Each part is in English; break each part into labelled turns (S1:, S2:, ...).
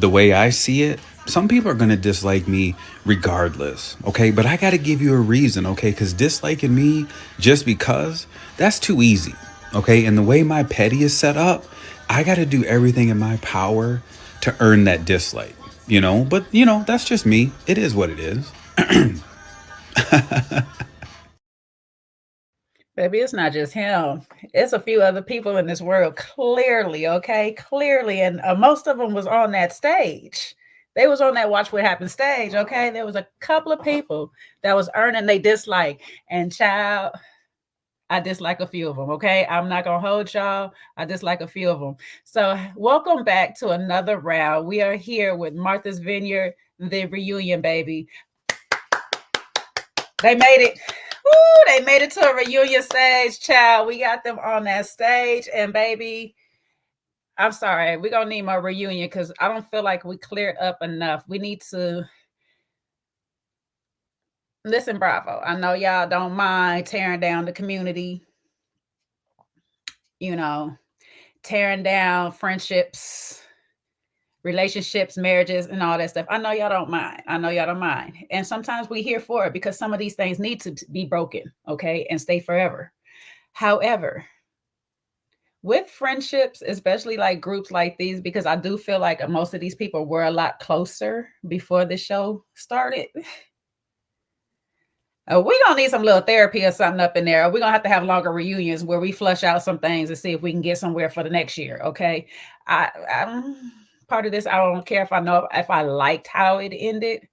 S1: the way I see it, some people are going to dislike me regardless, okay? But I got to give you a reason, okay? Because disliking me just because, that's too easy, okay? And the way my petty is set up, I got to do everything in my power to earn that dislike, you know? But, you know, that's just me. It is what it is.
S2: Baby, it's not just him. It's a few other people in this world, clearly, okay? Clearly. And most of them was on that stage. They was on that Watch What Happens stage, okay? There was a couple of people that was earning they dislike. And child, I dislike a few of them, okay? I'm not going to hold y'all. I dislike a few of them. So welcome back to another round. We are here with Martha's Vineyard, the reunion, baby. They made it. Woo, they made it to a reunion stage, child. We got them on that stage. And baby, I'm sorry. We're going to need more reunion because I don't feel like we cleared up enough. We need to listen, Bravo. I know y'all don't mind tearing down the community, you know, tearing down friendships, relationships, marriages, and all that stuff. I know y'all don't mind. I know y'all don't mind. And sometimes we here for it because some of these things need to be broken, okay, and stay forever. However, with friendships, especially like groups like these, because I do feel like most of these people were a lot closer before the show started. We're gonna need some little therapy or something up in there. We're gonna have to have longer reunions where we flush out some things and see if we can get somewhere for the next year. Okay. I'm part of this. I don't care if I know if I liked how it ended,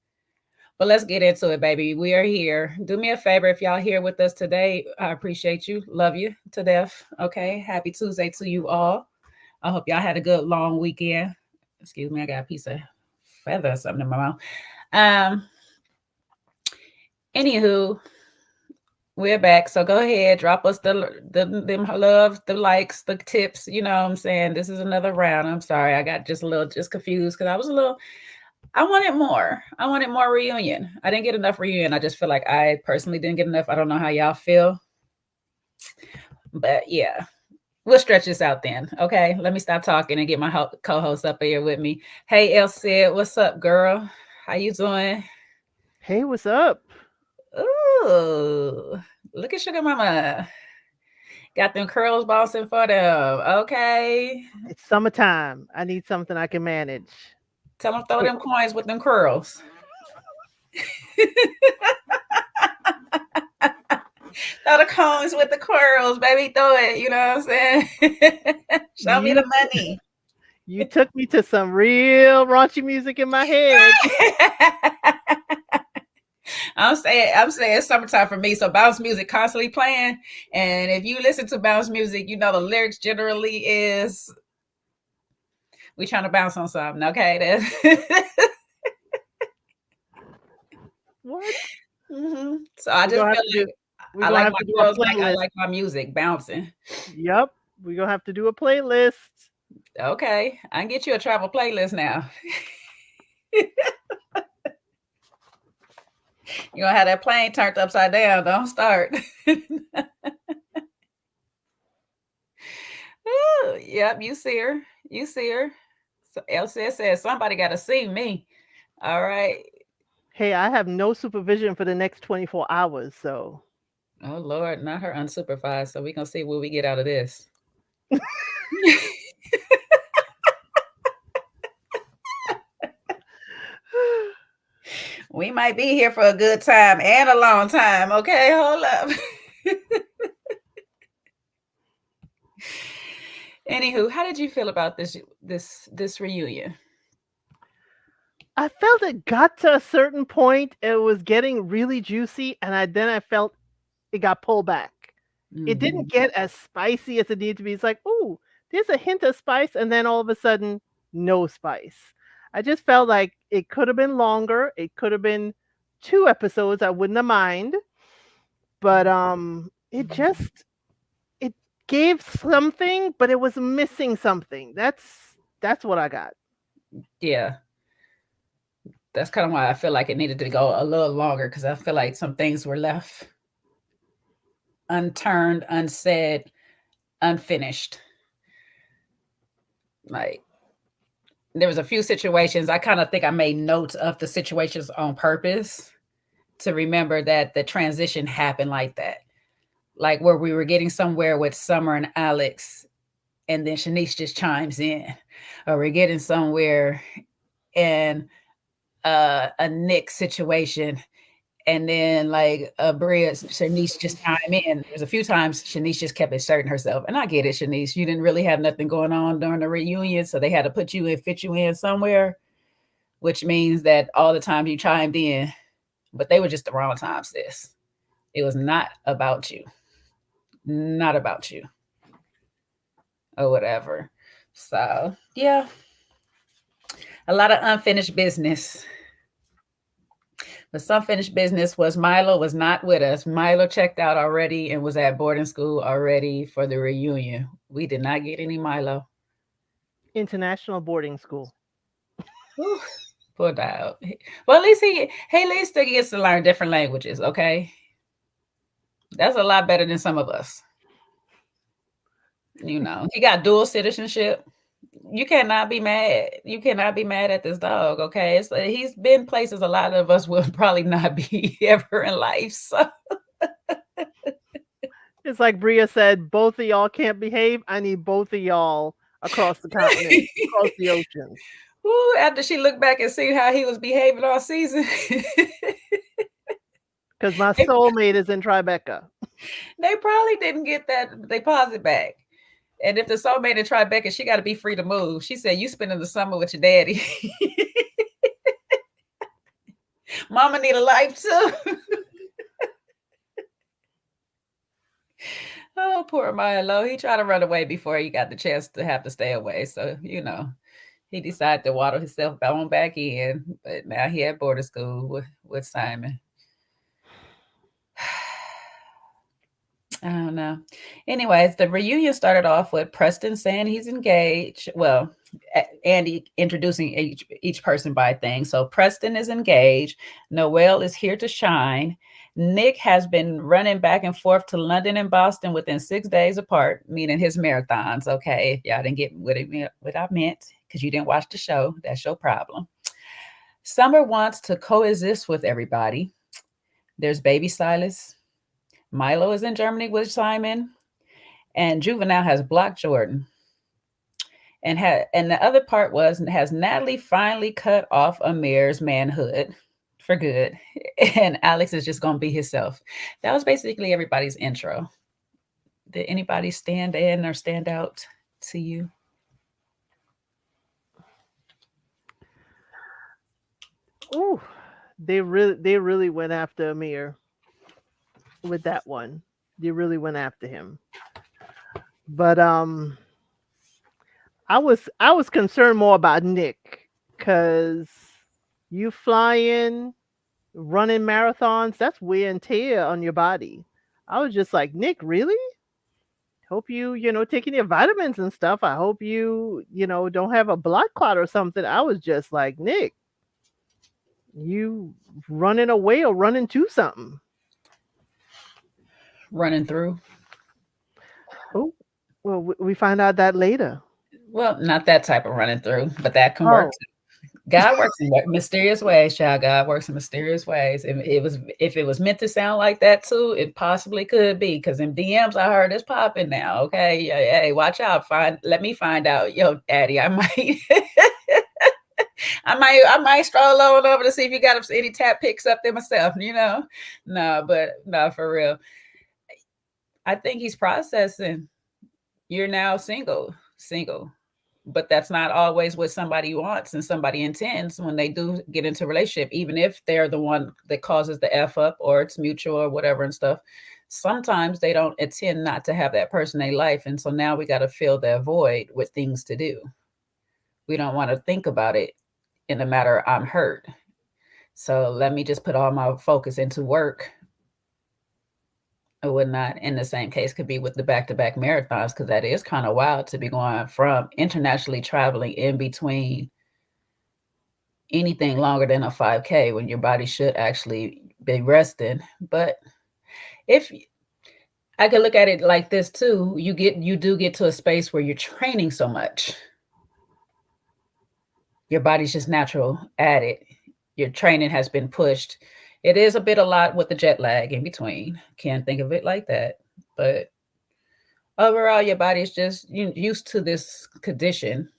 S2: but let's get into it, baby. We are here. Do me a favor if y'all here with us today. I appreciate you. Love you to death. Okay. Happy Tuesday to you all. I hope y'all had a good long weekend. Excuse me, I got a piece of feather or something in my mouth. Um, Anywho, we're back. So go ahead, drop us the them loves, the likes, the tips. You know what I'm saying? This is another round. I'm sorry. I got just a little just confused because I was a little I wanted more. I wanted more reunion. I didn't get enough reunion. I just feel like I personally didn't get enough. I don't know how y'all feel. But yeah, we'll stretch this out then. Okay. Let me stop talking and get my co-host up here with me. Hey El Cid, what's up, girl? How you doing?
S3: Hey, what's up?
S2: Ooh, look at Sugar Mama. Got them curls bouncing for them. Okay.
S3: It's summertime. I need something I can manage.
S2: Tell them throw them coins with them curls. Throw the coins with the curls, baby. Throw it. You know what I'm saying? Show me the
S3: You
S2: money.
S3: you took me to some real raunchy music in my head.
S2: I'm saying it's summertime for me. So bounce music constantly playing. And if you listen to bounce music, you know the lyrics generally is we trying to bounce on something. Okay.
S3: What?
S2: So I
S3: We're
S2: just
S3: gonna have
S2: feel
S3: to do
S2: like
S3: we're
S2: I
S3: gonna
S2: like
S3: have
S2: my
S3: to do a
S2: girls like I
S3: playlist.
S2: like my music bouncing.
S3: Yep. We're gonna have to do a playlist.
S2: Okay. I can get you a travel playlist now. You gonna have that plane turned upside down. Don't start. Ooh, yep, you see her. You see her. So LCS says somebody got to see me. All right.
S3: Hey, I have no supervision for the next 24 hours, so
S2: Oh Lord, not her unsupervised. So we gonna see what we get out of this. We might be here for a good time and a long time. Okay, hold up. Anywho, how did you feel about this reunion?
S3: I felt it got to a certain point, it was getting really juicy, and I felt it got pulled back. It didn't
S2: Hmm.
S3: get as spicy as it needed to be. It's like, "Ooh, there's a hint of spice," and then all of a sudden, no spice. I just felt like it could have been longer. It could have been 2 episodes, I wouldn't have mind, but, it gave something, but it was missing something. That's what I got.
S2: Yeah, that's kind of why I feel like it needed to go a little longer because I feel like some things were left unturned, unsaid, unfinished. Like there was a few situations. I kind of think I made notes of the situations on purpose to remember that the transition happened like that. Like where we were getting somewhere with Summer and Alex, and then Shanice just chimes in. Or we're getting somewhere in a Nick situation, and then like Bria, Shanice just chime in. There's a few times Shanice just kept inserting herself, and I get it, Shanice. You didn't really have nothing going on during the reunion, so they had to put you in, fit you in somewhere, which means that all the time you chimed in, but they were just the wrong time, sis. It was not about you, not about you, or whatever. So yeah, a lot of unfinished business. The unfinished business was Milo was not with us. Milo checked out already and was at boarding school already for the reunion. We did not get any Milo.
S3: International boarding school.
S2: Whew, poor dog. Well, at least he at least he gets to learn different languages, okay? That's a lot better than some of us. You know, he got dual citizenship. You cannot be mad. You cannot be mad at this dog, okay? It's like he's been places a lot of us will probably not be ever in life. So
S3: It's like Bria said, both of y'all can't behave. I need both of y'all across the continent, across the oceans.
S2: Ooh, after she looked back and see how he was behaving all season.
S3: Because my soulmate is in Tribeca.
S2: They probably didn't get that deposit back. And if the soulmate in Tribeca, she got to be free to move. She said, you spending the summer with your daddy. Mama need a life too. Oh, poor Milo. He tried to run away before he got the chance to have to stay away. So, you know, he decided to waddle himself on back in. But now he at boarding school with Simon. I don't know. Anyways, the reunion started off with Preston saying he's engaged. Well, Andy introducing each person by thing. So Preston is engaged. Noelle is here to shine. Nick has been running back and forth to London and Boston within 6 days apart, meaning his marathons. Okay, if y'all didn't get what I meant because you didn't watch the show, that's your problem. Summer wants to coexist with everybody. There's baby Silas. Milo is in Germany with Simon, and Juvenile has blocked Jordan. And the other part was, has Natalie finally cut off Amir's manhood for good, and Alex is just going to be himself. That was basically everybody's intro. Did anybody stand in or stand out to you?
S3: Ooh, they really went after Amir with that one. They really went after him. But I was concerned more about Nick, because you flying, running marathons, that's wear and tear on your body. I was just like, Nick, really? Hope you taking your vitamins and stuff. I hope you don't have a blood clot or something. I was just like, Nick, you running away or running to something?
S2: Running through.
S3: Oh, well, we find out that later.
S2: Well, not that type of running through, but that can work too. God works in mysterious ways, child. God works in mysterious ways. If it was meant to sound like that too, it possibly could be. Because in DMs, I heard it's popping now. Okay, hey, watch out. Let me find out. Yo, Daddy, I might, I might stroll on over to see if you got any tap pics up there myself. No, for real. I think he's processing. You're now single. But that's not always what somebody wants and somebody intends when they do get into a relationship, even if they're the one that causes the F up or it's mutual or whatever and stuff. Sometimes they don't intend not to have that person in their life. And so now we got to fill that void with things to do. We don't want to think about it in the matter, I'm hurt. So let me just put all my focus into work. Or whatnot. In the same case could be with the back-to-back marathons, because that is kind of wild to be going from internationally traveling in between anything longer than a 5K when your body should actually be resting. But if I could look at it like this too, you do get to a space where you're training so much your body's just natural at it. Your training has been pushed. It is a bit a lot with the jet lag in between. Can't think of it like that. But overall, your body's just used to this condition.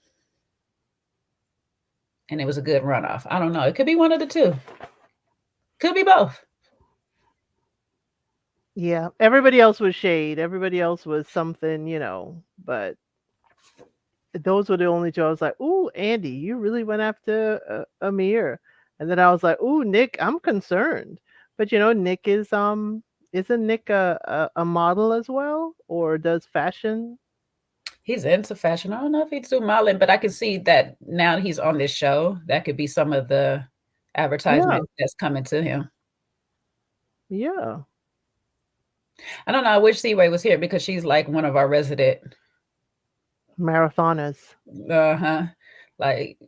S2: And it was a good runoff. I don't know. It could be one of the two. Could be both.
S3: Yeah, everybody else was shade. Everybody else was something, but those were the only two. I was like, "Ooh, Andy, you really went after Amir," and then I was like, "Ooh, Nick, I'm concerned." But Nick isn't Nick a model as well, or does fashion?
S2: He's into fashion. I don't know if he's doing modeling, but I can see that now he's on this show. That could be some of the
S3: Yeah,
S2: advertisement that's coming to him.
S3: yeah.
S2: I don't know. I wish Seaway was here because she's like one of our resident.
S3: Marathoners.
S2: Uh-huh. Like,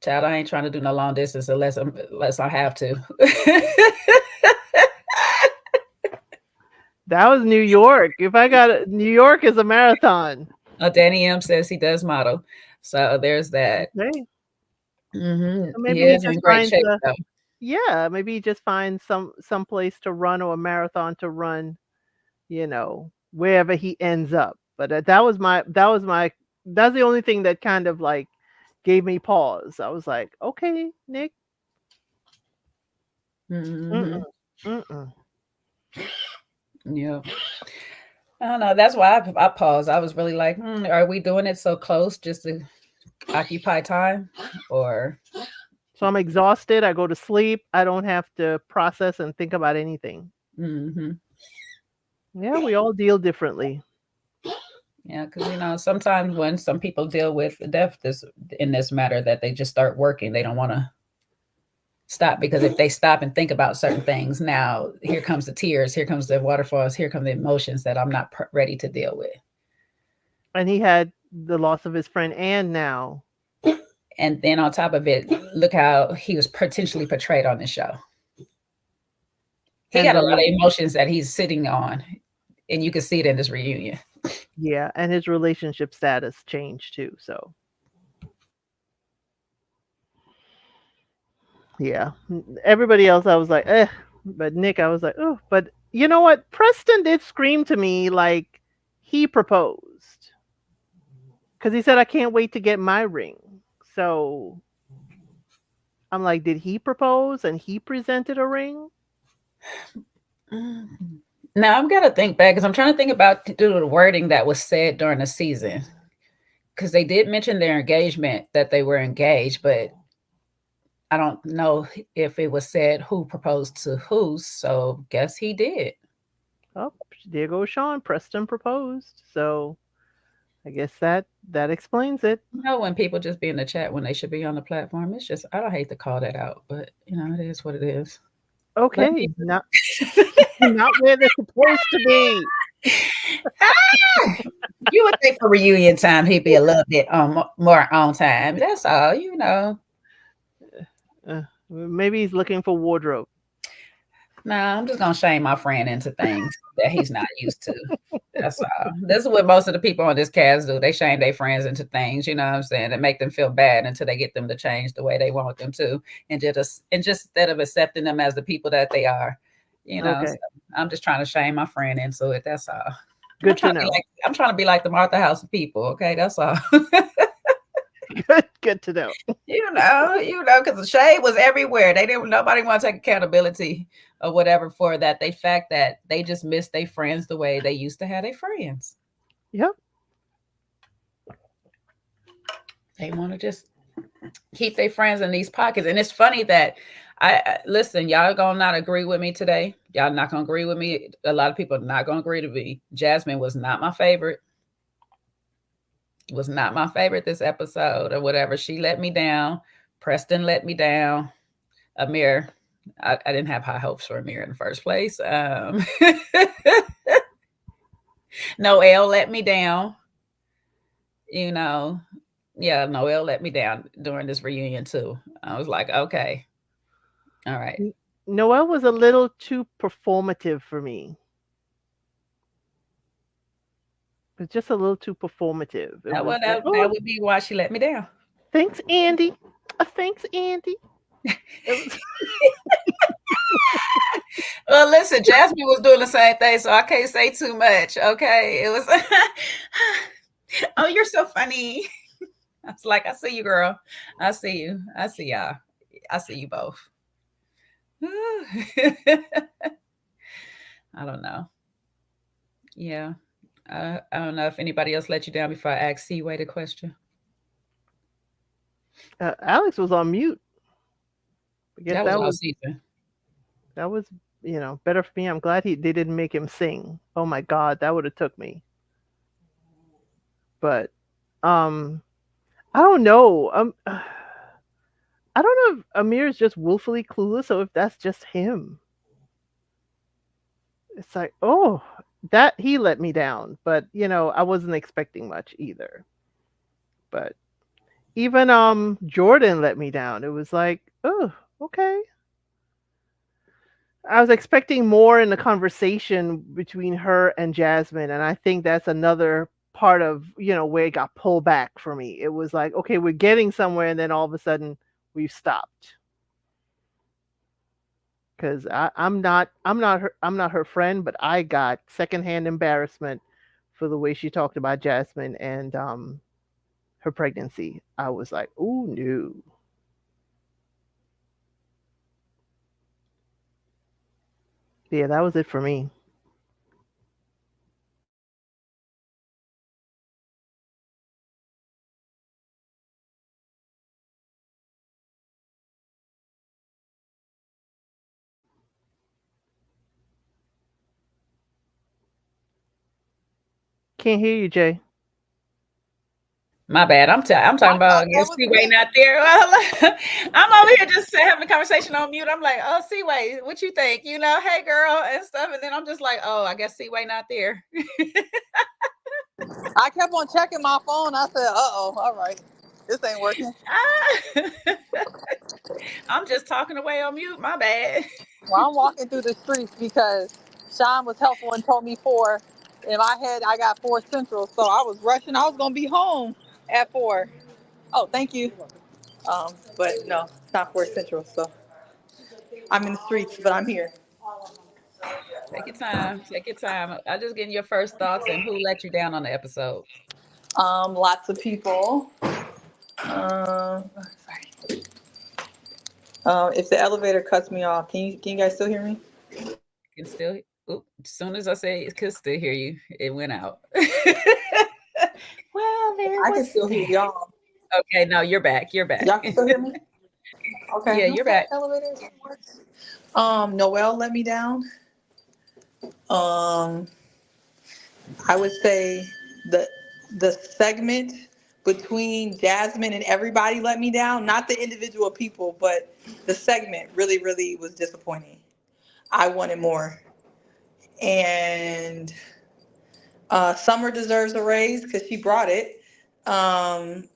S2: child, I ain't trying to do no long distance unless I have to.
S3: That was New York. If I got New York is a marathon.
S2: Danny M says he does model. So there's that.
S3: Okay.
S2: Mm-hmm.
S3: So maybe
S2: He
S3: he
S2: is in
S3: just
S2: great
S3: finds
S2: shape though.
S3: yeah, maybe he just finds some place to run or a marathon to run, wherever he ends up. But that's the only thing that kind of like gave me pause. I was like, okay, Nick.
S2: Mm-hmm.
S3: Mm-mm.
S2: Yeah. I don't know. That's why I paused. I was really like, are we doing it so close just to occupy time? Or
S3: So I'm exhausted. I go to sleep. I don't have to process and think about anything.
S2: mm-hmm.
S3: Yeah, we all deal differently.
S2: Yeah, because sometimes when some people deal with death in this matter, that they just start working, they don't want to stop, because if they stop and think about certain things, now here comes the tears, here comes the waterfalls, here come the emotions that I'm not ready to deal with.
S3: And he had the loss of his friend Anne now.
S2: And then on top of it, look how he was potentially portrayed on the show. He
S3: And
S2: got a lot of emotions that he's sitting on, and you can see it in this reunion.
S3: Yeah, and his relationship status changed too. So yeah, everybody else I was like, but Nick, I was like, oh, but you know what? Preston did scream to me like he proposed because he said, I can't wait to get my ring. So I'm like, did he propose and he presented a ring?
S2: Now I'm gonna think back because I'm trying to think about the wording that was said during the season, because they did mention their engagement, that they were engaged, but I don't know if it was said who proposed to who. So guess he did.
S3: Oh, there goes Sean. Preston proposed. So I guess that explains it.
S2: When people just be in the chat when they should be on the platform, it's just, I don't hate to call that out, but it is what it is.
S3: Okay, not where they're supposed to be.
S2: You would think for reunion time he'd be a little bit more on time. That's all,
S3: Maybe he's looking for wardrobe.
S2: Nah, I'm just gonna shame my friend into things that he's not used to. That's all. This is what most of the people on this cast do. They shame their friends into things, you know what I'm saying, and make them feel bad until they get them to change the way they want them to, and just instead of accepting them as the people that they are,
S3: Okay.
S2: So I'm just trying to shame my friend into it. That's all.
S3: Good to know.
S2: I'm trying to be like the Martha House of people. Okay, that's all.
S3: Good to know.
S2: Because the shade was everywhere. Nobody want to take accountability or whatever for that. The fact that they just miss their friends the way they used to have their friends.
S3: Yep.
S2: They want to just keep their friends in these pockets. And it's funny that listen, y'all gonna not agree with me today. Y'all not gonna agree with me. A lot of people are not gonna agree to me. Jasmine was not my favorite. Was not my favorite this episode or whatever. She let me down. Preston let me down. Amir, I didn't have high hopes for Amir in the first place. Noelle let me down. Yeah, Noelle let me down during this reunion too. I was like, okay, all right.
S3: Noelle was a little too performative for me. It's just a little too performative.
S2: That would be why she let me down.
S3: Thanks, Andy. Thanks, Andy. It was
S2: Well, listen, Jasmine was doing the same thing, so I can't say too much. Okay, it was. Oh, you're so funny. I was like, I see you, girl. I see you. I see y'all. I see you both. I don't know. Yeah. I don't know if anybody else let you down before I asked Seaway the question.
S3: Alex was on mute. I guess
S2: That was all season.
S3: that was better for me. I'm glad they didn't make him sing. Oh my God, that would have took me. But I don't know. I don't know if Amir is just willfully clueless or if that's just him. It's like, oh, that he let me down, but I wasn't expecting much either. But even Jordan let me down. It was like, oh, okay. I was expecting more in the conversation between her and Jasmine, and I think that's another part of where it got pulled back for me. It was like, okay, we're getting somewhere, and then all of a sudden we've stopped. Because I'm not her friend, but I got secondhand embarrassment for the way she talked about Jasmine and her pregnancy. I was like, oh no. Yeah, that was it for me. Can't hear you, Jay.
S2: My bad. I'm talking about Seaway not there. I'm over here just having a conversation on mute. I'm like, oh, Seaway, what you think? Hey girl and stuff. And then I'm just like, oh, I guess Seaway not there.
S4: I kept on checking my phone. I said, uh-oh, all right. This ain't working.
S2: I'm just talking away on mute. My bad.
S4: Well, I'm walking through the streets because Sean was helpful and told me 4. In my head, I got 4 Central. So I was rushing. I was going to be home at 4. Oh, thank you. But no, it's not 4 Central. So I'm in the streets, but I'm here.
S2: Take your time. Take your time. I'm just getting your first thoughts and who let you down on the episode.
S4: Lots of people. Sorry. If the elevator cuts me off, can you guys still hear me?
S2: Can still. As soon as I say it could still hear you, it went out. Well,
S4: I can still hear y'all.
S2: Okay, no, you're back. You're back.
S4: Y'all can still hear me? Okay.
S2: Yeah, you're back.
S4: Elevator works. Noelle let me down. I would say the segment between Jasmine and everybody let me down. Not the individual people, but the segment really, really was disappointing. I wanted more. And Summer deserves a raise because she brought it. But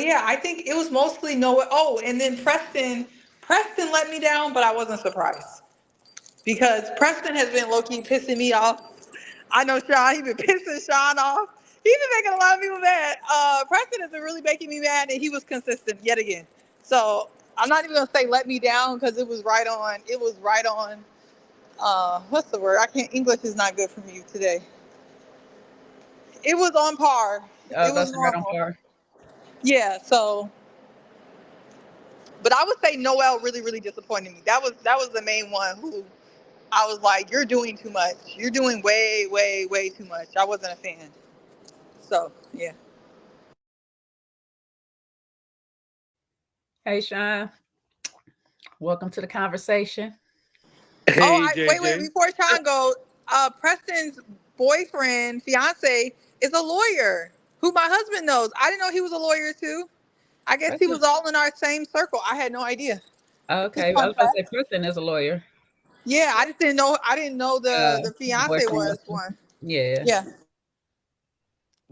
S4: yeah, I think it was mostly Noah. Oh, and then Preston let me down, but I wasn't surprised because Preston has been low-key pissing me off. I know Sean, he's been pissing Sean off. He's been making a lot of people mad. Preston has been really making me mad, and he was consistent yet again. So I'm not even gonna say let me down because it was right on. It was right on. What's the word? English is not good for me today. It was on par. It was
S2: Right on
S4: normal.
S2: par.
S4: Yeah, so, but I would say Noelle really, really disappointed me. That was the main one who I was like, you're doing too much. You're doing way, way, way too much. I wasn't a fan. So, yeah.
S2: Hey, Sean. Welcome to the conversation.
S5: Hey,
S4: Wait, before Sean go, Preston's boyfriend, fiance, is a lawyer who my husband knows. I didn't know he was a lawyer too. I guess he was all in our same circle. I had no idea.
S2: Okay, I was about to say Preston is a lawyer.
S4: Yeah, I just didn't know. I didn't know the fiance was one.
S2: Yeah.
S4: Yeah.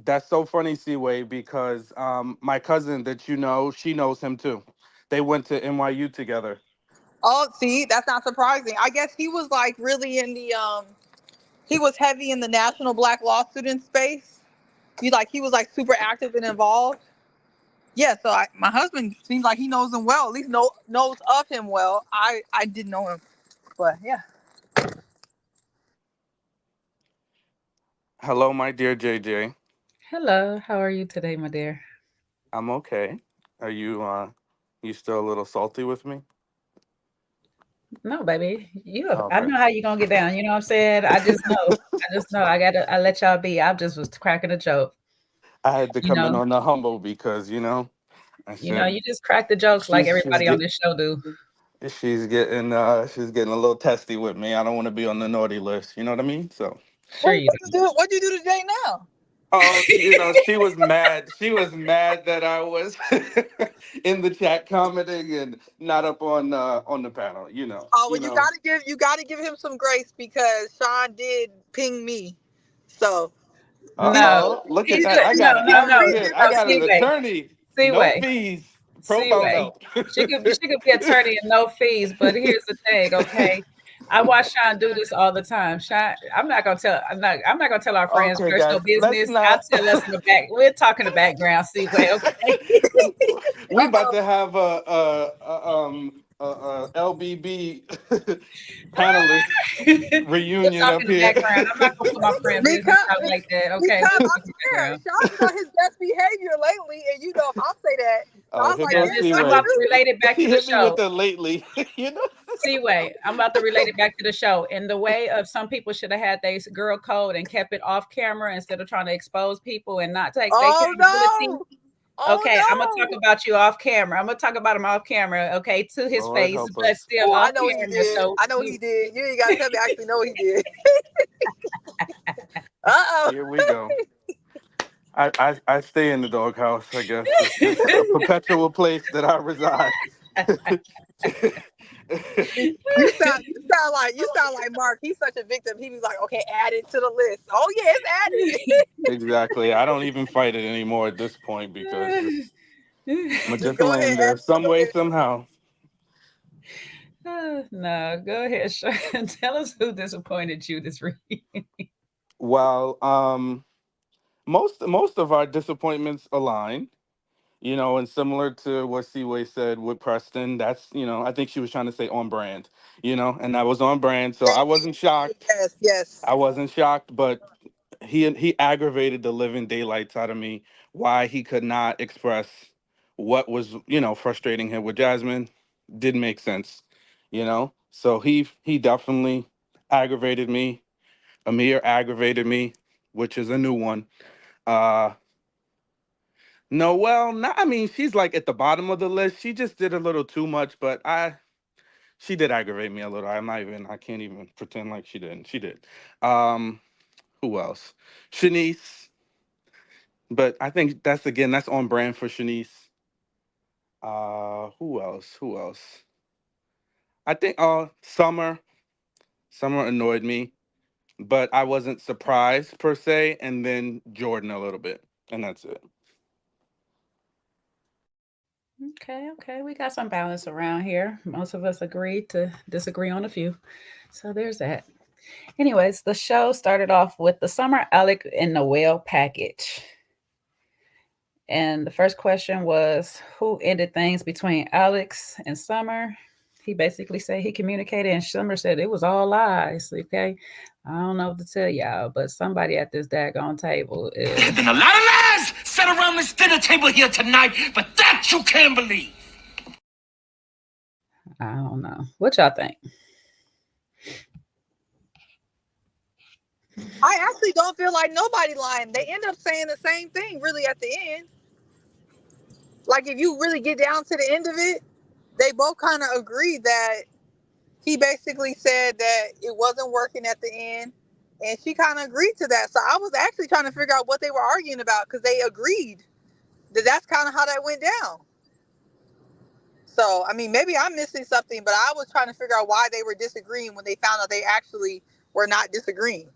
S5: That's so funny, Seaway, because my cousin that you know, she knows him too. They went to NYU together.
S4: Oh, see, that's not surprising. I guess he was like really in the he was heavy in the National Black Law Student space. He was like super active and involved. Yeah, so my husband seems like he knows him well. At least knows of him well. I didn't know him, but yeah.
S5: Hello, my dear JJ.
S2: Hello, how are you today, my dear?
S5: I'm okay. Are you still a little salty with me?
S2: No, baby. I
S5: Okay.
S2: know how you gonna get down. You know what I'm saying? I just know. I let y'all be. I just was cracking a joke.
S5: I had to
S2: You
S5: come in
S2: know,
S5: on the humble because I said
S2: you just crack the jokes like
S5: she's
S2: everybody on this show do.
S5: she's getting a little testy with me. I don't want to be on the naughty list. You know what I mean? So.
S2: Sure you do.
S4: What you do to Jay now?
S5: Oh, she was mad. She was mad that I was in the chat commenting and not up on the panel.
S4: Oh, well, you gotta give him some grace because Sean did ping me, so he's
S2: No.
S5: Uh-oh. Look at
S2: He's
S5: that.
S2: good.
S5: I
S2: No,
S5: got an
S2: no, no.
S5: advocate. I
S2: No,
S5: got an
S2: Seaway.
S5: attorney. No
S2: Seaway.
S5: fees. Pro
S2: Seaway.
S5: bono.
S2: She could be attorney and no fees, but here's the thing, okay? I watch Sean do this all the time. Sean, I'm not gonna tell our friends
S5: Okay,
S2: personal
S5: guys. Let's
S2: business. I'll
S5: not.
S2: tell us in the back. We're talking the background, Seaway, okay?
S5: We about to have a LBB panelist
S2: We'll
S5: reunion
S2: talk
S5: up
S2: in the
S5: here.
S2: background. I'm not gonna put my friend business
S4: because
S2: out like that, okay?
S4: because
S2: We'll
S4: I
S2: talk in the
S4: swear
S2: background.
S4: Sean been on his best behavior lately, and if I'll say that. So I
S5: Oh,
S4: was
S5: here
S4: like,
S2: Now
S5: goes
S4: man,
S2: listen,
S4: what
S2: I'm
S4: you
S5: Seaway.
S2: about to
S4: do?
S2: relate it back
S5: He
S2: to the
S5: hit me with
S2: show.
S5: the lately.
S2: Seaway, I'm about to relate it back to the show. In the way of some people should have had their girl code and kept it off camera instead of trying to expose people and not take their
S4: Oh
S2: accountability.
S4: no! Oh
S2: Okay, I'm gonna talk
S4: no!
S2: about you off camera. I'm gonna talk about him off camera, okay, to his
S5: Lord
S2: face,
S5: help
S2: but
S5: us.
S2: still
S4: Oh, I
S2: off
S4: know he
S2: camera.
S4: did.
S2: So
S4: I know he did. You ain't gotta tell me. I actually know he did. Uh-oh.
S5: Here we go. I stay in the doghouse, I guess. It's a perpetual place that I reside.
S4: You sound like Mark. He's such a victim. He was like, okay, add it to the list. Oh yeah, it's added.
S5: Exactly. I don't even fight it anymore at this point because I'm
S4: Just
S5: just
S4: go ahead,
S5: laying
S4: add
S5: there
S4: it to
S5: some
S4: the
S5: way,
S4: list.
S5: somehow.
S2: No, go ahead, Sean. Tell us who disappointed you this week.
S5: Well, most of our disappointments align, and similar to what Seaway said with Preston, that's, I think she was trying to say on brand, and I was on brand, so I wasn't shocked.
S4: Yes, yes.
S5: I wasn't shocked, but he aggravated the living daylights out of me. Why he could not express what was frustrating him with Jasmine didn't make sense, So he definitely aggravated me. Amir aggravated me, which is a new one. Uh, no, well, not, I mean, she's like at the bottom of the list. She just did a little too much, but she did aggravate me a little. I can't even pretend like she didn't. She did. Um, who else? Shanice. But I think that's on brand for Shanice. Who else? Who else? I think Summer annoyed me, but I wasn't surprised per se, and then Jordan a little bit. And that's it.
S2: Okay, we got some balance around here. Most of us agreed to disagree on a few. So there's that. Anyways, the show started off with the Summer, Alec, and Noel package. And the first question was who ended things between Alex and Summer? He basically said he communicated, and Summer said it was all lies. Okay. I don't know what to tell y'all, but somebody at this daggone table
S6: There
S2: is.
S6: have been a lot of lies said around this dinner table here tonight, but that you can't believe.
S2: I don't know. What y'all think?
S4: I actually don't feel like nobody lying. They end up saying the same thing really at the end. Like if you really get down to the end of it, they both kind of agreed that he basically said that it wasn't working at the end, and she kind of agreed to that. So I was actually trying to figure out what they were arguing about because they agreed that that's kind of how that went down. So I mean, maybe I'm missing something, but I was trying to figure out why they were disagreeing when they found out they actually were not disagreeing.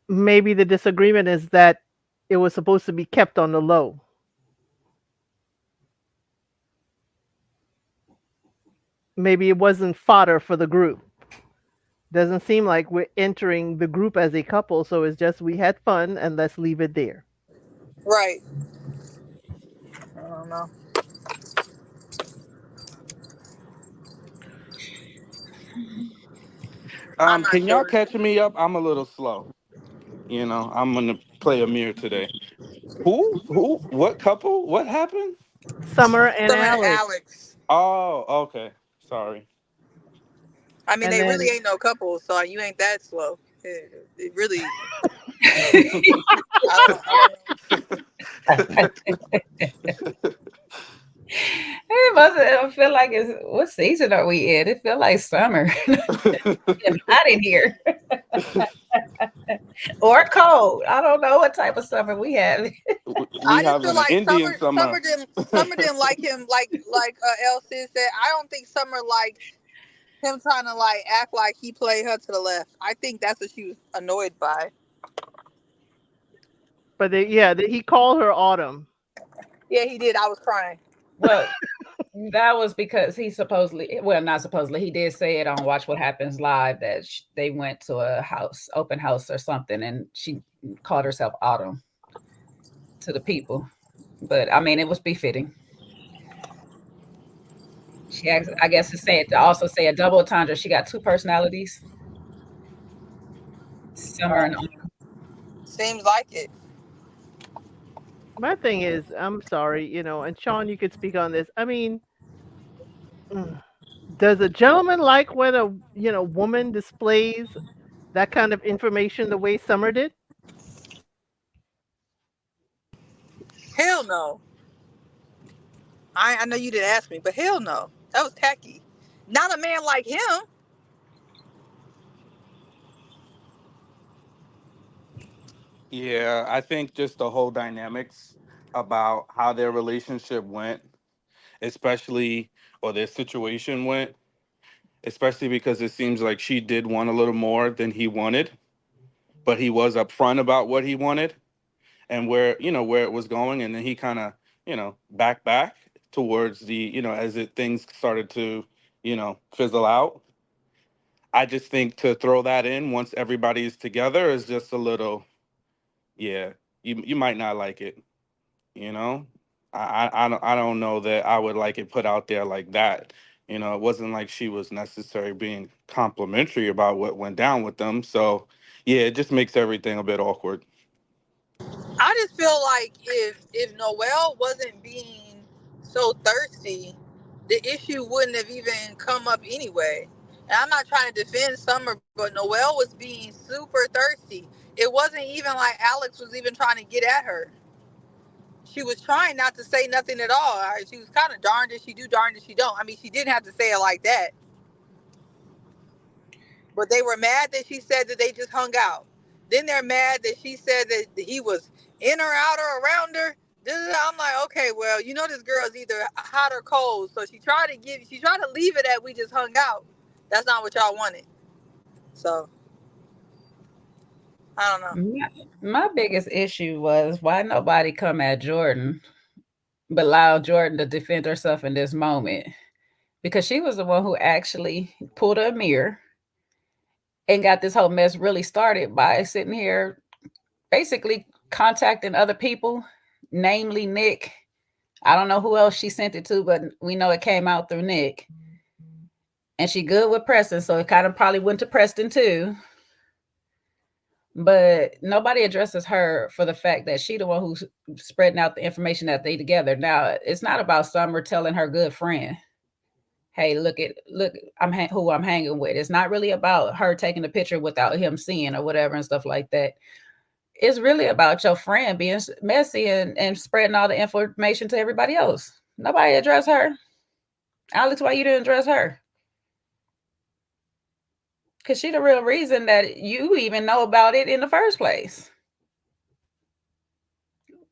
S3: Maybe the disagreement is that it was supposed to be kept on the low. Maybe it wasn't fodder for the group. Doesn't seem like we're entering the group as a couple, so it's just we had fun and let's leave it there.
S4: Right. don't know. I'm not
S5: Can y'all
S4: sure.
S5: catch me up? I'm a little slow. You know, I'm gonna play Amir today. Who? Who? What couple? What happened?
S3: Summer and
S4: Summer and
S3: Alex.
S4: Alex.
S5: Oh, okay. Sorry.
S4: I mean,
S3: And
S4: they really
S3: then
S4: ain't no couple, so you ain't that slow. It really. I
S2: It must feel like it's what season are we in? It feel like summer. It's hot in here. Or cold. I don't know what type of summer we have.
S5: We
S4: just feel
S5: having an
S4: like
S5: Indian summer.
S4: Summer didn't like him like El Cid said. I don't think Summer liked him trying to like act like he played her to the left. I think that's what she was annoyed by.
S3: but he called her Autumn.
S4: Yeah, he did. I was crying.
S2: Well, that was because he supposedly, well, not supposedly, he did say it on Watch What Happens Live that they went to a house, open house or something, and she called herself Autumn to the people. But I mean, it was befitting. She, I guess, to also say a double entendre. She got two personalities. Summer and
S4: Seems like it.
S3: My thing is, I'm sorry, and Sean, you could speak on this. I mean, does a gentleman like when a woman displays that kind of information the way Summer did?
S4: Hell no. I know you didn't ask me, but hell no. That was tacky. Not a man like him.
S5: Yeah, I think just the whole dynamics about how their relationship went, especially or their situation went, especially because it seems like she did want a little more than he wanted, but he was upfront about what he wanted and where it was going, and then he kind of back towards the as things started to fizzle out. I just think to throw that in once everybody's together is just a little, yeah, you might not like it, you know. I don't know that I would like it put out there like that. It wasn't like she was necessarily being complimentary about what went down with them. So yeah, it just makes everything a bit awkward.
S4: I just feel like if Noelle wasn't being so thirsty, the issue wouldn't have even come up anyway. And I'm not trying to defend Summer, but Noelle was being super thirsty. It wasn't even like Alex was even trying to get at her. She was trying not to say nothing at all. She was kind of darned if she do, darned if she don't. I mean, she didn't have to say it like that. But they were mad that she said that they just hung out. Then they're mad that she said that he was in or out or around her. I'm like, okay, well, this girl's either hot or cold. So she tried to leave it at we just hung out. That's not what y'all wanted. So I don't know.
S2: my biggest issue was why nobody come at Jordan, but allow Jordan to defend herself in this moment, because she was the one who actually pulled a mirror and got this whole mess really started by sitting here basically contacting other people, namely Nick. I don't know who else she sent it to, but we know it came out through Nick. And she good with Preston, so it kind of probably went to Preston too. But nobody addresses her for the fact that she the one who's spreading out the information that they together. Now, it's not about Summer telling her good friend, hey, look, who I'm hanging with. It's not really about her taking a picture without him seeing or whatever and stuff like that. It's really about your friend being messy and spreading all the information to everybody else. Nobody addressed her. Alex, why you didn't address her? Because she the real reason that you even know about it in the first place.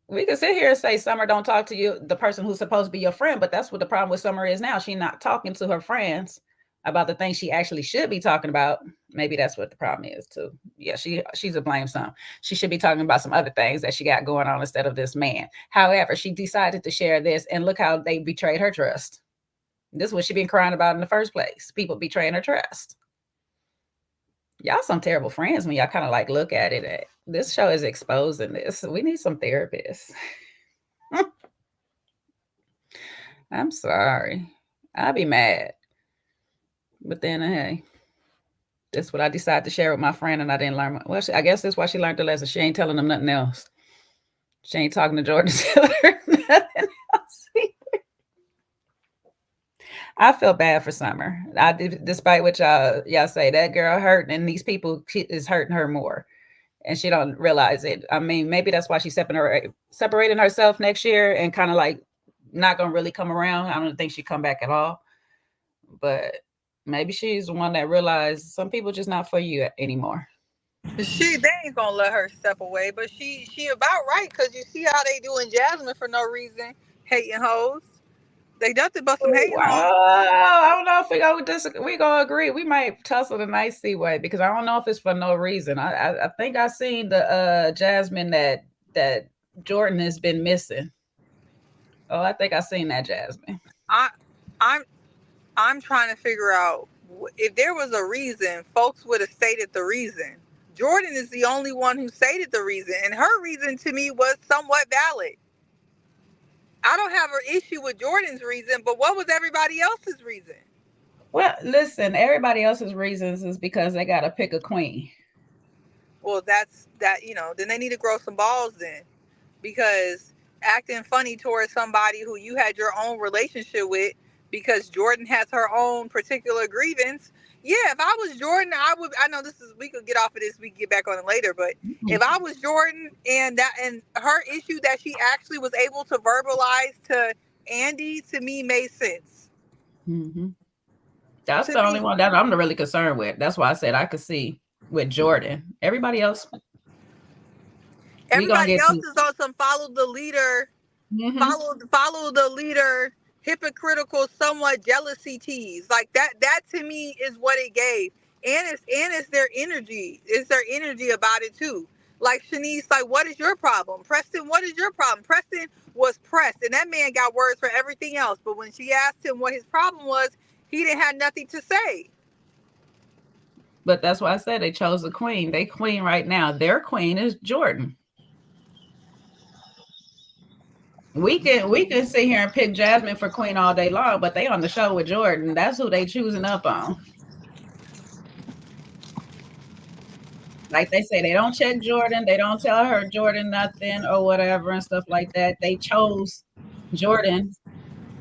S2: We can sit here and say Summer don't talk to you, the person who's supposed to be your friend, but that's what the problem with Summer is now. She's not talking to her friends about the things she actually should be talking about. Maybe that's what the problem is too. Yeah, she's a blame some. She should be talking about some other things that she got going on instead of this man. However, she decided to share this, and look how they betrayed her trust. This is what she been crying about in the first place. People betraying her trust. Y'all some terrible friends when y'all kind of like look at it. This show is exposing this. We need some therapists. I'm sorry. I'd be mad. But then, hey, that's what I decided to share with my friend, and I didn't learn. Well, I guess that's why she learned the lesson. She ain't telling them nothing else. She ain't talking to Jordan to tell her nothing else either. I feel bad for Summer. Despite what y'all say, that girl hurt, and these people is hurting her more, and she don't realize it. I mean, maybe that's why she's separating herself next year and kind of like not gonna really come around. I don't think she come back at all. But maybe she's the one that realized some people just not for you anymore.
S4: They ain't gonna let her step away, but she about right, because you see how they doing Jasmine for no reason, hating hoes. They nothing but some hating
S2: Wow,
S4: hoes.
S2: I don't know if we gonna agree. We might tussle the nice way because I don't know if it's for no reason. I think I seen the Jasmine that Jordan has been missing. Oh, I think I seen that Jasmine.
S4: I'm trying to figure out if there was a reason, folks would have stated the reason. Jordan is the only one who stated the reason, and her reason to me was somewhat valid. I don't have an issue with Jordan's reason, but what was everybody else's reason?
S2: Well, listen, everybody else's reasons is because they gotta pick a queen.
S4: Well, that's that, then they need to grow some balls then. Because acting funny towards somebody who you had your own relationship with, because Jordan has her own particular grievance. Yeah, if I was Jordan, I know we could get off of this, we can get back on it later, but if I was Jordan and her issue that she actually was able to verbalize to Andy, to me made sense.
S2: Mm-hmm. That's the only one that I'm really concerned with. That's why I said I could see with Jordan. Everybody else
S4: is on some follow the leader, follow the leader, hypocritical, somewhat jealousy tease. Like that to me is what it gave. And it's their energy. It's their energy about it too. Like Shanice, like, what is your problem? Preston, what is your problem? Preston was pressed, and that man got words for everything else. But when she asked him what his problem was, he didn't have nothing to say.
S2: But that's why I said they chose the queen. They queen right now. Their queen is Jordan. We can sit here and pick Jasmine for queen all day long, but they on the show with Jordan. That's who they choosing up on. Like they say, they don't check Jordan. They don't tell her Jordan nothing or whatever and stuff like that. They chose Jordan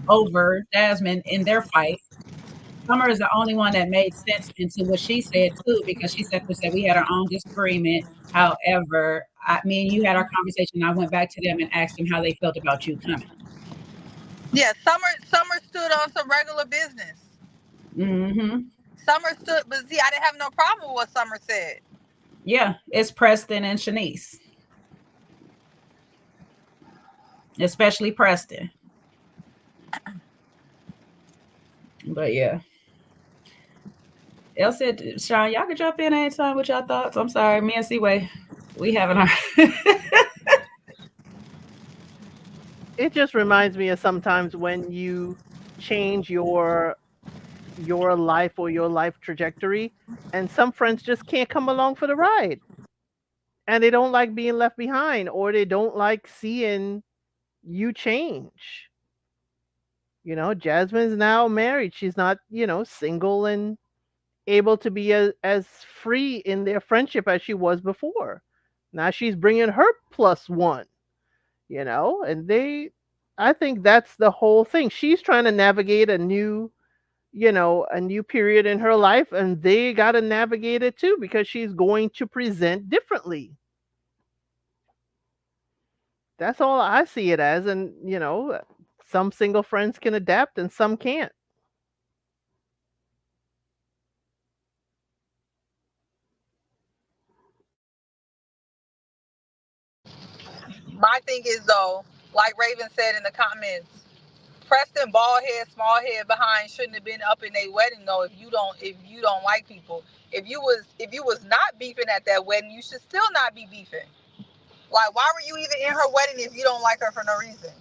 S2: over Jasmine in their fight. Summer is the only one that made sense into what she said too, because she said we had our own disagreement. However, me and you had our conversation. I went back to them and asked them how they felt about you coming.
S4: Yeah, Summer stood on some regular business.
S2: Mm-hmm.
S4: Summer stood, but see, I didn't have no problem with what Summer said.
S2: Yeah, it's Preston and Shanice. Especially Preston. But yeah. Elle said, Sean, y'all can jump in anytime with y'all thoughts. I'm sorry, me and Seaway, we having our
S3: It just reminds me of sometimes when you change your life or your life trajectory, and some friends just can't come along for the ride. And they don't like being left behind, or they don't like seeing you change. Jasmine's now married. She's not, single and able to be as free in their friendship as she was before. Now she's bringing her plus one, and I think that's the whole thing. She's trying to navigate a new period in her life, and they got to navigate it too, because she's going to present differently. That's all I see it as. And some single friends can adapt and some can't.
S4: My thing is though, like Raven said in the comments, Preston bald head, small head behind shouldn't have been up in their wedding though. If you don't like people, if you was not beefing at that wedding, you should still not be beefing. Like, why were you even in her wedding if you don't like her for no reason?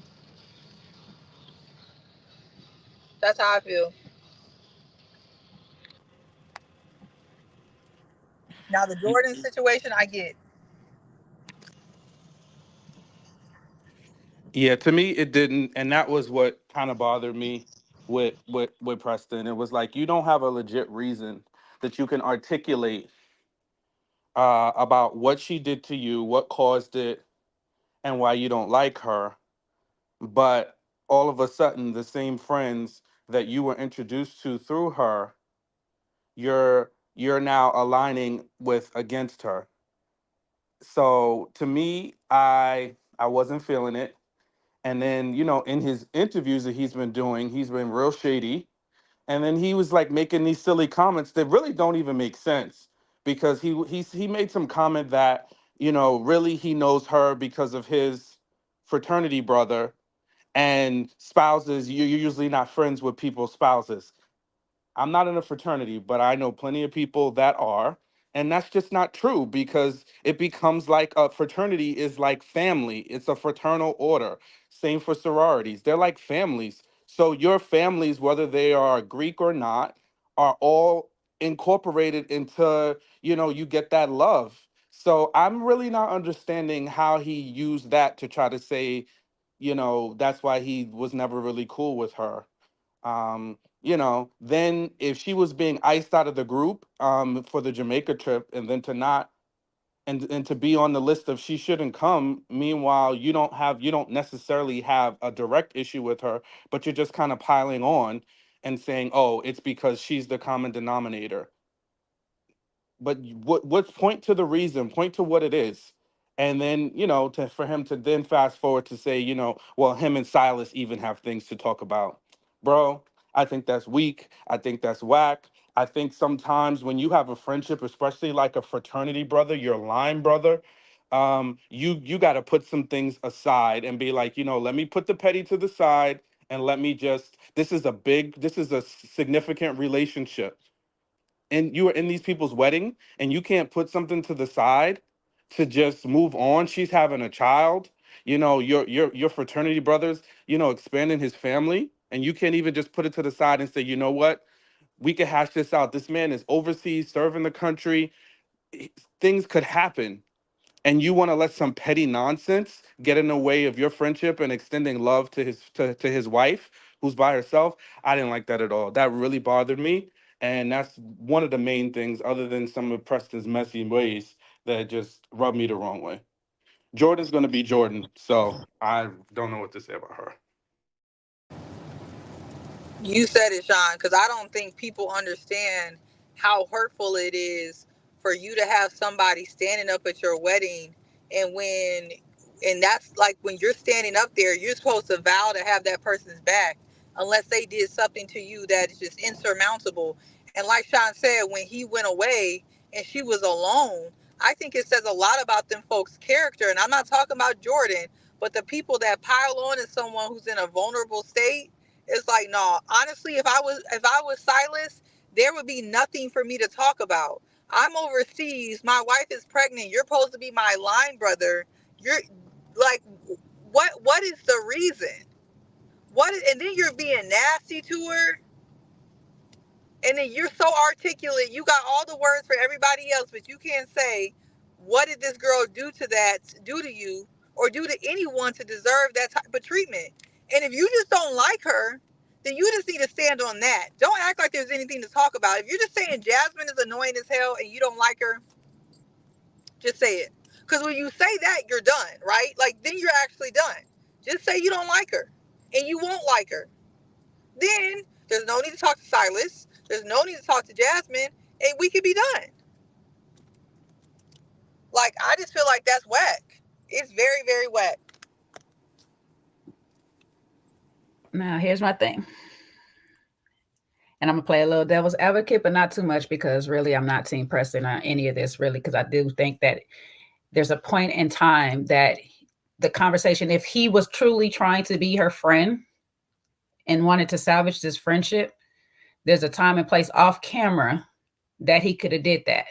S4: That's how I feel. Now the Jordan situation, I get.
S5: Yeah, to me it didn't, and that was what kind of bothered me with Preston. It was like you don't have a legit reason that you can articulate about what she did to you, what caused it, and why you don't like her. But all of a sudden, the same friends that you were introduced to through her, you're now aligning with against her. So to me, I wasn't feeling it. And then, in his interviews that he's been doing, he's been real shady. And then he was like making these silly comments that really don't even make sense because he made some comment that, really he knows her because of his fraternity brother, and spouses, you're usually not friends with people's spouses. I'm not in a fraternity, but I know plenty of people that are. And that's just not true because it becomes like a fraternity is like family. It's a fraternal order. Same for sororities. They're like families. So your families, whether they are Greek or not, are all incorporated into, you get that love. So I'm really not understanding how he used that to try to say, that's why he was never really cool with her. Then if she was being iced out of the group for the Jamaica trip, and then to not and to be on the list of she shouldn't come, meanwhile you don't necessarily have a direct issue with her, but you're just kind of piling on and saying, oh, it's because she's the common denominator. But what's point to the reason, point to what it is. And then, for him to then fast forward to say, well, him and Silas even have things to talk about. Bro, I think that's weak. I think that's whack. I think sometimes when you have a friendship, especially like a fraternity brother, your line brother, you got to put some things aside and be like, let me put the petty to the side, and let me just, this is a significant relationship, and you are in these people's wedding, and you can't put something to the side to just move on. She's having a child, your fraternity brothers, expanding his family, and you can't even just put it to the side and say, you know what, we can hash this out. This man is overseas serving the country. Things could happen, and you want to let some petty nonsense get in the way of your friendship and extending love to his wife who's by herself. I didn't like that at all. That really bothered me, and that's one of the main things, other than some of Preston's messy ways, that just rubbed me the wrong way. Jordan's going to be Jordan, so I don't know what to say about her.
S4: You said it, Sean, because I don't think people understand how hurtful it is for you to have somebody standing up at your wedding, and that's like when you're standing up there, you're supposed to vow to have that person's back unless they did something to you that is just insurmountable. And like Sean said, when he went away and she was alone, I think it says a lot about them folks' character. And I'm not talking about Jordan, but the people that pile on to someone who's in a vulnerable state. It's like, no, honestly, if I was Silas, there would be nothing for me to talk about. I'm overseas. My wife is pregnant. You're supposed to be my line brother. You're like, what is the reason? And then you're being nasty to her. And then you're so articulate. You got all the words for everybody else, but you can't say, what did this girl do to you, or do to anyone to deserve that type of treatment? And if you just don't like her, then you just need to stand on that. Don't act like there's anything to talk about. If you're just saying Jasmine is annoying as hell and you don't like her, just say it. Because when you say that, you're done, right? Like, then you're actually done. Just say you don't like her and you won't like her. Then there's no need to talk to Silas. There's no need to talk to Jasmine, and we could be done. Like, I just feel like that's whack. It's very, very whack.
S2: Now, here's my thing. And I'm going to play a little devil's advocate, but not too much, because really I'm not team Preston on any of this, really, because I do think that there's a point in time that the conversation, if he was truly trying to be her friend and wanted to salvage this friendship, there's a time and place off camera that he could have did that.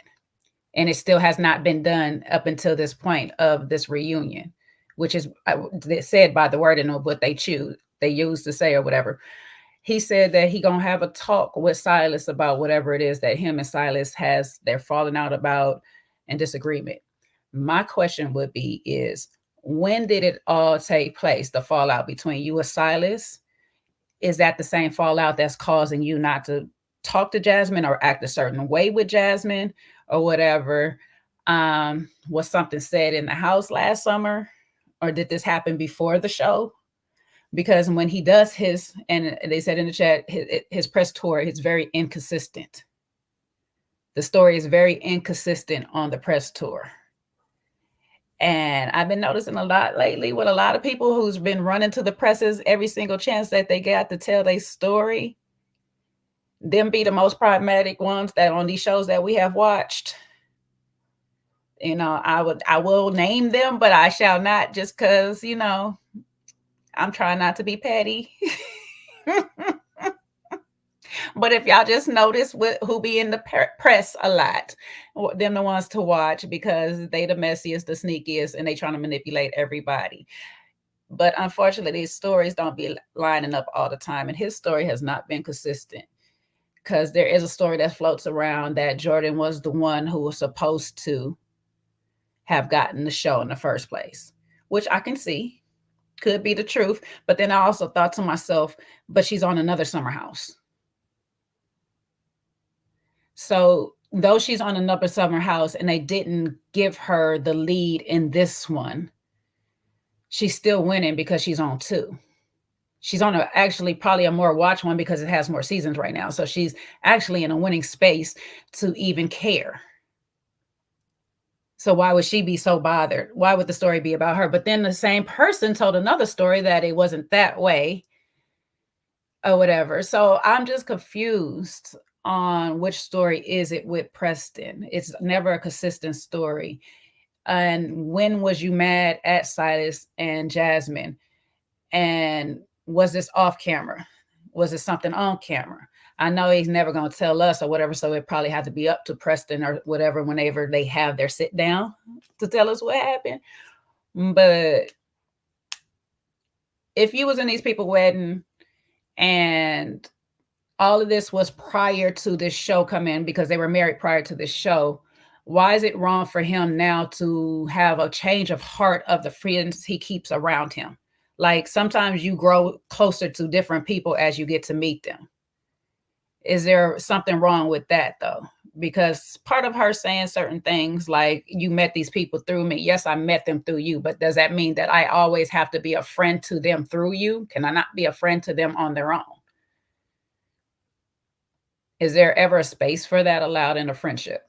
S2: And it still has not been done up until this point of this reunion, which is said by the wording of what they use to say or whatever. He said that he gonna have a talk with Silas about whatever it is that him and Silas they're falling out about and disagreement. My question would be is, When did it all take place? The fallout between you and Silas? Is that the same fallout that's causing you not to talk to Jasmine or act a certain way with Jasmine or whatever? Was something said in the house last summer, or did this happen before the show? Because when he does his, and they said in the chat, his press tour, it's very inconsistent. The story is very inconsistent on the press tour. And I've been noticing a lot lately with a lot of people who's been running to the presses every single chance that they got to tell their story. Them be the most problematic ones that on these shows that we have watched. You know, I will name them, but I shall not, just because, you know, I'm trying not to be petty. But if y'all just notice who be in the press a lot, them the ones to watch, because they the messiest, the sneakiest, and they trying to manipulate everybody. But unfortunately, these stories don't be lining up all the time, and his story has not been consistent. Because there is a story that floats around that Jordan was the one who was supposed to have gotten the show in the first place, which I can see could be the truth. But then I also thought to myself, but she's on another SummerHouse. So though she's on another SummerHouse and they didn't give her the lead in this one, she's still winning because she's on two. She's on actually probably a more watch one because it has more seasons right now. So she's actually in a winning space to even care. So why would she be so bothered? Why would the story be about her? But then the same person told another story that it wasn't that way or whatever. So I'm just confused on which story is it with Preston. It's never a consistent story. And when was you mad at Silas and Jasmine? And was this off camera? Was it something on camera? I know he's never going to tell us or whatever, so it probably had to be up to Preston or whatever whenever they have their sit down to tell us what happened. But if you was in these people's wedding and all of this was prior to this show coming, because they were married prior to this show, why is it wrong for him now to have a change of heart of the friends he keeps around him? Like sometimes you grow closer to different people as you get to meet them. Is there something wrong with that though? Because part of her saying certain things like, you met these people through me. Yes, I met them through you, but does that mean that I always have to be a friend to them through you? Can I not be a friend to them on their own? Is there ever a space for that allowed in a friendship?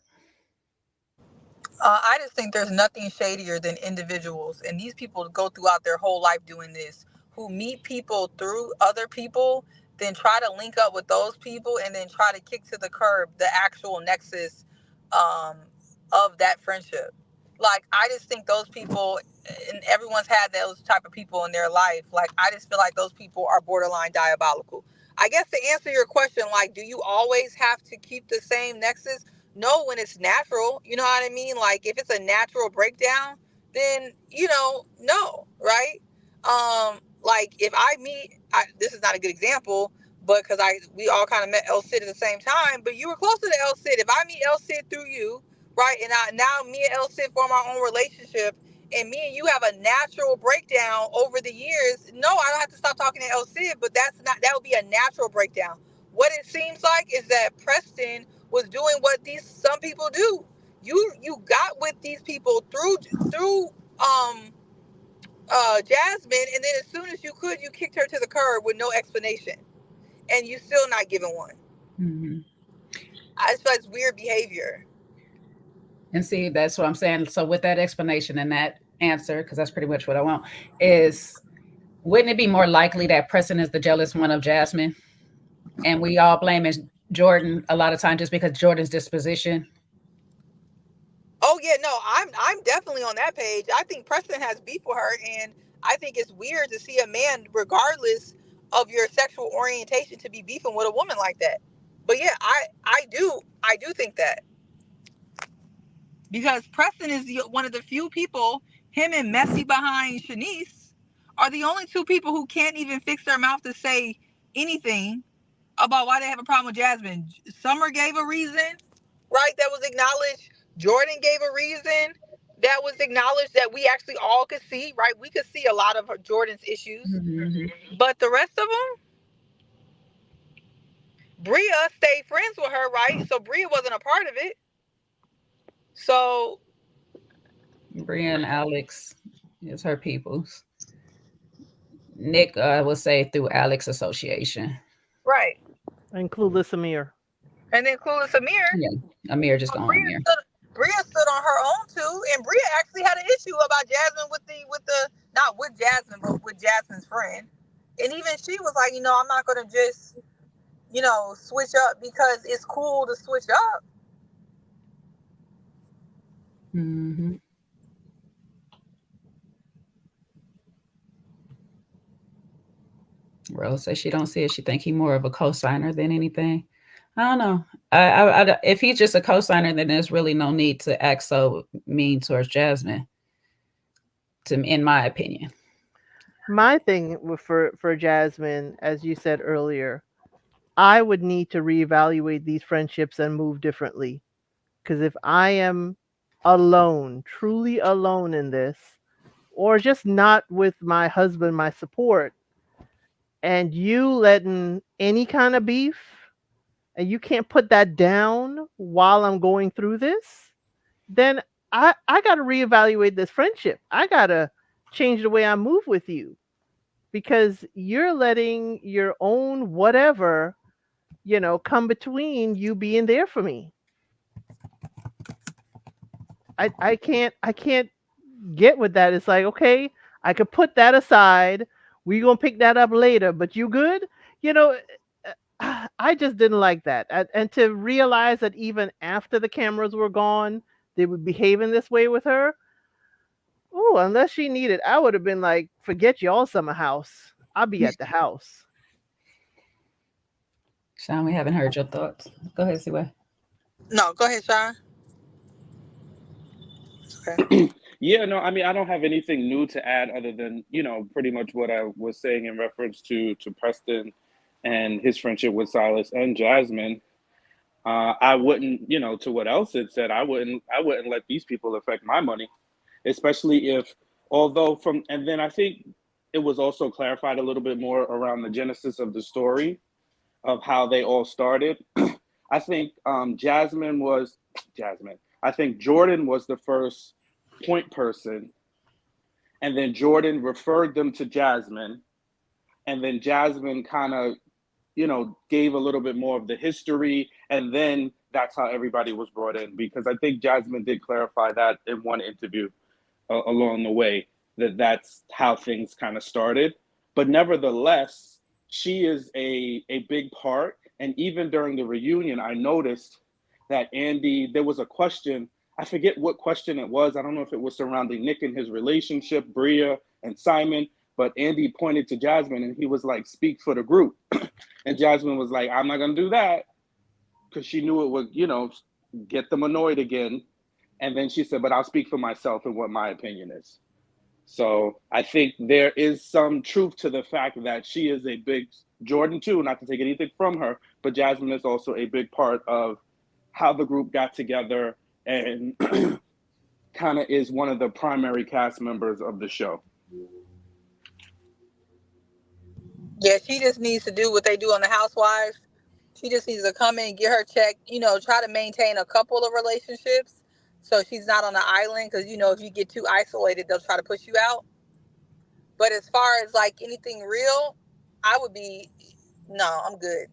S4: I just think there's nothing shadier than individuals, and these people go throughout their whole life doing this, who meet people through other people, then try to link up with those people, and then try to kick to the curb the actual nexus of that friendship. Like, I just think those people, and everyone's had those type of people in their life, like, I just feel like those people are borderline diabolical. I guess to answer your question, like, do you always have to keep the same nexus? No, when it's natural, you know what I mean? Like, if it's a natural breakdown, then, no, right? Like, if I meet, this is not a good example, but because we all kind of met El Cid at the same time, but you were closer to El Cid. If I meet El Cid through you, right, and now me and El Cid form our own relationship, and me and you have a natural breakdown over the years, no, I don't have to stop talking to El Cid, but that would be a natural breakdown. What it seems like is that Preston was doing what some people do. You got with these people through Jasmine, and then as soon as you could, you kicked her to the curb with no explanation, and you still not giving one.
S2: Mm-hmm.
S4: I just feel like it's weird behavior.
S2: And see, that's what I'm saying. So with that explanation and that answer, because that's pretty much what I want, is wouldn't it be more likely that Preston is the jealous one of Jasmine? And we all blaming Jordan a lot of times just because Jordan's disposition.
S4: Oh yeah, no, I'm definitely on that page. I think Preston has beef with her, and I think it's weird to see a man, regardless of your sexual orientation, to be beefing with a woman like that. But yeah, I do think that, because Preston is one of the few people, him and messy behind Shanice, are the only two people who can't even fix their mouth to say anything about why they have a problem with Jasmine. Summer gave a reason, right? That was acknowledged. Jordan gave a reason. that was acknowledged that we actually all could see, right? We could see a lot of Jordan's issues, but the rest of them, Bria stayed friends with her, right? So Bria wasn't a part of it. So
S2: Bria and Alex is her peoples. Nick, I would say through Alex Association.
S4: right,
S3: And clueless Amir.
S4: and then Clueless Amir.
S2: Yeah, Amir just going
S4: Bria
S2: Amir.
S4: Bria stood on her own too, and Bria actually had an issue about Jasmine with the not with Jasmine, but with Jasmine's friend. And even she was like, I'm not gonna just, switch up because it's cool to switch up.
S2: Mm-hmm. Rose says she don't see it. She think he more of a co-signer than anything. I don't know. If he's just a co-signer, then there's really no need to act so mean towards Jasmine. In my opinion.
S3: My thing for Jasmine, as you said earlier, I would need to reevaluate these friendships and move differently. Because if I am alone, truly alone in this, or just not with my husband, my support, and you letting any kind of beef, and you can't put that down while I'm going through this, then I got to reevaluate this friendship. I got to change the way I move with you, because you're letting your own whatever, come between you being there for me. I can't get with that. It's like, okay, I could put that aside. We're going to pick that up later, but you good? I just didn't like that. And to realize that even after the cameras were gone, they were behaving this way with her. Oh, unless she needed, I would have been like, forget y'all SummerHouse. I'll be at the house.
S2: Sean, we haven't heard your thoughts. Go ahead, Siwa.
S4: No, go ahead, Sean. Okay.
S5: Yeah, no, I mean, I don't have anything new to add other than, pretty much what I was saying in reference to Preston and his friendship with Silas and Jasmine. I wouldn't, to what else it said, I wouldn't let these people affect my money, especially if, and then I think it was also clarified a little bit more around the genesis of the story of how they all started. I think I think Jordan was the first point person, and then Jordan referred them to Jasmine, and then Jasmine kind of, gave a little bit more of the history, and then that's how everybody was brought in, because I think Jasmine did clarify that in one interview along the way, that's how things kind of started. But nevertheless, she is a big part. And even during the reunion, I noticed that there was a question, I forget what question it was. I don't know if it was surrounding Nick and his relationship, Bria and Simon, but Andy pointed to Jasmine and he was like, speak for the group. And Jasmine was like, I'm not going to do that, because she knew it would, get them annoyed again. And then she said, but I'll speak for myself and what my opinion is. So I think there is some truth to the fact that she is a big, Jordan too, not to take anything from her, but Jasmine is also a big part of how the group got together and kind of is one of the primary cast members of the show.
S4: Yeah, she just needs to do what they do on the Housewives. She just needs to come in and get her check, try to maintain a couple of relationships so she's not on the island, because, if you get too isolated, they'll try to push you out. But as far as like anything real, I'm good.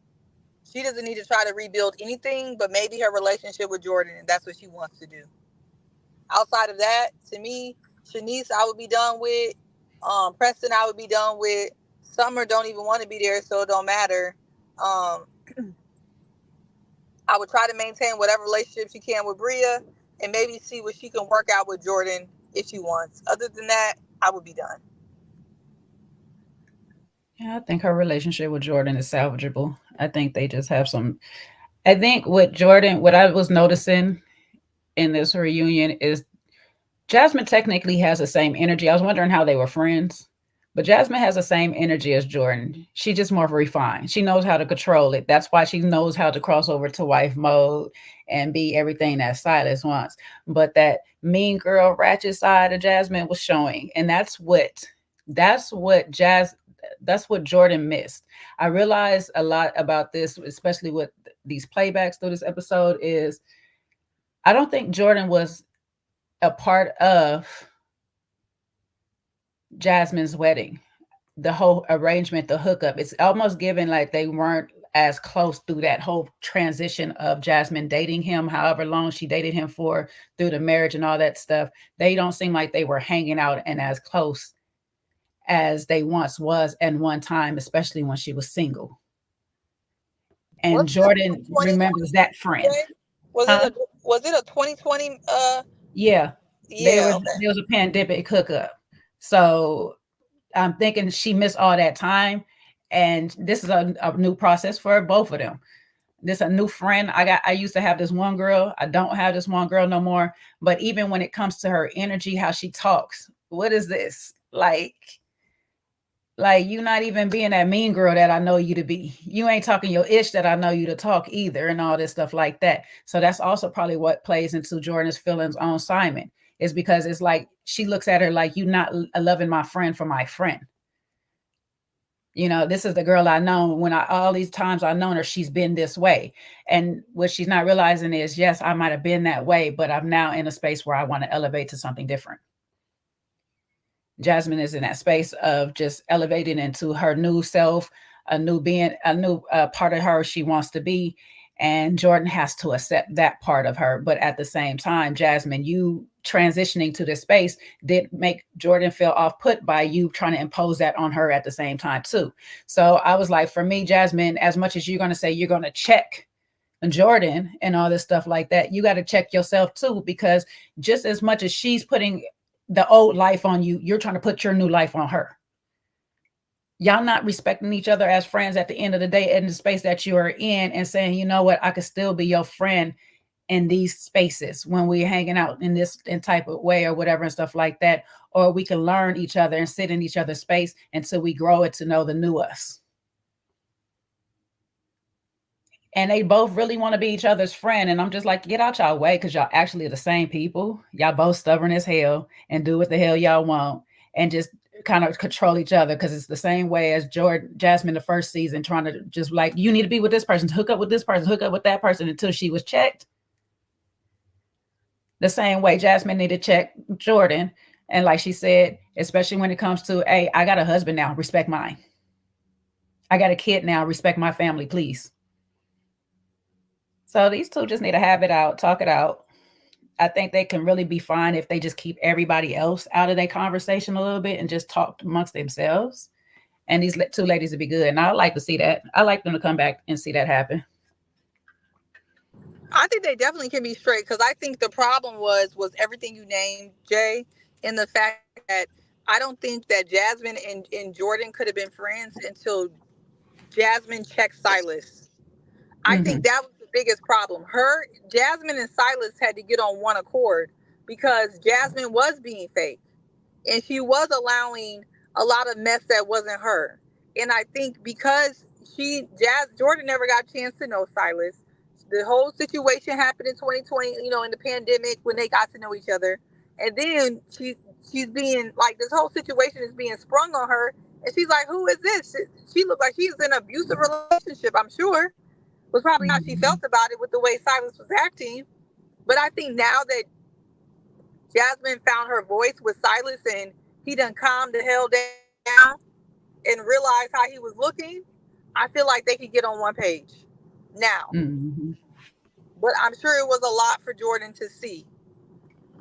S4: She doesn't need to try to rebuild anything, but maybe her relationship with Jordan, and that's what she wants to do. Outside of that, to me, Shanice, I would be done with. Preston, I would be done with. Summer don't even want to be there, so it don't matter. I would try to maintain whatever relationship she can with Bria, and maybe see what she can work out with Jordan if she wants. Other than that, I would be done.
S2: Yeah, I think her relationship with Jordan is salvageable. I think they just have some. I think with Jordan, what I was noticing in this reunion is Jasmine technically has the same energy. I was wondering how they were friends, But Jasmine has the same energy as Jordan. She just more refined. She knows how to control it. That's why she knows how to cross over to wife mode and be everything that Silas wants. But that mean girl ratchet side of Jasmine was showing. And that's what Jordan missed. I realized a lot about this, especially with these playbacks through this episode, is I don't think Jordan was a part of Jasmine's wedding, the whole arrangement, the hookup. It's almost given like they weren't as close through that whole transition of Jasmine dating him, however long she dated him for, through the marriage and all that stuff. They don't seem like they were hanging out and as close as they once was and one time, especially when she was single. And Jordan remembers that friend.
S4: Was it a 2020?
S2: Yeah.
S4: Yeah.
S2: There was a pandemic hookup. So I'm thinking she missed all that time. And this is a new process for both of them. This a new friend. I used to have this one girl. I don't have this one girl no more. But even when it comes to her energy, how she talks, what is this? Like you not even being that mean girl that I know you to be. You ain't talking your ish that I know you to talk either, and all this stuff like that. So that's also probably what plays into Jordan's feelings on Simon, is because it's like she looks at her like, you not loving my friend for my friend. You know, this is the girl I know. When all these times I've known her, she's been this way. And what she's not realizing is, yes, I might have been that way, but I'm now in a space where I want to elevate to something different. Jasmine is in that space of just elevating into her new self, a new part of her she wants to be. And Jordan has to accept that part of her. But at the same time, Jasmine, you transitioning to this space did make Jordan feel off put by you trying to impose that on her at the same time too. So I was like, for me, Jasmine, as much as you're going to say you're going to check Jordan and all this stuff like that, you got to check yourself too, because just as much as she's putting the old life on you, you're trying to put your new life on her. Y'all not respecting each other as friends at the end of the day in the space that you are in, and saying, you know what, I could still be your friend in these spaces when we're hanging out in this type of way or whatever and stuff like that. Or we can learn each other and sit in each other's space until we grow it to know the new us. And they both really want to be each other's friend. And I'm just like, get out y'all way, because y'all actually are the same people. Y'all both stubborn as hell and do what the hell y'all want and just kind of control each other, because it's the same way as Jasmine the first season, trying to just like, you need to be with this person, hook up with this person, hook up with that person, until she was checked. The same way Jasmine needed to check Jordan. And like she said, especially when it comes to, hey, I got a husband now, respect mine. I got a kid now, respect my family, please. So these two just need to have it out, talk it out. I think they can really be fine if they just keep everybody else out of their conversation a little bit and just talk amongst themselves. And these two ladies would be good. And I'd like to see that. I like them to come back and see that happen.
S4: I think they definitely can be straight, because I think the problem was everything you named, Jay, and the fact that I don't think that Jasmine and Jordan could have been friends until Jasmine checked Silas. I think that was the biggest problem. Jasmine and Silas had to get on one accord, because Jasmine was being fake and she was allowing a lot of mess that wasn't her. And I think because Jordan never got a chance to know Silas. The whole situation happened in 2020, in the pandemic, when they got to know each other. And then she's being like, this whole situation is being sprung on her. And she's like, who is this? She looked like she's in an abusive relationship, I'm sure. Was probably how she felt about it with the way Silas was acting. But I think now that Jasmine found her voice with Silas and he done calmed the hell down and realized how he was looking, I feel like they could get on one page now. But I'm sure it was a lot for Jordan to see,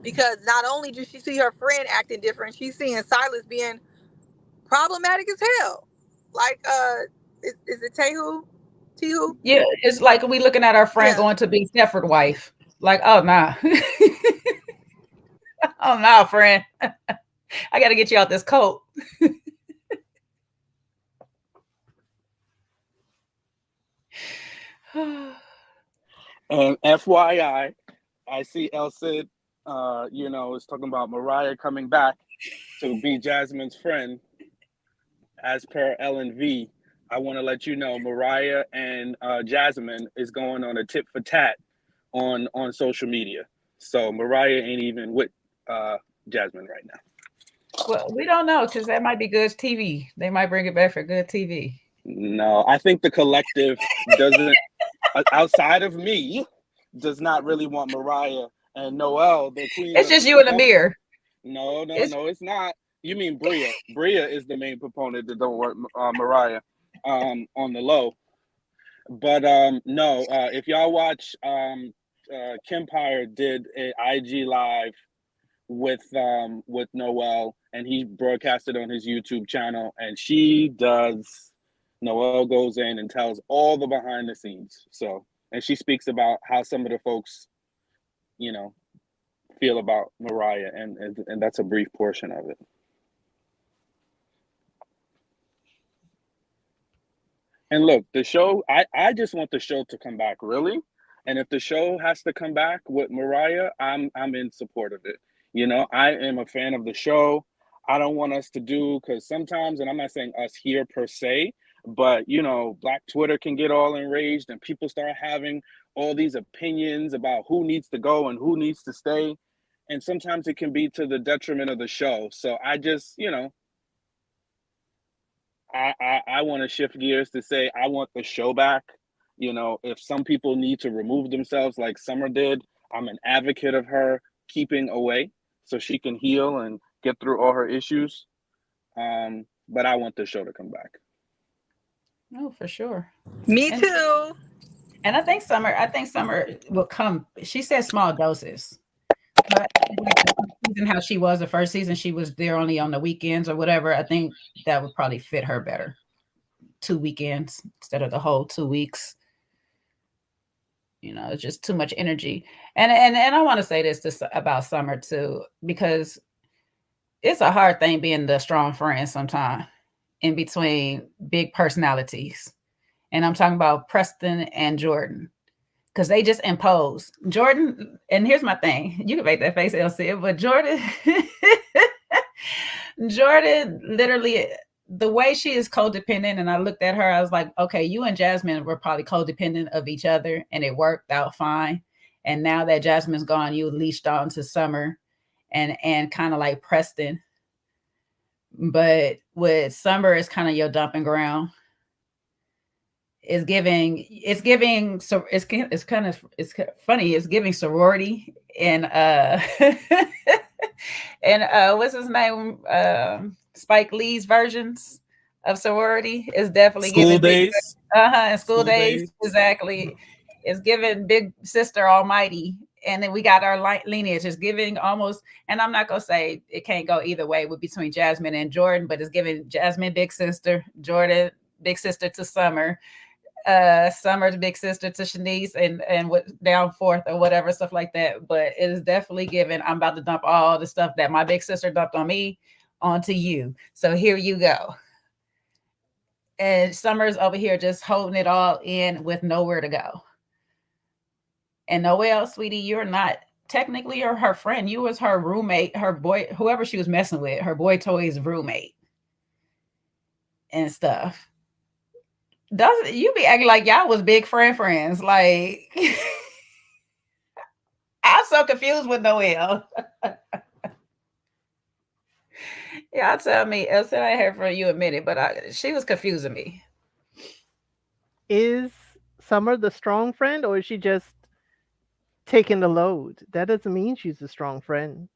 S4: because not only did she see her friend acting different, she's seeing Silas being problematic as hell. Like, is it Tehu?
S2: Yeah, it's like we looking at our friend going to be Stepford wife. Like, oh nah. Oh nah, friend. I gotta get you out this coat.
S5: And FYI, I see El Cid, is talking about Mariah coming back to be Jasmine's friend. as per LNV, I want to let you know Mariah and Jasmine is going on a tit for tat on social media. So Mariah ain't even with Jasmine right now.
S2: Well, we don't know because that might be good TV. They might bring it back for good TV.
S5: No, I think the collective doesn't, outside of me, does not really want Mariah and Noelle, the queen.
S2: It's just you in the mirror.
S5: No, it's not. You mean Bria? Bria is the main proponent that don't want Mariah on the low. But no, if y'all watch, Kempire did an IG live with Noelle, and he broadcasted on his YouTube channel, and Noelle goes in and tells all the behind the scenes. So, and she speaks about how some of the folks, feel about Mariah, and that's a brief portion of it. And look, the show, I just want the show to come back, really. And if the show has to come back with Mariah, I'm in support of it. I am a fan of the show. I don't want us to do, because sometimes, and I'm not saying us here per se, but Black Twitter can get all enraged and people start having all these opinions about who needs to go and who needs to stay. And sometimes it can be to the detriment of the show. So I just, I want to shift gears to say I want the show back. If some people need to remove themselves like Summer did, I'm an advocate of her keeping away so she can heal and get through all her issues. But I want the show to come back.
S2: Oh, for sure.
S4: Me too.
S2: And I think Summer will come. She said small doses. But how she was the first season, she was there only on the weekends or whatever. I think that would probably fit her better. 2 weekends instead of the whole 2 weeks. It's just too much energy. And I want to say this about Summer too, because it's a hard thing being the strong friend sometimes in between big personalities. And I'm talking about Preston and Jordan, because they just impose. Jordan, and here's my thing. You can make that face, LC, but Jordan literally, the way she is codependent, and I looked at her, I was like, okay, you and Jasmine were probably codependent of each other, and it worked out fine. And now that Jasmine's gone, you leashed on to Summer and kind of like Preston. But with Summer, it's kind of your dumping ground. It's funny. It's giving sorority and and what's his name? Spike Lee's versions of sorority is definitely
S7: School Days.
S2: And School Days. Exactly. It's giving Big Sister Almighty. And then we got our lineage. It's giving almost, and I'm not going to say it can't go either way between Jasmine and Jordan, but it's giving Jasmine Big Sister, Jordan Big Sister to Summer, Summer's big sister to Shanice, and what down forth or whatever, stuff like that. But it is definitely given. I'm about to dump all the stuff that my big sister dumped on me onto you. So here you go. And Summer's over here just holding it all in with nowhere to go. And Noelle, sweetie, you're not technically her friend. You was her roommate, her boy, whoever she was messing with, her boy toy's roommate and stuff. Doesn't you be acting like y'all was big friends? Like I'm so confused with Noelle. Y'all tell me. I said I heard from you a minute, but she was confusing me.
S3: Is Summer the strong friend, or is she just taking the load? That doesn't mean she's a strong friend.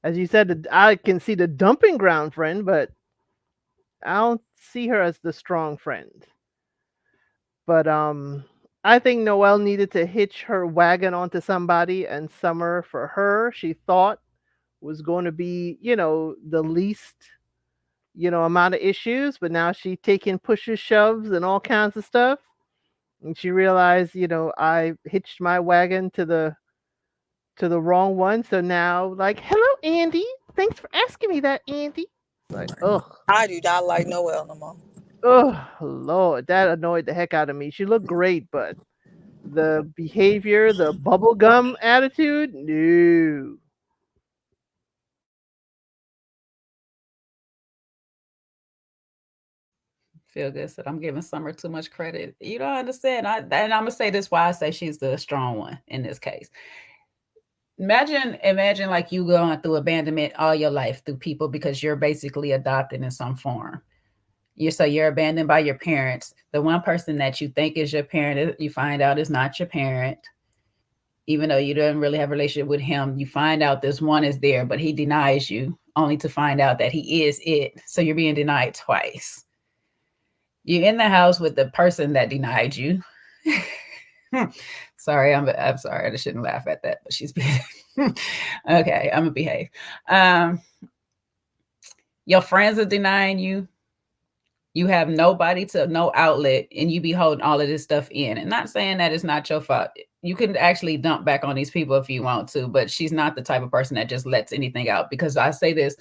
S3: As you said, I can see the dumping ground friend, but I don't see her as the strong friend. But I think Noelle needed to hitch her wagon onto somebody, and Summer, for her, she thought was going to be, the least, amount of issues, but now she taking pushes, shoves, and all kinds of stuff. And she realized, I hitched my wagon to the wrong one. So now, like, hello, Andy. Thanks for asking me that, Andy. Like, ugh.
S4: I do not like Noelle no more.
S3: Oh, Lord, that annoyed the heck out of me. She looked great, but the behavior, the bubblegum attitude, no.
S2: feel good said, I'm giving Summer too much credit. You don't understand. And I'm gonna say this why I say she's the strong one in this case. Imagine like you going through abandonment all your life through people because you're basically adopted in some form. You're abandoned by your parents. The one person that you think is your parent, you find out is not your parent. Even though you don't really have a relationship with him, you find out this one is there, but he denies you, only to find out that he is it. So you're being denied twice. You're in the house with the person that denied you. Sorry, I'm sorry. I shouldn't laugh at that, but she's being okay. I'm gonna behave. Your friends are denying you. You have nobody no outlet, and you be holding all of this stuff in. And not saying that it's not your fault. You can actually dump back on these people if you want to, but she's not the type of person that just lets anything out. Because I say this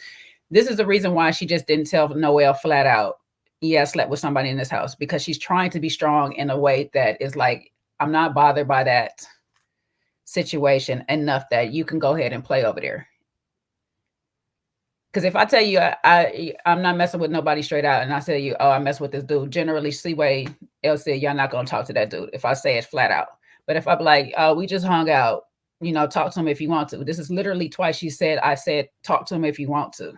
S2: is the reason why she just didn't tell Noelle flat out, yeah, I slept with somebody in this house, because she's trying to be strong in a way that is like, I'm not bothered by that situation enough that you can go ahead and play over there. Because if I tell you I'm not messing with nobody straight out, and I tell you, oh, I mess with this dude, generally Seaway, Elsie, y'all not gonna talk to that dude if I say it flat out. But if I'm like, oh, we just hung out, talk to him if you want to. This is literally twice she said, I said, talk to him if you want to.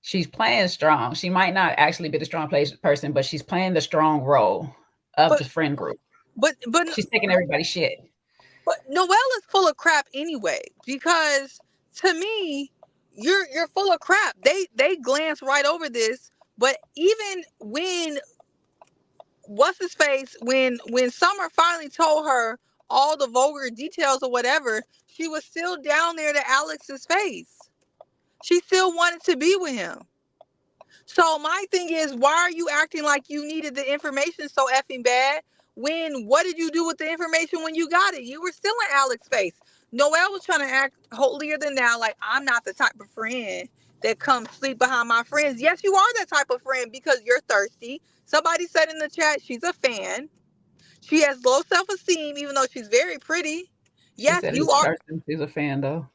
S2: She's playing strong. She might not actually be the strong person, but she's playing the strong role of the friend group.
S4: But
S2: she's taking everybody's shit.
S4: But Noelle is full of crap anyway, because to me, you're full of crap. They glance right over this. But even when what's his face, when Summer finally told her all the vulgar details or whatever, she was still down there to Alex's face. She still wanted to be with him. So my thing is, why are you acting like you needed the information so effing bad? What did you do with the information when you got it? You were still in Alex's face. Noelle was trying to act holier than thou, like, I'm not the type of friend that comes sleep behind my friends. Yes, you are that type of friend because you're thirsty. Somebody said in the chat she's a fan. She has low self-esteem, even though she's very pretty. Yes, you are.
S2: She's a fan, though.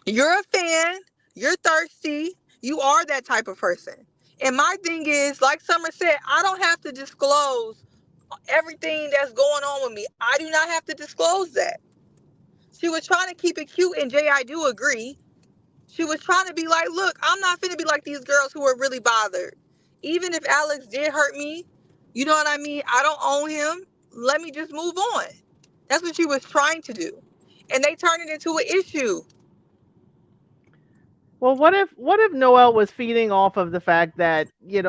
S4: You're a fan. You're thirsty. You are that type of person. And my thing is, like Summer said, I don't have to disclose everything that's going on with me. I do not have to disclose that. She was trying to keep it cute, and Jay, I do agree. She was trying to be like, look, I'm not finna be like these girls who are really bothered. Even if Alex did hurt me, you know what I mean? I don't own him. Let me just move on. That's what she was trying to do. And they turned it into an issue.
S3: Well, what if Noelle was feeding off of the fact that,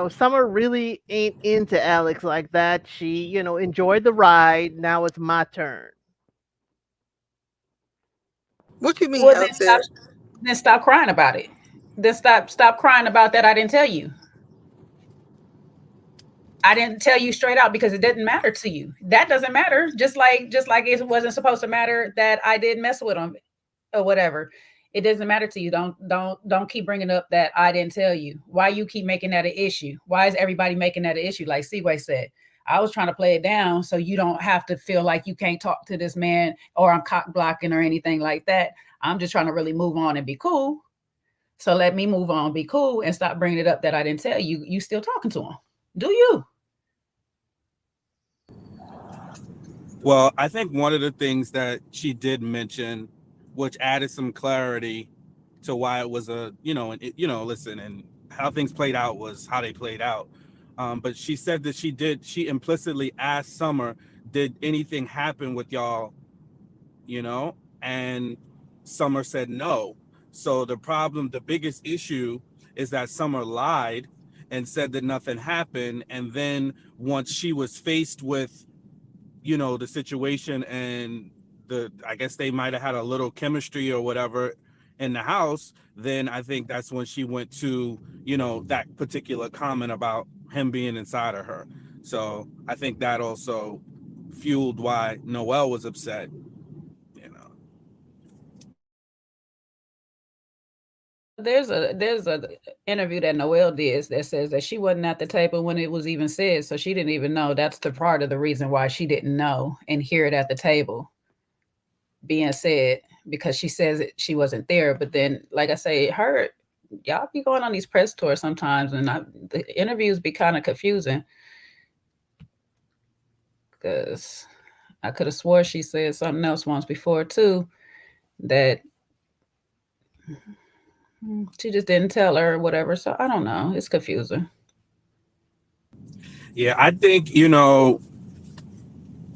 S3: Summer really ain't into Alex like that. She, enjoyed the ride. Now it's my turn.
S4: What you mean,
S2: well, then stop crying about it. Then stop crying about that I didn't tell you. I didn't tell you straight out because it didn't matter to you. That doesn't matter. Just like it wasn't supposed to matter that I did mess with him or whatever. It doesn't matter to you. Don't keep bringing up that I didn't tell you. Why you keep making that an issue? Why is everybody making that an issue? Like Seaway said, I was trying to play it down so you don't have to feel like you can't talk to this man or I'm cock blocking or anything like that. I'm just trying to really move on and be cool. So let me move on, be cool, and stop bringing it up that I didn't tell you. You still talking to him. Do you?
S5: Well, I think one of the things that she did mention, which added some clarity to why it was listen, and how things played out was how they played out. But she said that she implicitly asked Summer, did anything happen with y'all, and Summer said no. So the biggest issue is that Summer lied and said that nothing happened. And then once she was faced with, the situation and I guess they might have had a little chemistry or whatever in the house, then I think that's when she went to, that particular comment about him being inside of her. So I think that also fueled why Noelle was upset,
S2: There's a interview that Noelle did that says that she wasn't at the table when it was even said, so she didn't even know. That's the part of the reason why she didn't know and hear it at the table being said, because she says she wasn't there. But then, like I say, y'all be going on these press tours sometimes, and the interviews be kind of confusing because I could have swore she said something else once before too, that she just didn't tell her or whatever. So I don't know. It's confusing.
S5: Yeah, I think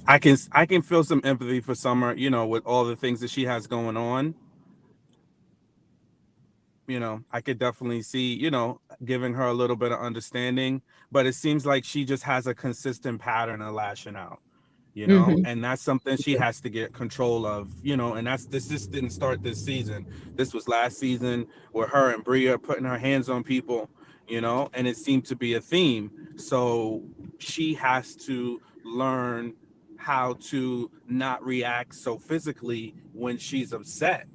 S5: I can feel some empathy for Summer, with all the things that she has going on. I could definitely see, giving her a little bit of understanding, but it seems like she just has a consistent pattern of lashing out,
S2: Mm-hmm.
S5: and that's something she has to get control of, and this just didn't start this season. This was last season with her and Bria putting her hands on people, and it seemed to be a theme. So she has to learn how to not react so physically when she's upset,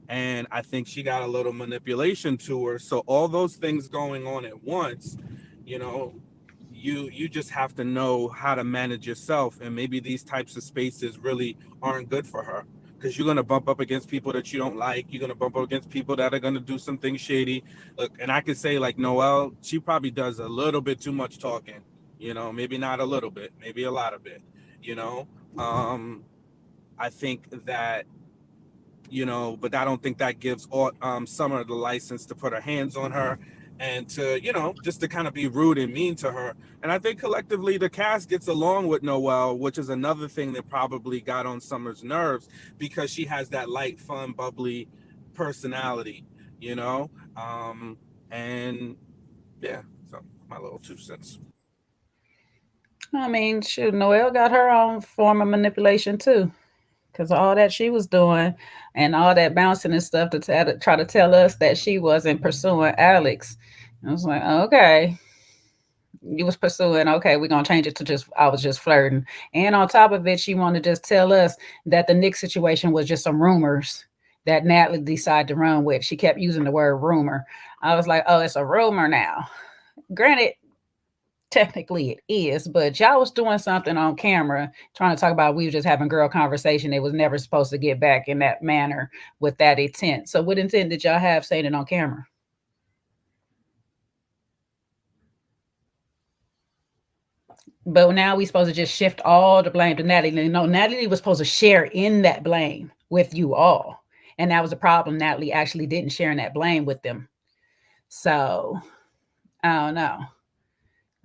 S5: and I think she got a little manipulation to her. So all those things going on at once, you know, you just have to know how to manage yourself, and maybe these types of spaces really aren't good for her, because you're going to bump up against people that you don't like. You're going to bump up against people that are going to do something shady. Look, and I could say like Noelle, she probably does a little bit too much talking, maybe not a little bit, maybe a lot of it, you know I think that, but I don't think that gives Summer the license to put her hands on her and to, just to kind of be rude and mean to her. And I think collectively the cast gets along with Noelle, which is another thing that probably got on Summer's nerves, because she has that light, fun, bubbly personality, you know? And yeah, so my little 2 cents.
S2: I mean, shoot, Noelle got her own form of manipulation too, because all that she was doing and all that bouncing and stuff to try to tell us that she wasn't pursuing Alex. I was like, okay, you was pursuing. Okay, we're gonna change it to just I was just flirting. And on top of it, she wanted to just tell us that the Nick situation was just some rumors that Natalie decided to run with. She kept using the word rumor. I was like, oh, it's a rumor now. Granted, technically it is, but y'all was doing something on camera trying to talk about we were just having girl conversation. It was never supposed to get back in that manner with that intent. So what intent did y'all have saying it on camera? But now we supposed to just shift all the blame to Natalie. No, Natalie was supposed to share in that blame with you all. And that was a problem. Natalie actually didn't share in that blame with them. So I don't know.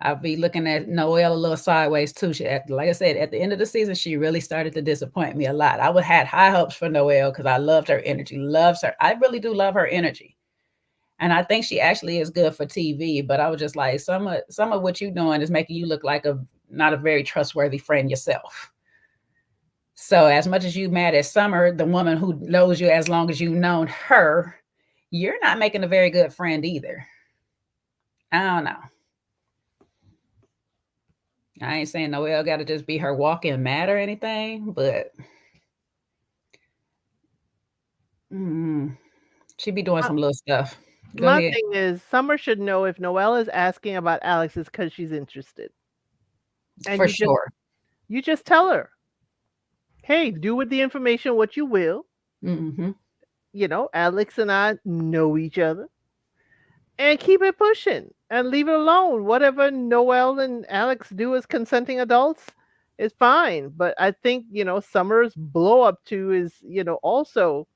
S2: I'll be looking at Noelle a little sideways too. Like I said, at the end of the season, she really started to disappoint me a lot. I would had high hopes for Noelle because I loved her energy. Loves her. I really do love her energy, and I think she actually is good for TV. But I was just like, some of what you're doing is making you look like not a very trustworthy friend yourself. So as much as you mad at Summer, the woman who knows you as long as you've known her, you're not making a very good friend either. I don't know. I ain't saying Noelle got to just be her walk-in mat or anything, but she be doing some little stuff. Go
S3: My
S2: ahead.
S3: thing is, Summer should know if Noelle is asking about Alex is because she's interested. And
S2: For sure.
S3: You just tell her, hey, do with the information what you will.
S2: Mm-hmm.
S3: Alex and I know each other. And keep it pushing and leave it alone. Whatever Noelle and Alex do as consenting adults is fine. But I think, Summer's blow up to is, also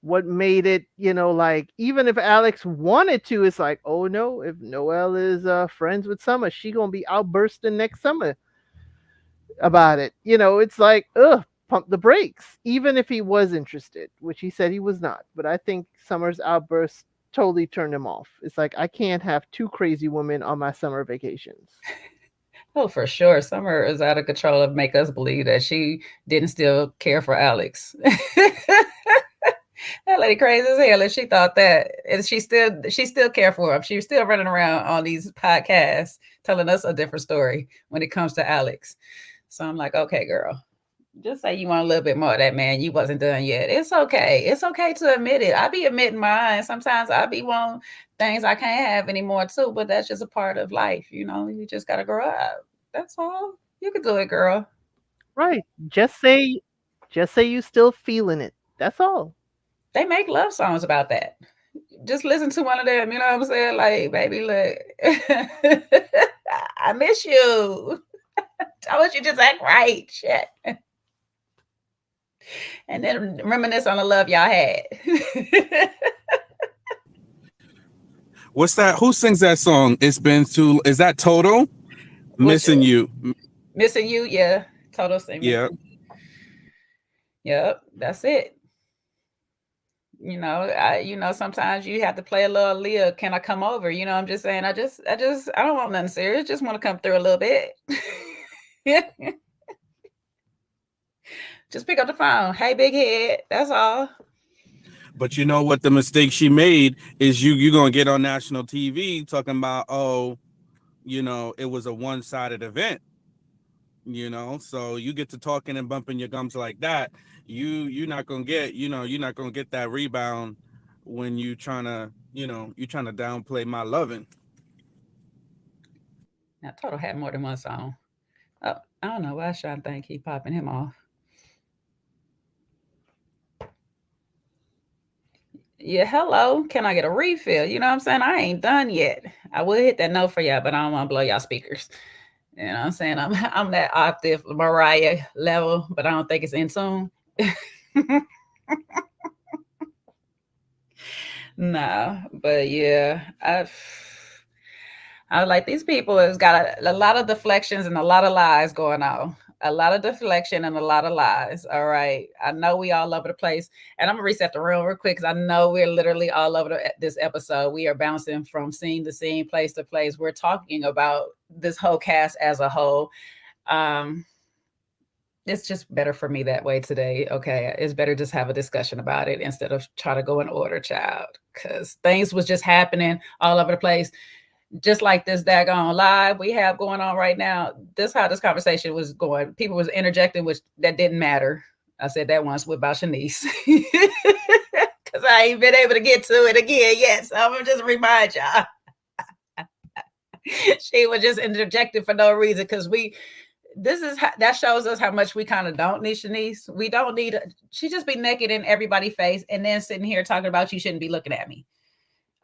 S3: what made it, like, even if Alex wanted to, it's like, oh no, if Noelle is friends with Summer, she gonna be outbursting next summer about it. It's like, ugh, pump the brakes. Even if he was interested, which he said he was not. But I think Summer's outburst totally turned him off. It's like, I can't have two crazy women on my summer vacations.
S2: Oh, for sure. Summer is out of control of make us believe that she didn't still care for Alex. That lady crazy as hell. And she thought that, and she still care for him. She was still running around on these podcasts telling us a different story when it comes to Alex. So I'm like, okay, girl, just say you want a little bit more of that man. You wasn't done yet. It's okay. It's okay to admit it. I be admitting mine. Sometimes I be wanting things I can't have anymore too, but that's just a part of life. You just got to grow up. That's all. You can do it, girl.
S3: Right. Just say you still feeling it. That's all.
S2: They make love songs about that. Just listen to one of them. You know what I'm saying? Like, baby, look, I miss you. I wish you just act right. Shit. And then reminisce on the love y'all had.
S5: What's that? Who sings that song? It's been too. Is that Toto? Missing you.
S2: Missing you, yeah. Total say
S5: Yeah.
S2: missing. Yep, that's it. Sometimes you have to play a little Leah. Can I come over? I'm just saying. I don't want nothing serious. Just want to come through a little bit. Just pick up the phone. Hey, big head. That's all.
S5: But you know what the mistake she made is you gonna get on national TV talking about, it was a one-sided event. So you get to talking and bumping your gums like that. You're not gonna get that rebound when you trying to downplay my loving.
S2: Now Toto had more than one song. Oh, I don't know why Sean think he popping him off. Yeah, hello. Can I get a refill? You know what I'm saying? I ain't done yet. I will hit that note for y'all, but I don't want to blow y'all speakers. You know what I'm saying? I'm that octave Mariah level, but I don't think it's in tune. No, but yeah, I was like, these people has got a lot of deflections and a lot of lies going on. A lot of deflection and a lot of lies. All right. I know we all over the place. And I'm going to reset the room real quick because I know we're literally all over this episode. We are bouncing from scene to scene, place to place. We're talking about this whole cast as a whole. It's just better for me that way today. Okay. It's better just have a discussion about it instead of try to go in order, child, because things was just happening all over the place. Just like this daggone live we have going on right now. This how this conversation was going. People was interjecting, which that didn't matter. I said that once with about Shanice. Because I ain't been able to get to it again yet. So I'm going to just remind y'all. She was just interjecting for no reason because that shows us how much we kind of don't need Shanice. We don't need she just be naked in everybody's face and then sitting here talking about you shouldn't be looking at me.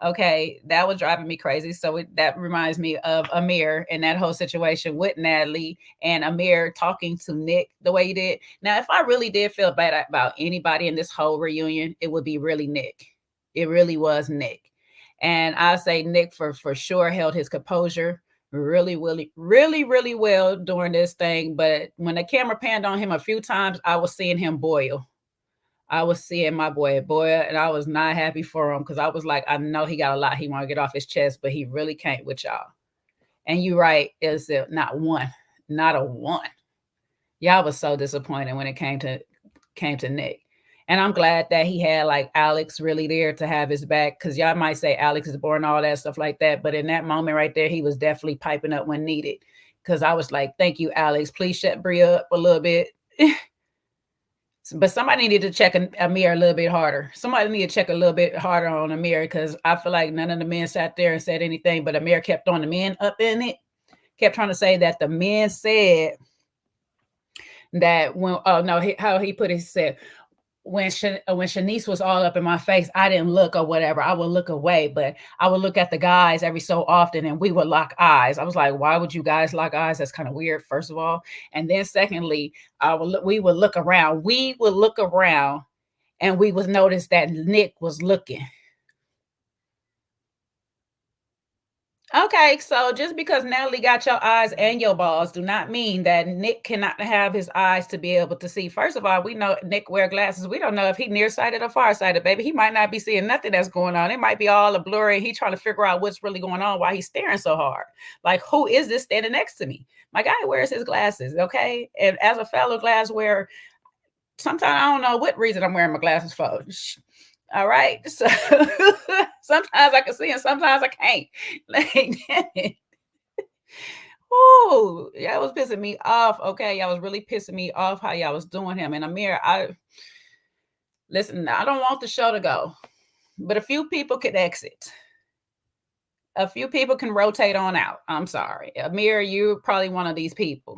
S2: Okay, that was driving me crazy. So that reminds me of Amir and that whole situation with Natalie and Amir talking to Nick the way he did. Now, if I really did feel bad about anybody in this whole reunion, it would be really Nick. It really was Nick. And I say Nick for sure held his composure really, really, really, really well during this thing. But when the camera panned on him a few times, I was seeing him boil. I was seeing my boy, and I was not happy for him because I was like, I know he got a lot he want to get off his chest, but he really can't with y'all. And you're right, it's not a one. Y'all was so disappointed when it came to Nick. And I'm glad that he had like Alex really there to have his back because y'all might say Alex is boring, all that stuff like that. But in that moment right there, he was definitely piping up when needed because I was like, thank you, Alex. Please shut Brie up a little bit. But somebody needed to check Amir a little bit harder. Somebody needed to check a little bit harder on Amir because I feel like none of the men sat there and said anything, but Amir kept on the men up in it, kept trying to say that the men said that how he put it, he said, when Shanice was all up in my face, I didn't look or whatever. I would look away, but I would look at the guys every so often and we would lock eyes. I was like, why would you guys lock eyes? That's kind of weird, first of all. And then secondly, we would look around. We would look around and we would notice that Nick was looking. Okay, so just because Natalie got your eyes and your balls do not mean that Nick cannot have his eyes to be able to see. First of all, we know Nick wear glasses. We don't know if he nearsighted or farsighted, baby. He might not be seeing nothing that's going on. It might be all a blurry. He trying to figure out what's really going on while he's staring so hard. Like, who is this standing next to me? My guy wears his glasses, okay? And as a fellow glass wearer, sometimes I don't know what reason I'm wearing my glasses for. All right. So sometimes I can see and sometimes I can't. Like, oh, y'all was pissing me off. Okay. Y'all was really pissing me off how y'all was doing him. And Amir, listen, I don't want the show to go, but a few people could exit. A few people can rotate on out. I'm sorry. Amir, you're probably one of these people.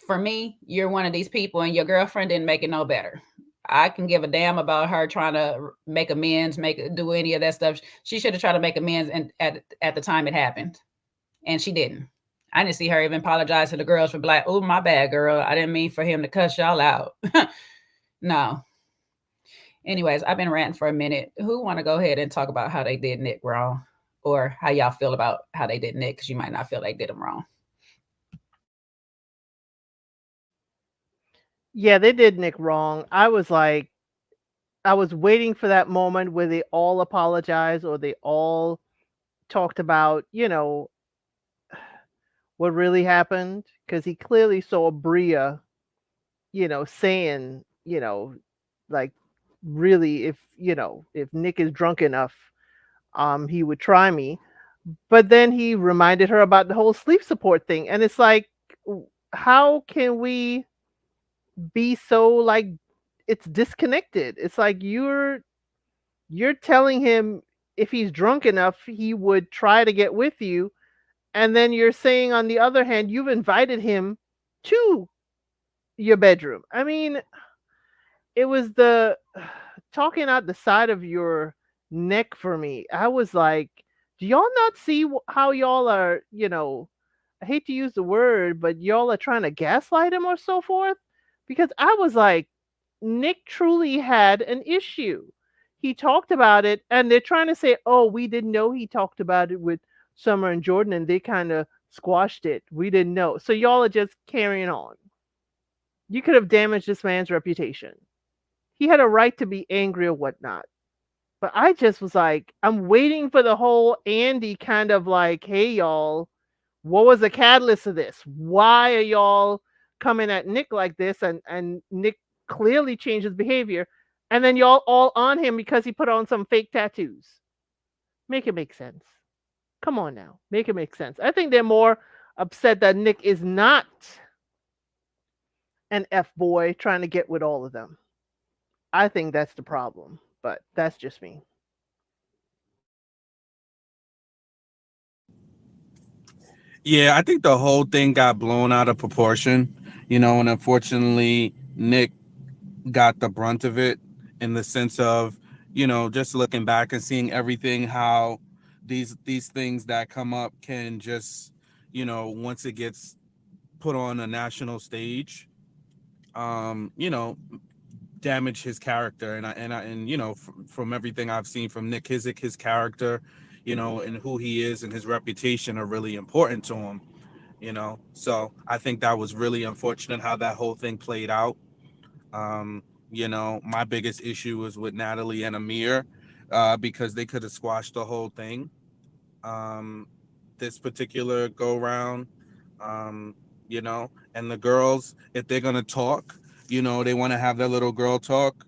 S2: For me, you're one of these people and your girlfriend didn't make it no better. I can give a damn about her trying to make amends, do any of that stuff. She should have tried to make amends and at the time it happened. And she didn't. I didn't see her even apologize to the girls for like, oh, my bad, girl. I didn't mean for him to cuss y'all out. No. Anyways, I've been ranting for a minute. Who want to go ahead and talk about how they did Nick wrong? Or how y'all feel about how they did Nick? Because you might not feel they did him wrong.
S3: Yeah, they did Nick wrong. I was waiting for that moment where they all apologized or they all talked about, what really happened. Because he clearly saw Bria, saying, like, really, if Nick is drunk enough, he would try me. But then he reminded her about the whole sleep support thing. And it's like, how can we be so like it's disconnected? It's like you're telling him if he's drunk enough he would try to get with you, and then you're saying on the other hand you've invited him to your bedroom. I mean, it was the talking out the side of your neck for me. I was like, do y'all not see how y'all are, I hate to use the word, but y'all are trying to gaslight him or so forth? Because I was like, Nick truly had an issue. He talked about it, and they're trying to say, oh, we didn't know he talked about it with Summer and Jordan, and they kind of squashed it. We didn't know. So y'all are just carrying on. You could have damaged this man's reputation. He had a right to be angry or whatnot. But I just was like, I'm waiting for the whole Andy kind of like, hey, y'all, what was the catalyst of this? Why are y'all coming at Nick like this? And Nick clearly changed his behavior. And then y'all all on him because he put on some fake tattoos. Make it make sense. Come on now. Make it make sense. I think they're more upset that Nick is not an F-boy trying to get with all of them. I think that's the problem. But that's just me.
S5: Yeah, I think the whole thing got blown out of proportion, and unfortunately, Nick got the brunt of it in the sense of, just looking back and seeing everything, how these things that come up can just, once it gets put on a national stage, damage his character. And from everything I've seen from Nick Kizik, his character, and who he is and his reputation are really important to him. So I think that was really unfortunate how that whole thing played out. My biggest issue was with Natalie and Amir, because they could have squashed the whole thing. This particular go round, and the girls, if they're gonna talk, they want to have their little girl talk,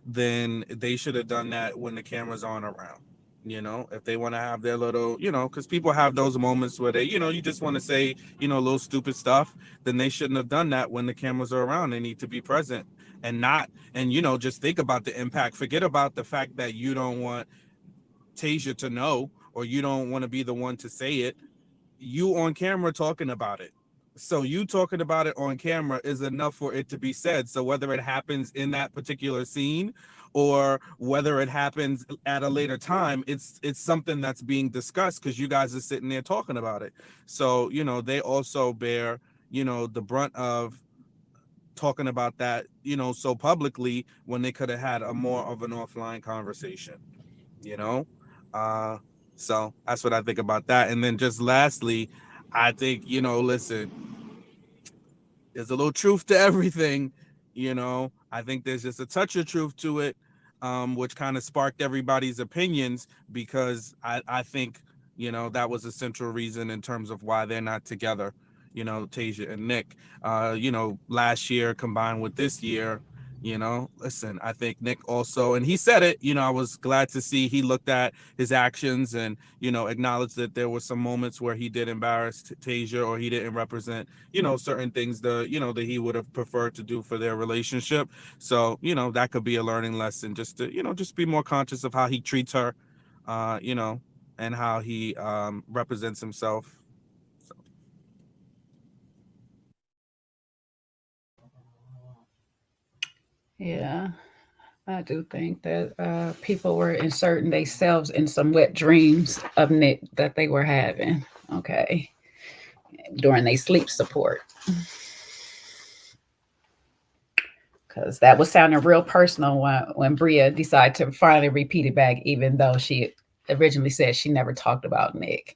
S5: then they should have done that when the cameras aren't around. If they want to have their little, because people have those moments where they, you just want to say, little stupid stuff, then they shouldn't have done that when the cameras are around. They need to be present and not, and, just think about the impact. Forget about the fact that you don't want Tasia to know, or you don't want to be the one to say it. You on camera talking about it. So you talking about it on camera is enough for it to be said. So whether it happens in that particular scene or whether it happens at a later time, it's something that's being discussed because you guys are sitting there talking about it. So, they also bear, the brunt of talking about that, so publicly, when they could have had a more of an offline conversation, so that's what I think about that. And then just lastly, I think, listen, there's a little truth to everything. I think there's just a touch of truth to it, which kind of sparked everybody's opinions, because I think, that was a central reason in terms of why they're not together, Tasia and Nick. Last year combined with this year, listen, I think Nick also, and he said it, I was glad to see he looked at his actions and, acknowledged that there were some moments where he did embarrass Tasia, or he didn't represent, certain things that he would have preferred to do for their relationship. So, that could be a learning lesson, just to, just be more conscious of how he treats her, and how he represents himself. So.
S2: Yeah. I do think that people were inserting themselves in some wet dreams of Nick that they were having. Okay, during their sleep support, because that was sounding real personal when Bria decided to finally repeat it back, even though she originally said she never talked about Nick,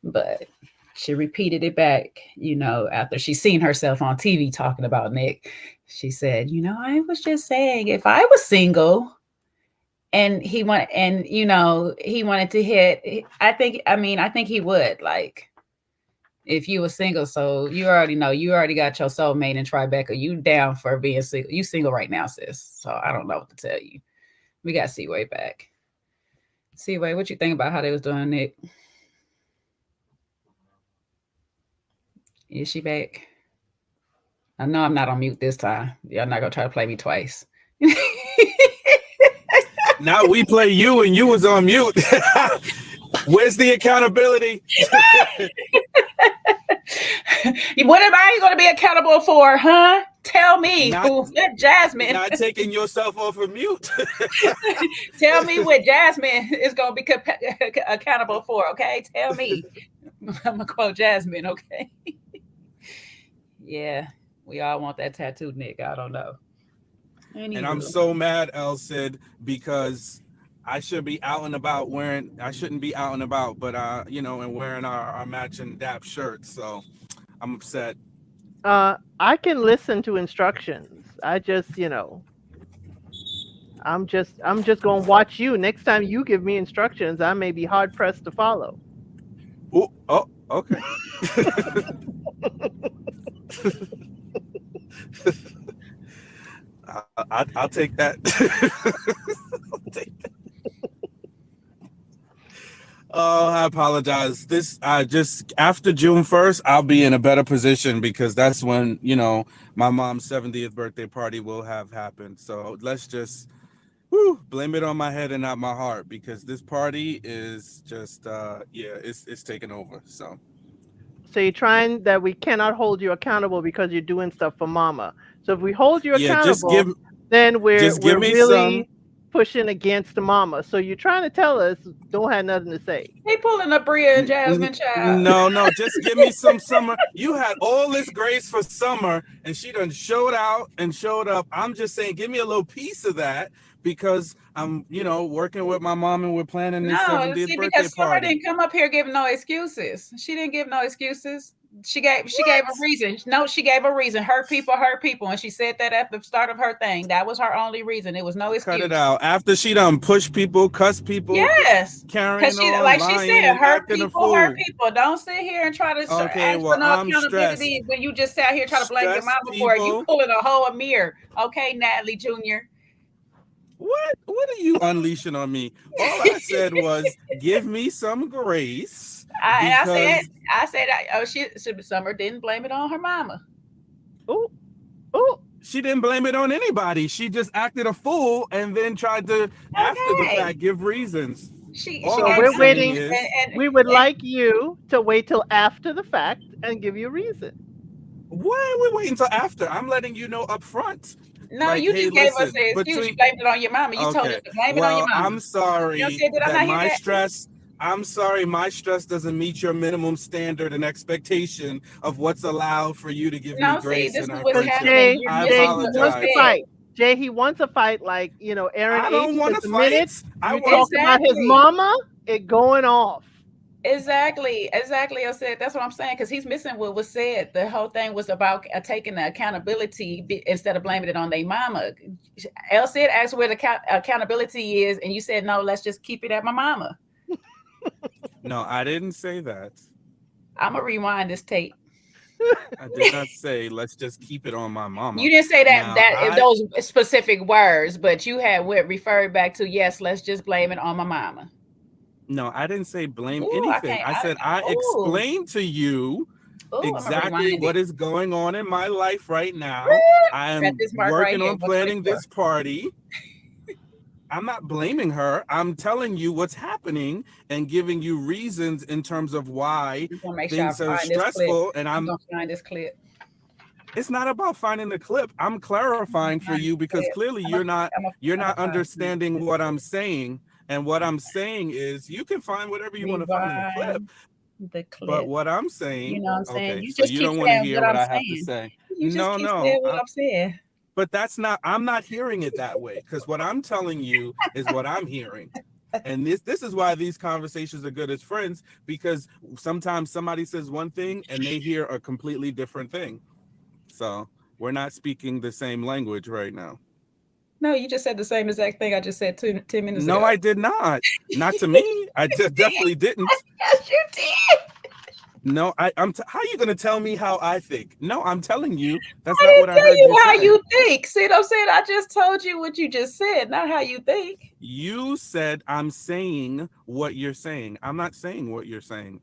S2: but she repeated it back. After she seen herself on TV talking about Nick, she said, I was just saying, if I was single and he wanted to hit, I think he would, like, if you were single. So you already know, you already got your soulmate in Tribeca. You down for being single. You single right now, sis. So I don't know what to tell you. We got Seaway back. Seaway, what you think about how they was doing Nick? Is she back? I know I'm not on mute this time. Y'all not gonna try to play me twice.
S5: Now we play you and you was on mute. Where's the accountability?
S2: What am I going to be accountable for, huh? Tell me. Jasmine.
S5: Not taking yourself off of mute.
S2: Tell me what Jasmine is going to be accountable for, okay? Tell me. I'm going to quote Jasmine, okay? Yeah, we all want that tattoo, Nick. I don't know.
S5: And I'm so mad, El Cid, because I should be out and about I shouldn't be out and about, but and wearing our matching DAP shirts. So I'm upset.
S3: I can listen to instructions. I just, I'm just going to watch you. Next time you give me instructions, I may be hard pressed to follow.
S5: Ooh, oh, okay. I'll take that. I'll take that. Oh, I apologize. Just after June 1st, I'll be in a better position because that's when, my mom's 70th birthday party will have happened. So let's just blame it on my head and not my heart, because this party is just, it's taking over. So
S3: you're trying that we cannot hold you accountable because you're doing stuff for mama. So if we hold you accountable, then we're really pushing against the mama. So you're trying to tell us don't have nothing to say.
S2: They pulling up Bria and Jasmine, child.
S5: No, just give me some Summer. You had all this grace for Summer, and she done showed out and showed up. I'm just saying, give me a little piece of that, because I'm, working with my mom and we're planning this 70th birthday
S2: because Summer
S5: party.
S2: didn't come up here giving no excuses. She didn't give no excuses. She gave a reason. No, she gave a reason. Her people, and she said that at the start of her thing. That was her only reason. It was no excuse.
S5: Cut it out. After she done push people, cuss people.
S2: Yes,
S5: carrying on,
S2: like
S5: lying,
S2: she said, her people. Don't sit here and try to ask for no accountability when you just sat here trying to blame your mama for it. You pulling a whole mirror. Okay, Natalie Jr.
S5: What are you unleashing on me? All I said was, give me some grace.
S2: I said, Summer didn't blame it on her mama.
S3: Oh,
S5: she didn't blame it on anybody. She just acted a fool and then tried to, after the fact, give reasons.
S3: We're waiting. We would like you to wait till after the fact and give you a reason.
S5: Why are we waiting till after? I'm letting you know up front.
S2: No, you just gave us an excuse. You blamed it on your mama. You told us to blame it on your mama.
S5: I'm sorry I'm sorry my stress doesn't meet your minimum standard and expectation of what's allowed for you to give me grace.
S2: This is what's happening.
S5: I apologize.
S3: Jay, he wants a fight like, Aaron.
S5: I don't want to fight.
S3: I talk about his mama, it going off.
S2: Exactly. I said that's what I'm saying, because he's missing what was said. The whole thing was about taking the accountability instead of blaming it on their mama. El Cid asked where the accountability is, and you said no. Let's just keep it at my mama.
S5: No, I didn't say that.
S2: I'm gonna rewind this tape.
S5: I did not say let's just keep it on my mama.
S2: You didn't say those specific words, but you had referred back to yes. Let's just blame it on my mama.
S5: No, I didn't say blame anything. I said I explained to you exactly what is going on in my life right now. I am working on planning this party. I'm not blaming her. I'm telling you what's happening and giving you reasons in terms of why things are stressful. And I'm
S2: gonna find this clip.
S5: It's not about finding the clip. I'm clarifying for you because clearly you're not understanding what I'm saying. And what I'm saying is you can find whatever you want to find in the clip.
S2: The clip.
S5: But what I'm saying,
S2: You know what I'm saying?
S5: okay,
S2: You
S5: so
S2: just
S5: you
S2: keep
S5: don't want to
S2: saying
S5: hear
S2: what
S5: what
S2: I'm
S5: I have to
S2: saying.
S5: say.
S2: You just keep saying what I'm saying.
S5: But that's not, I'm not hearing it that way because what I'm telling you is what I'm hearing. And this is why these conversations are good as friends, because sometimes somebody says one thing and they hear a completely different thing. So we're not speaking the same language right now.
S2: No, you just said the same exact thing I just said 10 minutes ago.
S5: No, I did not. Not to me. I definitely didn't.
S2: Yes, you did.
S5: No, I'm. How are you gonna tell me how I think? No, I'm telling you that's not what I heard you
S2: how
S5: say.
S2: you think. See what I'm saying? I just told you what you just said, not how you think.
S5: You said I'm saying what you're saying. I'm not saying what you're saying.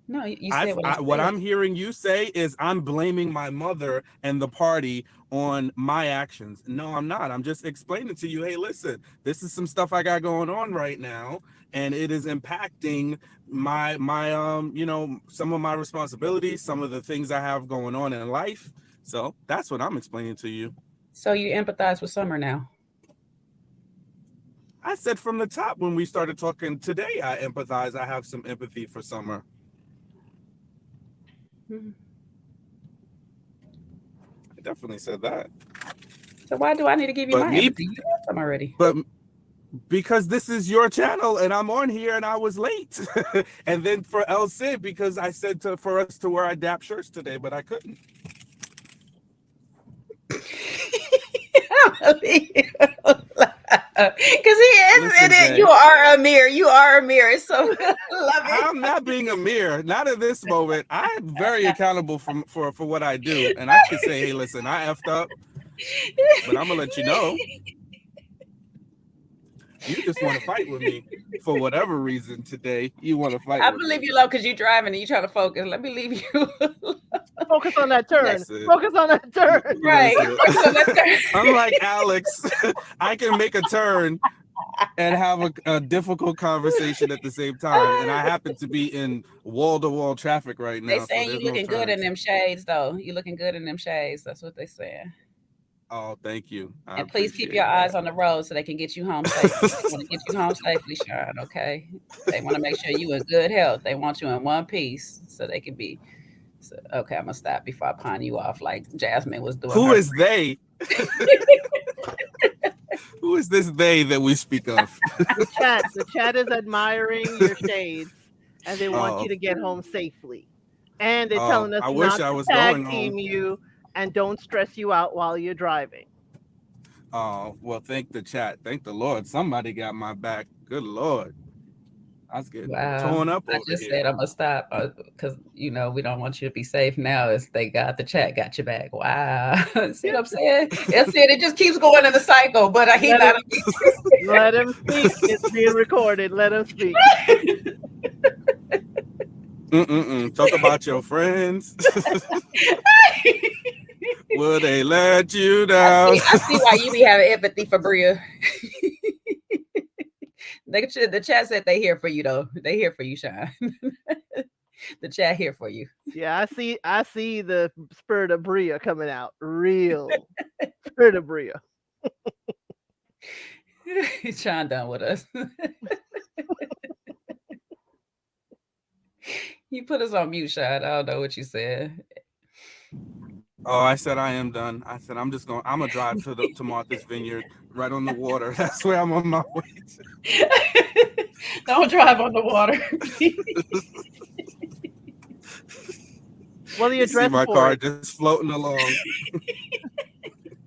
S2: No, you said
S5: what I'm hearing you say is I'm blaming my mother and the party on my actions. No, I'm not. I'm just explaining to you, hey, listen, this is some stuff I got going on right now, and it is impacting my you know, some of my responsibilities, some of the things I have going on in life. So that's what I'm explaining to you.
S2: So you empathize with Summer now?
S5: I said from the top when we started talking today, I empathize. I have some empathy for Summer. I definitely said that.
S2: So why do I need to give you my empathy? You have some already.
S5: But because this is your channel and I'm on here and I was late. And then for El Cid, because I said for us to wear our DAP shirts today, but I couldn't.
S2: Because he is in it. You are a mirror. You are a mirror. So love it.
S5: I'm not being a mirror. Not at this moment. I'm very accountable for what I do. And I can say, hey, listen, I effed up. But I'm going to let you know. You just want to fight with me for whatever reason today. You want to fight
S2: I
S5: with
S2: believe
S5: me.
S2: you, love, because you're driving and you're trying to focus. Let me leave you.
S3: Focus on that turn. Focus on that turn.
S2: Right. Focus on that turn.
S5: Unlike Alex, I can make a turn and have a difficult conversation at the same time. And I happen to be in wall-to-wall traffic right now.
S2: They saying you looking good in them shades, though. You looking good in them shades. That's what they saying.
S5: Oh, thank you.
S2: And please keep your eyes on the road so they can get you home safely. They want to get you home safely, Sean, okay? They want to make sure you in good health. They want you in one piece so they can be... So, okay, I'm going to stop before I pawn you off like Jasmine was doing.
S5: Who is they? Who is this they that we speak of?
S3: The chat is admiring your shades, and they want you to get home safely. And they're telling us not to tag team you and don't stress you out while you're driving.
S5: Oh, well, thank the chat. Thank the Lord. Somebody got my back. Good Lord. I was getting torn up over here.
S2: I just said I'm going to stop because, you know, we don't want you to be safe now as they got the chat, got your back. Wow. See what I'm saying? It just keeps going in the cycle, but he's not.
S3: Let him speak. It's being recorded. Let him speak.
S5: Talk about your friends. Will they let you down?
S2: I see why you be having empathy for Bria. The chat said they here for you, though. They here for you, Sean. The chat here for you.
S3: Yeah, I see the spirit of Bria coming out. Real spirit of Bria.
S2: Sean done with us. You put us on mute, Sean. I don't know what you said.
S5: Oh, I said I am done. I said I'm gonna drive to Martha's Vineyard, right on the water. That's where I'm on my way to.
S2: Don't drive on the water.
S3: Well, you dress
S5: my
S3: for
S5: car
S3: it.
S5: Just floating along.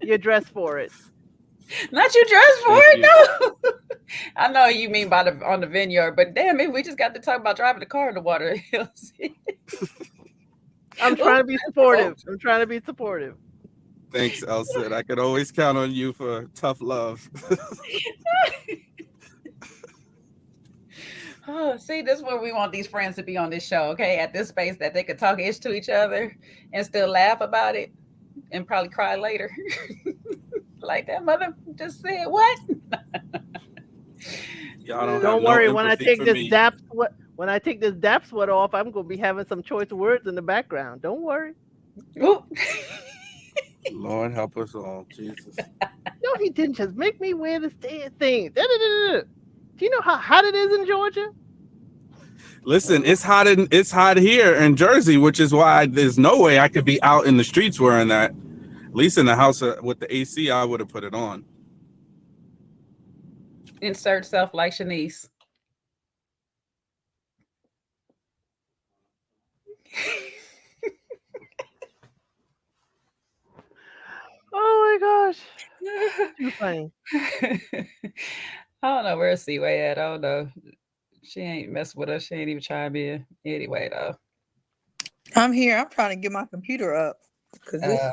S3: You dress for it.
S2: Not you dress for it, no. I know you mean on the vineyard, but damn it, we just got to talk about driving the car in the water.
S3: I'm trying to be supportive.
S5: Thanks, Elsa. I could always count on you for tough love.
S2: Oh, see, this is where we want these friends to be on this show, okay? At this space that they could talk ish to each other and still laugh about it and probably cry later. Like that mother just said, what?
S5: Y'all
S3: don't worry, when I take this DAP sweat off, I'm gonna be having some choice words in the background. Don't worry.
S5: Lord help us all, Jesus.
S3: No, he didn't just make me wear this damn thing. Da-da-da-da-da. Do you know how hot it is in Georgia?
S5: Listen, it's hot here in Jersey, which is why there's no way I could be out in the streets wearing that. At least in the house with the AC, I would have put it on.
S2: Insert self like Shanice.
S3: Oh my gosh. Too funny.
S2: I don't know where's Seaway at. I don't know. She ain't messing with us. She ain't even chime in. Anyway, though.
S4: I'm here. I'm trying to get my computer up because this
S2: Uh,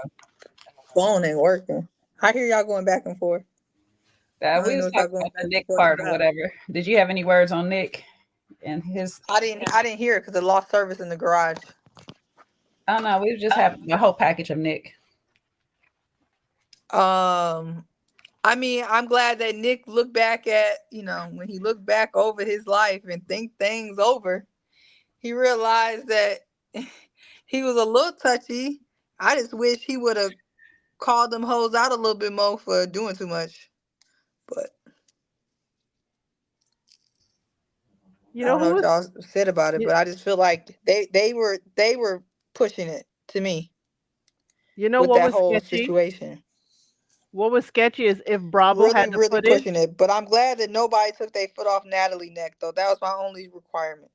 S4: phone ain't working. I hear y'all going back and forth. I
S2: we
S4: don't know
S2: was
S4: if y'all
S2: talking
S4: going
S2: about
S4: back
S2: the
S4: and
S2: Nick
S4: forth
S2: part or
S4: about it.
S2: whatever. Did you have any words on Nick and his?
S4: I didn't hear it because it lost service in the garage.
S2: I don't know. We just have the whole package of Nick.
S4: I mean, I'm glad that Nick looked back at, when he looked back over his life and think things over, he realized that he was a little touchy. I just wish he would have called them hoes out a little bit more for doing too much. But
S3: You
S4: I
S3: know
S4: don't know
S3: who
S4: what
S3: was
S4: y'all said about it, but I just feel like they were pushing it to me
S3: you know
S4: with
S3: what
S4: that
S3: was
S4: whole
S3: sketchy?
S4: situation.
S3: What was sketchy is if Bravo
S4: Really,
S3: had the
S4: really
S3: footage.
S4: pushing it. But I'm glad that nobody took their foot off Natalie's neck, though. That was my only requirement.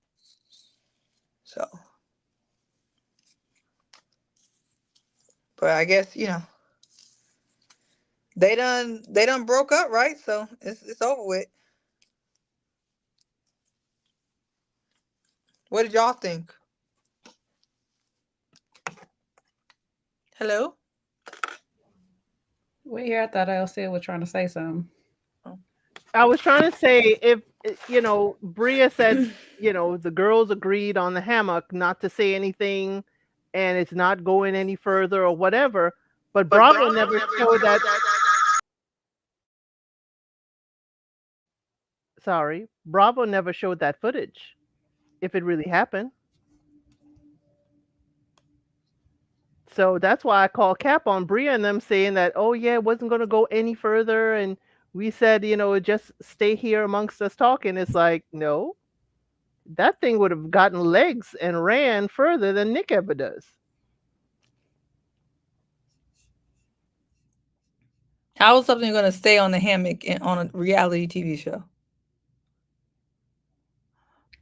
S4: So, but I guess they done broke up, right? So it's over with. What did y'all think? Hello?
S2: Wait here. I thought Elsie was trying to say something.
S3: I was trying to say if Bria said, the girls agreed on the hammock not to say anything and it's not going any further or whatever, but Bravo never showed that. Sorry, Bravo never showed that footage if it really happened. So that's why I call cap on Bria and them saying that, oh yeah, it wasn't going to go any further. And we said, just stay here amongst us talking. It's like, no, that thing would have gotten legs and ran further than Nick ever does.
S4: How is something going to stay on the hammock on a reality TV show?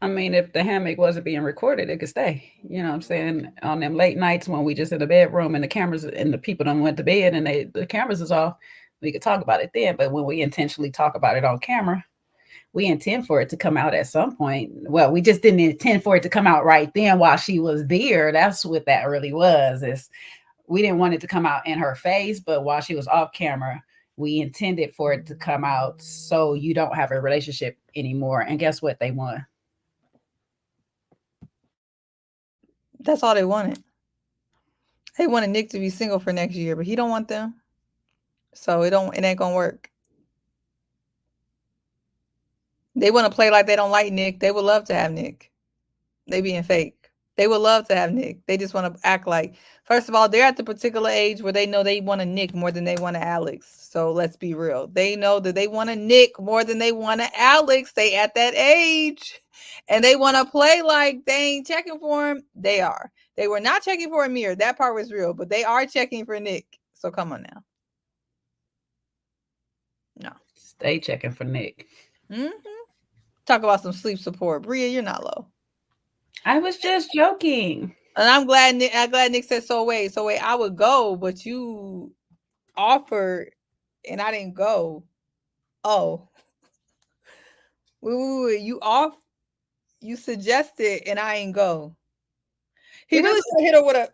S2: I mean, if the hammock wasn't being recorded, it could stay. You know what I'm saying? On them late nights when we just in the bedroom and the cameras and the people done went to bed and the cameras is off, we could talk about it then. But when we intentionally talk about it on camera, we intend for it to come out at some point. Well, we just didn't intend for it to come out right then while she was there. That's what that really was. Is we didn't want it to come out in her face, but while she was off camera, we intended for it to come out so you don't have a relationship anymore. And guess what? They won.
S4: That's all they wanted. They wanted Nick to be single for next year, but he don't want them. So it ain't gonna work. They want to play like they don't like Nick. They would love to have Nick. They being fake. They would love to have Nick. They just want to act like, first of all, they're at the particular age where they know they want a Nick more than they want a Alex. So let's be real. They know that they want a Nick more than they want a Alex. They at that age. And they want to play like they ain't checking for him. They are. They were not checking for Amir. That part was real. But they are checking for Nick. So come on now. No.
S2: Stay checking for Nick.
S4: Mm-hmm. Talk about some sleep support. Bria, you're not low.
S2: I was just joking.
S4: And I'm glad Nick said so wait, I would go, but you offered and I didn't go. Oh. Wait, you suggested and I ain't go. He really should have hit her with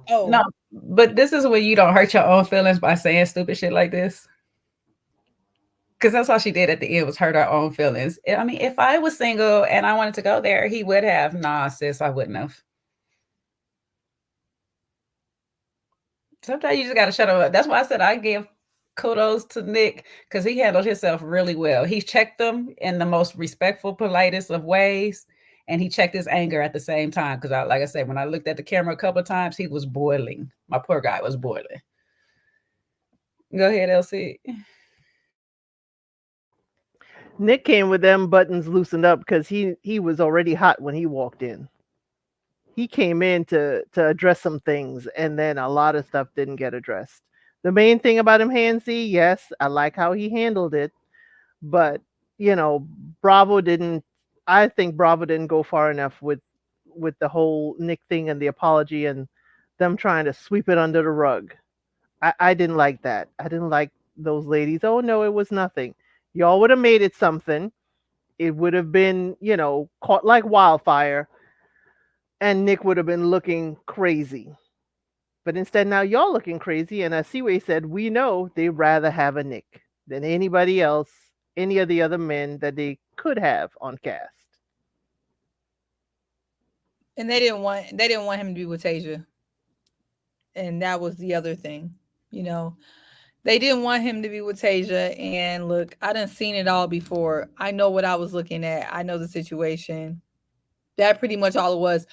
S4: a
S2: No, but this is when you don't hurt your own feelings by saying stupid shit like this. Because that's all she did at the end was hurt her own feelings. I mean, if I was single and I wanted to go there, he would have. Nah, sis, I wouldn't have. Sometimes you just got to shut up. That's why I said I give kudos to Nick because he handled himself really well. He checked them in the most respectful, politest of ways, and he checked his anger at the same time. Because, like I said, when I looked at the camera a couple of times, he was boiling. My poor guy was boiling. Go ahead, LC.
S3: Nick came with them buttons loosened up because he was already hot when he walked in. He came in to address some things, and then a lot of stuff didn't get addressed. The main thing about him, Handsy, yes, I like how he handled it, but you know, Bravo didn't. I think Bravo didn't go far enough with the whole Nick thing and the apology and them trying to sweep it under the rug. I didn't like that. I didn't like those ladies. Oh no, it was nothing. Y'all would have made it something. It would have been, you know, caught like wildfire, and Nick would have been looking crazy. But instead, now y'all looking crazy. And as Seaway said, we know they'd rather have a Nick than anybody else, any of the other men that they could have on cast.
S4: And they didn't want him to be with Tasia. And that was the other thing, you know. They didn't want him to be with Tasia. And look, I done seen it all before. I know what I was looking at. I know the situation. That pretty much all it was.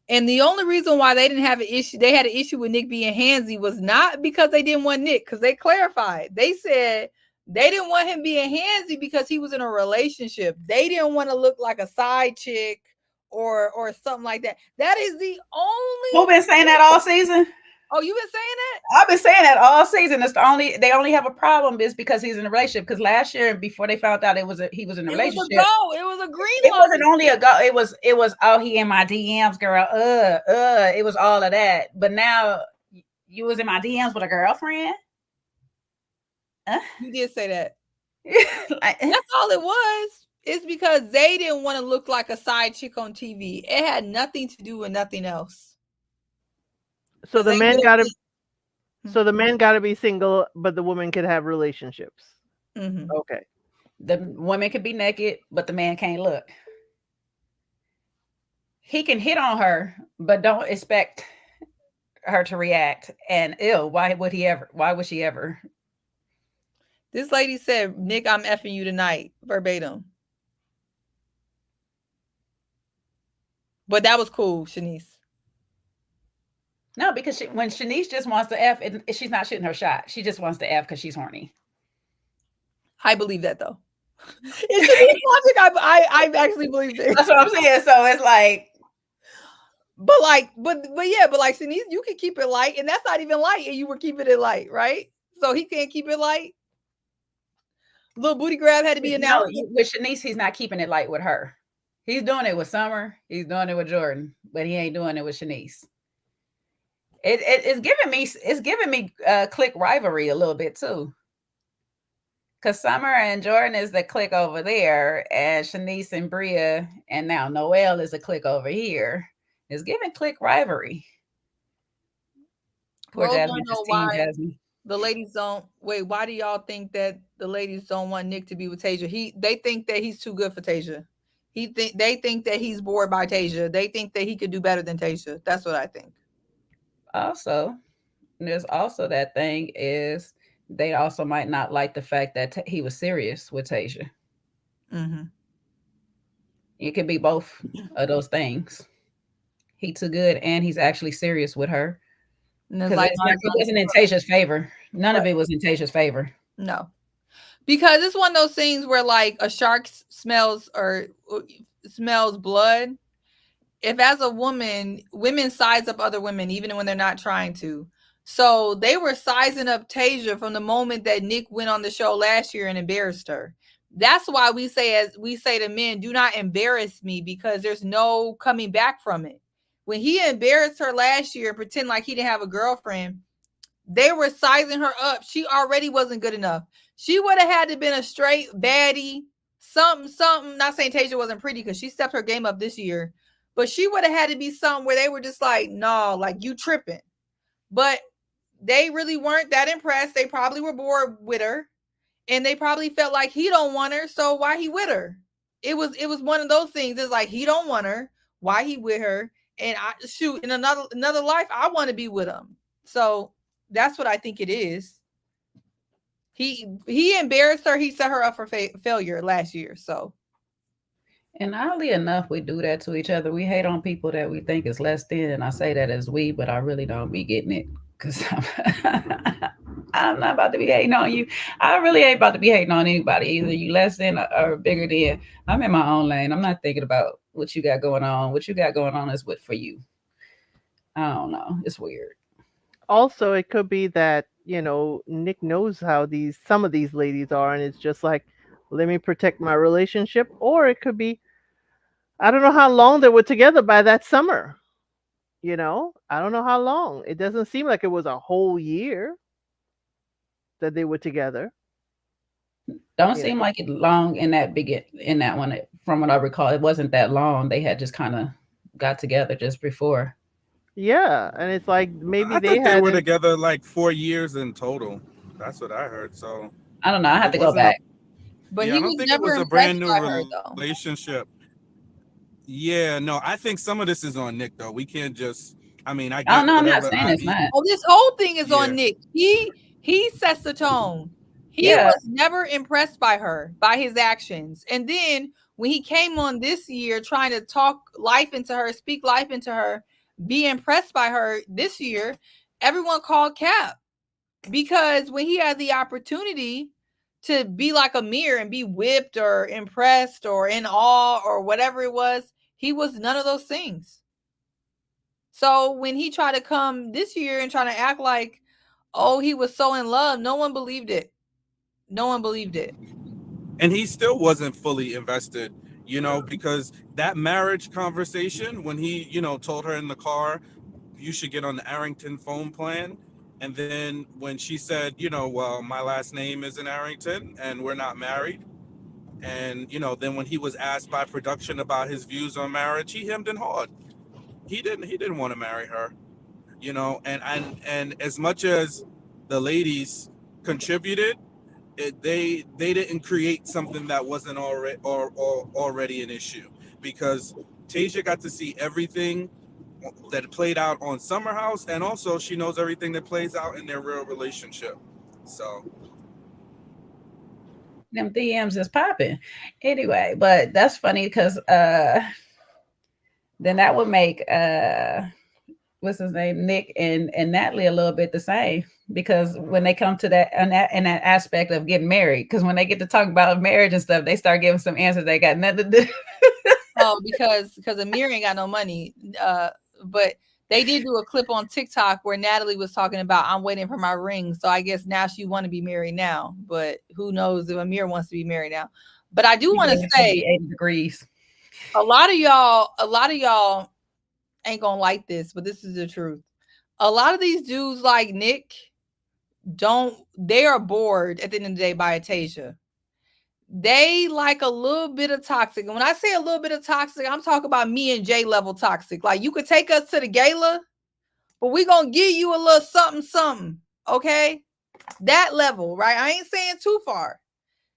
S4: And the only reason why they didn't have an issue, they had an issue with Nick being handsy, was not because they didn't want Nick, because they clarified. They said they didn't want him being handsy because he was in a relationship. They didn't want to look like a side chick or something like that. That is the only.
S2: Who been saying that all season?
S4: Oh, you been saying that?
S2: I've been saying that all season. It's they only have a problem is because he's in a relationship. Because last year, before they found out he was in a relationship,
S4: it was a green.
S2: It wasn't only a go. It was oh, he in my DMs, girl. It was all of that. But now you was in my DMs with a girlfriend.
S4: You did say that. That's all it was. It's because they didn't want to look like a side chick on TV. It had nothing to do with nothing else.
S3: So the men gotta be single, but the woman can have relationships.
S4: Mm-hmm.
S3: Okay.
S2: The woman can be naked, but the man can't look. He can hit on her, but don't expect her to react. And why would she ever?
S4: This lady said, Nick, I'm effing you tonight, verbatim. But that was cool, Shanice.
S2: No, because when Shanice just wants to F, she's not shooting her shot. She just wants to F because she's horny.
S4: I believe that, though. It's logic. I actually believe it.
S2: That's what I'm saying. So it's like,
S4: but like Shanice, you can keep it light, and that's not even light, and you were keeping it light, right? So he can't keep it light. Little booty grab had to be announced.
S2: No, with Shanice, he's not keeping it light with her. He's doing it with Summer. He's doing it with Jordan, but he ain't doing it with Shanice. It's giving me clique rivalry a little bit too. Because Summer and Jordan is the clique over there, and Shanice and Bria, and now Noelle is a clique over here. It's giving clique rivalry. Poor Jasmine. Jasmine.
S4: The ladies don't wait. Why do y'all think that the ladies don't want Nick to be with Tasia? They think that he's too good for Tasia. They think that he's bored by Tasia. They think that he could do better than Tasia. That's what I think.
S2: Also, there's also that thing is they also might not like the fact that he was serious with Tasia.
S4: Mm-hmm.
S2: It could be both of those things. He too good, and he's actually serious with her. Because it wasn't in Tasia's favor. None of it was in Tasia's favor.
S4: No, because it's one of those things where like a shark smells blood. If as a woman, women size up other women even when they're not trying to. So they were sizing up Tasia from the moment that Nick went on the show last year and embarrassed her. That's why we say to men, do not embarrass me, because there's no coming back from it. When he embarrassed her last year and pretend like he didn't have a girlfriend, they were sizing her up. She already wasn't good enough. She would have had to been a straight baddie, something. Not saying Tasia wasn't pretty, because she stepped her game up this year. But she would have had to be something where they were just like, no, like you tripping. But they really weren't that impressed. They probably were bored with her. And they probably felt like he don't want her. So why he with her? It was one of those things. It's like, he don't want her. Why he with her? And in another life, I want to be with him. So that's what I think it is. He embarrassed her. He set her up for failure last year. So.
S2: And oddly enough, we do that to each other. We hate on people that we think is less than. And I say that as we, but I really don't be getting it. Because I I'm not about to be hating on you. I really ain't about to be hating on anybody. Either you less than or bigger than. I'm in my own lane. I'm not thinking about what you got going on. What you got going on is what for you. I don't know. It's weird.
S3: Also, it could be that, Nick knows how some of these ladies are, and it's just like, let me protect my relationship. Or it could be, I don't know how long they were together by that summer. I don't know how long. It doesn't seem like it was a whole year that they were together.
S2: Don't seem like it long in that one. From what I recall, it wasn't that long. They had just kind of got together just before.
S3: Yeah, and it's like maybe
S5: I
S3: they
S5: thought they were
S3: had
S5: together like 4 years in total. That's what I heard. So
S2: I don't know. I have
S5: it
S2: to go
S5: wasn't a
S2: back.
S4: But
S5: yeah.
S4: he
S5: I don't
S4: was
S5: think it
S4: never
S5: was a
S4: impressed
S5: brand new
S4: by her though.
S5: relationship. Yeah, no, I think some of this is on Nick though. We can't just. I mean, I
S2: Oh
S5: get
S2: no, I'm not
S5: whatever.
S2: saying it's not.
S4: Oh, this whole thing is
S5: Yeah.
S4: on Nick. He sets the tone. He
S2: Yeah.
S4: was never impressed by her, by his actions. And then when he came on this year trying to talk life into her, speak life into her, be impressed by her this year, everyone called cap. Because when he had the opportunity to be like a mirror and be whipped or impressed or in awe or whatever it was, he was none of those things. So when he tried to come this year and trying to act like, oh, he was so in love, no one believed it. No one believed it.
S5: And he still wasn't fully invested, because that marriage conversation when he, told her in the car, you should get on the Arrington phone plan. And then when she said, well, my last name isn't Arrington and we're not married. And, then when he was asked by production about his views on marriage, he hemmed and hawed. He didn't want to marry her, and as much as the ladies contributed, they didn't create something that wasn't already an issue, because Tasia got to see everything that played out on SummerHouse, and also she knows everything that plays out in their real relationship. So
S2: them DMs is popping. Anyway, but that's funny because then that would make what's his name, Nick and Natalie a little bit the same, because when they come to that and that aspect of getting married, because when they get to talk about marriage and stuff, they start giving some answers they got nothing to do.
S4: Oh, because Amir ain't got no money. But they did do a clip on TikTok where Natalie was talking about, I'm waiting for my ring. So I guess now she want to be married now, but who knows if Amir wants to be married now. But I do want to say
S2: 80 degrees.
S4: a lot of y'all ain't gonna like this, but this is the truth. A lot of these dudes like Nick they are bored at the end of the day by Tasia. They like a little bit of toxic. And when I say a little bit of toxic, I'm talking about me and Jay level toxic. Like, you could take us to the gala, but we gonna give you a little something, okay? That level, right? I ain't saying too far.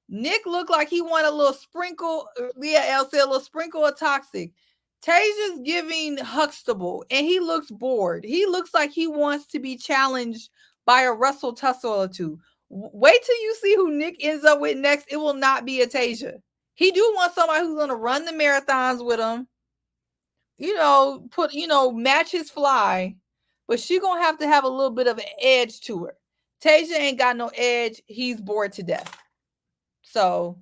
S4: Nick looked like he wanted a little sprinkle, a little sprinkle of toxic. Tasia's giving Huxtable, and he looks bored. He looks like he wants to be challenged by a Russell Tussle or two. Wait till you see who Nick ends up with next. It will not be a Tasia. He do want somebody who's going to run the marathons with him, match his fly, but she going to have a little bit of an edge to her. Tasia ain't got no edge. He's bored to death. So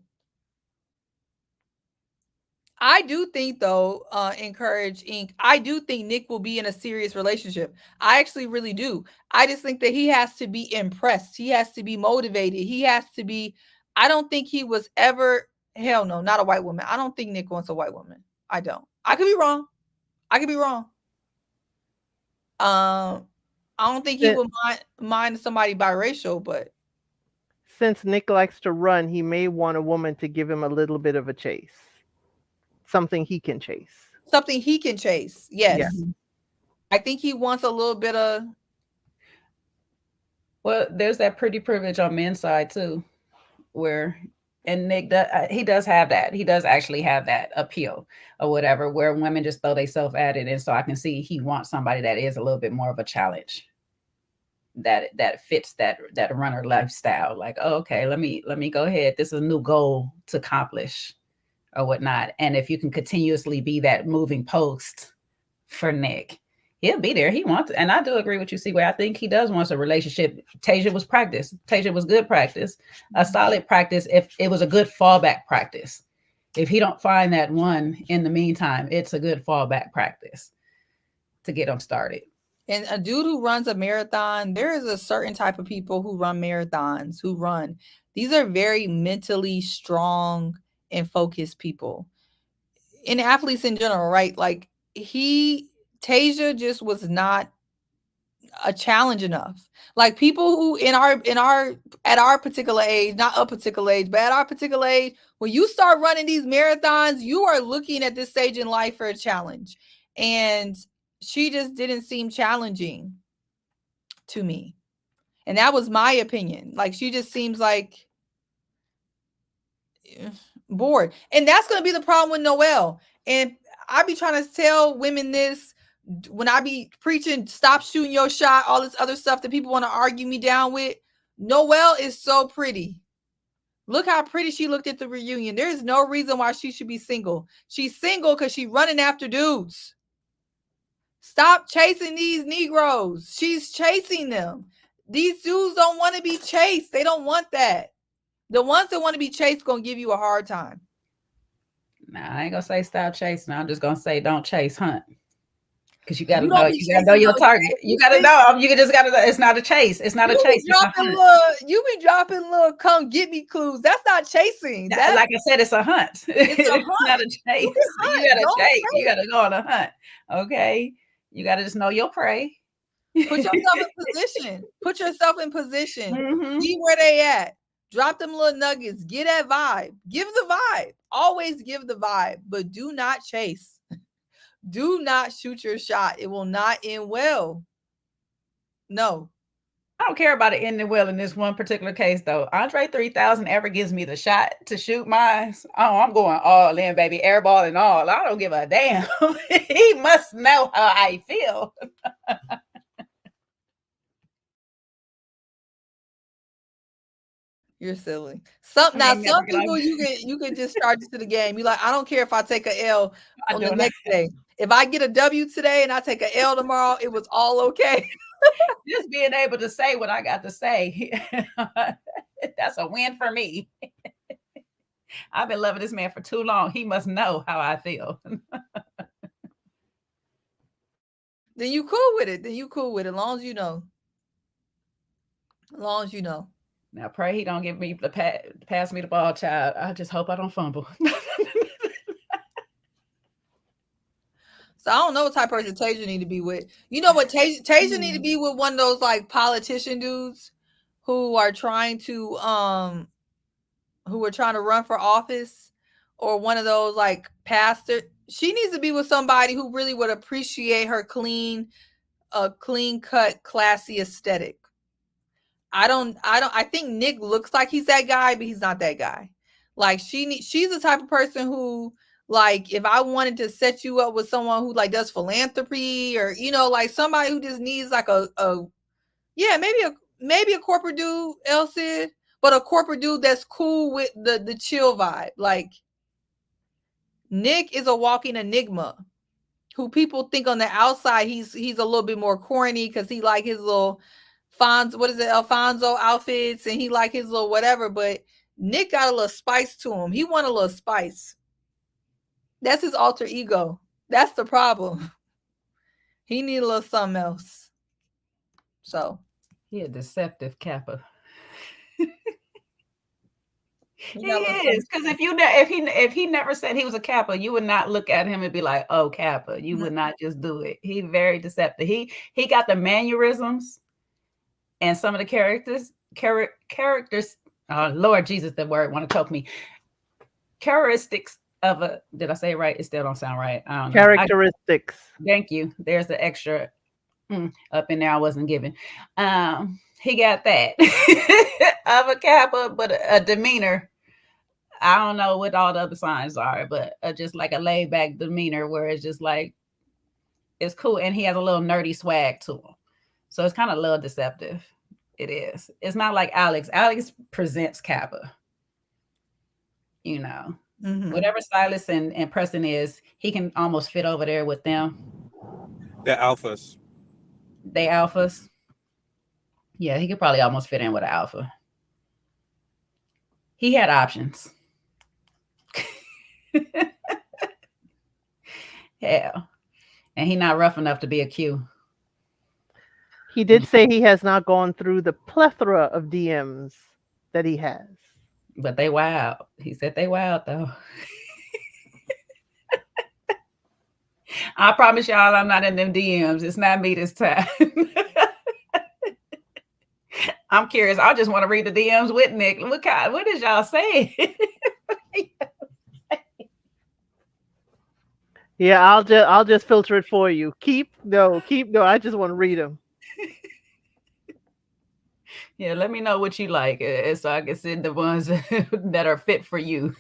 S4: I do think, though, Encourage Inc., I do think Nick will be in a serious relationship. I actually really do. I just think that he has to be impressed. He has to be motivated. He has to be, I don't think he was ever, hell no, not a white woman. I don't think Nick wants a white woman. I don't. I could be wrong. I don't think he would mind somebody biracial, but
S3: since Nick likes to run, he may want a woman to give him a little bit of a chase. Something he can chase.
S4: Yes.
S3: Yeah.
S4: I think he wants a little bit of.
S2: Well, there's that pretty privilege on men's side too, and Nick he does have that. He does actually have that appeal or whatever, where women just throw themselves at it. And so I can see he wants somebody that is a little bit more of a challenge, that fits that runner lifestyle. Like, oh, okay, let me go ahead. This is a new goal to accomplish or whatnot. And if you can continuously be that moving post for Nick, He'll be there. He wants, and I do agree with you, C-Way. I think he does want a relationship. Tasia was practice. Tasia was good practice, a solid practice. If it was a good fallback practice, if he don't find that one in the meantime, it's a good fallback practice to get him started.
S4: And a dude who runs a marathon, there is a certain type of people who run marathons, these are very mentally strong and focused people. And athletes in general, right? Like Tasia just was not a challenge enough. Like people who at our particular age, not a particular age, but at our particular age, when you start running these marathons, you are looking at this stage in life for a challenge. And she just didn't seem challenging to me. And that was my opinion. Like she just seems like bored. And that's going to be the problem with Noelle. And I be trying to tell women this when I be preaching, stop shooting your shot, all this other stuff that people want to argue me down with. Noelle is so pretty. Look how pretty she looked at the reunion. There is no reason why she should be single. She's single because she's running after dudes. Stop chasing these Negroes. She's chasing them. These dudes don't want to be chased. They don't want that. The ones that want to be chased going to give you a hard time.
S2: Nah, I ain't going to say stop chasing. I'm just going to say don't chase, hunt. Because you got to know, your target. You got to know. You just got to know. It's not a chase. It's not a chase.
S4: You be dropping little come get me clues. That's not chasing. That's,
S2: like I said, it's a hunt. It's not a chase. You got to chase. You got to go on a hunt. Okay. You got to just know your prey.
S4: Put yourself in position. Put yourself in position. Mm-hmm. See where they at. Drop them little nuggets. Get that vibe. Give the vibe. Always give the vibe. But do not chase. Do not shoot your shot. It will not end well. No.
S2: I don't care about it ending well in this one particular case, though. Andre 3000 ever gives me the shot to shoot mine. Oh, I'm going all in, baby. Airball and all. I don't give a damn. He must know how I feel.
S4: You're silly. Some people you can just charge it to the game. You like, I don't care if I take a L on the next day. If I get a W today and I take a L tomorrow, it was all okay.
S2: Just being able to say what I got to say. That's a win for me. I've been loving this man for too long. He must know how I feel.
S4: Then you cool with it. As long as you know. As long as you know.
S2: Now pray he don't give me the pass me the ball, child. I just hope I don't fumble.
S4: So I don't know what type of person Tasia need to be with. You know what Tasia need to be with? One of those like politician dudes who are trying to run for office, or one of those like pastor. She needs to be with somebody who really would appreciate her clean cut, classy aesthetic. I think Nick looks like he's that guy, but he's not that guy. Like she's the type of person who, like, if I wanted to set you up with someone who like does philanthropy, or like somebody who just needs like maybe a corporate dude, Elsie, but a corporate dude that's cool with the chill vibe. Like Nick is a walking enigma, who people think on the outside he's a little bit more corny because he like his little Alfonso outfits, and he like his little whatever, but Nick got a little spice to him. He want a little spice. That's his alter ego. That's the problem. He need a little something else. So
S2: he a deceptive Kappa. He is, because if he never said he was a Kappa, you would not look at him and be like, "Oh, Kappa." You would not just do it. He very deceptive. He got the mannerisms and some of the characters. Oh Lord Jesus, the word want to choke me. Characteristics of a. Did I say it right? It still don't sound right. I don't know.
S3: Characteristics.
S2: Thank you. There's the extra up in there I wasn't given. He got that of a Kappa, but a demeanor. I don't know what all the other signs are, but just like a laid back demeanor where it's just like, it's cool. And he has a little nerdy swag to him. So it's kind of a little deceptive. It is. It's not like Alex. Alex presents Kappa. Whatever Silas and Preston is, he can almost fit over there with them.
S5: They're alphas.
S2: They alphas. Yeah, he could probably almost fit in with an alpha. He had options. Hell. And he not rough enough to be a Q.
S3: He did say he has not gone through the plethora of DMs that he has.
S2: But they wild. He said they wild though. I promise y'all I'm not in them DMs. It's not me this time. I'm curious. I just want to read the DMs with Nick. What is y'all saying?
S3: Yeah, I'll just filter it for you. Keep no. I just want to read them.
S2: Yeah, let me know what you like, so I can send the ones that are fit for you.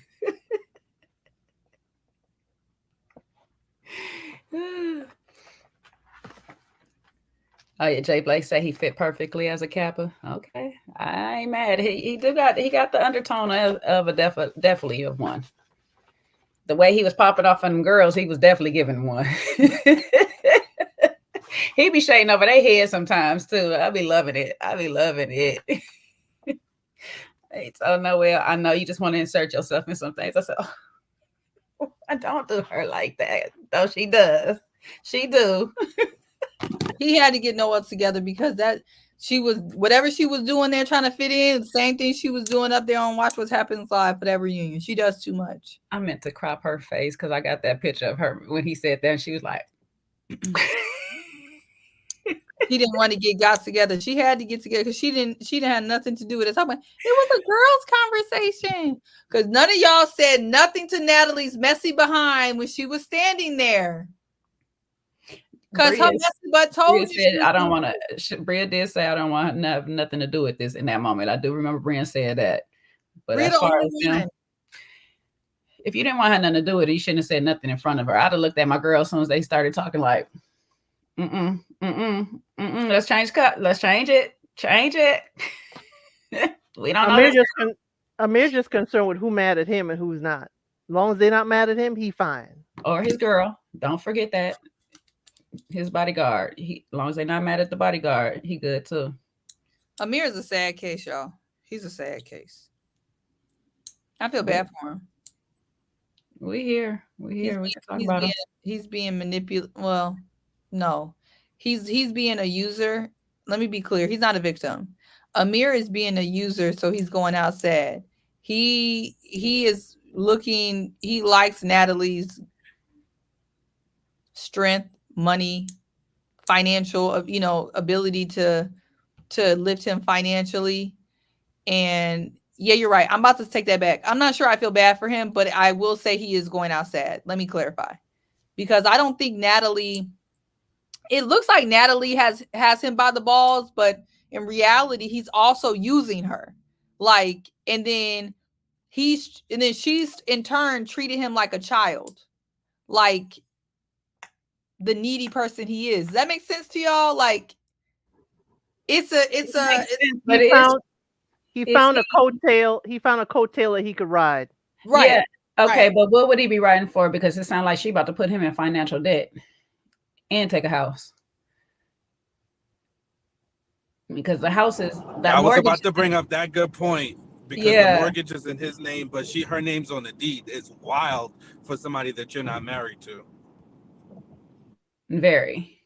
S2: Oh yeah, Jay Blake say he fit perfectly as a Kappa. Okay, I ain't mad. He got the undertone of a definitely of one. The way he was popping off on them girls, he was definitely giving one. He be shading over their head sometimes too. I be loving it. Oh no, well, I know you just want to insert yourself in some things. I said, oh, I don't do her like that. Though she does. She do.
S4: He had to get Noah together because she was whatever she was doing there trying to fit in, the same thing she was doing up there on Watch What Happens Live for that reunion. She does too much.
S2: I meant to crop her face because I got that picture of her when he said that and she was like
S4: He didn't want to get got together. She had to get together because she didn't have nothing to do with it. It was a girls' conversation. Because none of y'all said nothing to Natalie's messy behind when she was standing there. Because her messy butt told you.
S2: Said, I don't want to. Bria did say I don't want to have nothing to do with this in that moment. I do remember Bria saying that. But
S4: Bria
S2: as far as them, if you didn't want to have nothing to do with it, you shouldn't have said nothing in front of her. I'd have looked at my girl as soon as they started talking like, let's change cut. Let's change it. Change it. We don't know.
S3: Amir's just concerned with who mad at him and who's not. As long as they're not mad at him, he fine.
S2: Or his girl. Don't forget that. His bodyguard. As long as they're not mad at the bodyguard, he good too.
S4: Amir is a sad case, y'all. He's a sad case. I feel bad for him.
S2: We here. We can talk about him.
S4: He's being manipulated. Well, no. He's being a user. Let me be clear. He's not a victim. Amir is being a user, so he's going out sad. He is looking. He likes Natalie's strength, money, financial, ability to lift him financially. And yeah, you're right. I'm about to take that back. I'm not sure I feel bad for him, but I will say he is going out sad. Let me clarify, because I don't think Natalie. It looks like Natalie has him by the balls, but in reality, he's also using her. And then she's in turn treating him like a child, like the needy person he is. Does that make sense to y'all? He
S3: found a coattail. He found a coattail that he could ride.
S4: Right.
S2: Yeah. Okay,
S4: right.
S2: But what would he be riding for? Because it sounds like she about to put him in financial debt and take a house. Because the house is that
S5: I was about to bring up that good point, because the mortgage is in his name, but her name's on the deed. It's wild for somebody that you're not married to.
S2: Very.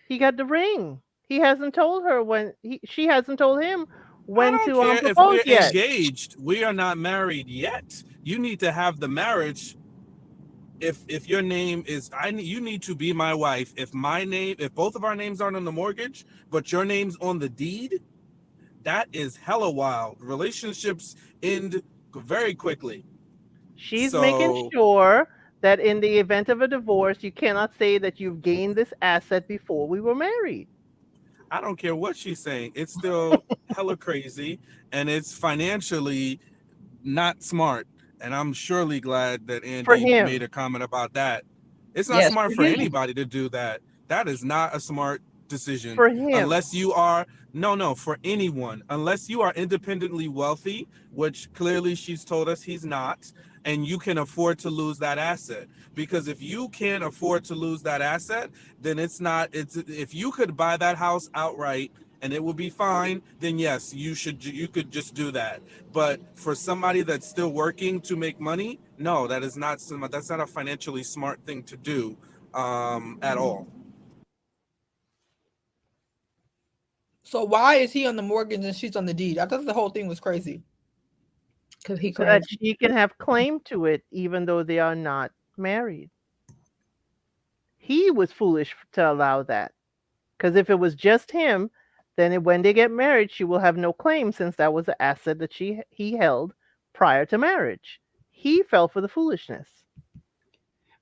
S3: He got the ring. He hasn't told her when she hasn't told him when to propose
S5: if we're
S3: yet.
S5: Engaged, we are not married yet. You need to have the marriage. If your name is, you need to be my wife. If both of our names aren't on the mortgage, but your name's on the deed, that is hella wild. Relationships end very quickly.
S3: She's making sure that in the event of a divorce, you cannot say that you've gained this asset before we were married.
S5: I don't care what she's saying. It's still hella crazy, and it's financially not smart. And I'm surely glad that Andy made a comment about that. It's not smart for anybody to do that. That is not a smart decision.
S3: For him.
S5: Unless you are, for anyone. Unless you are independently wealthy, which clearly she's told us he's not. and you can afford to lose that asset. Because if you can't afford to lose that asset, then it's if you could buy that house outright and it will be fine, then yes, you could just do that. But for somebody that's still working to make money, no, that's not a financially smart thing to do at all.
S4: So why is he on the mortgage and she's on the deed? I thought the whole thing was crazy.
S2: Because he
S3: So that
S2: crazy.
S3: she can have claim to it even though they are not married. He was foolish to allow that. Because if it was just him, then when they get married, she will have no claim since that was an asset that he held prior to marriage. He fell for the foolishness.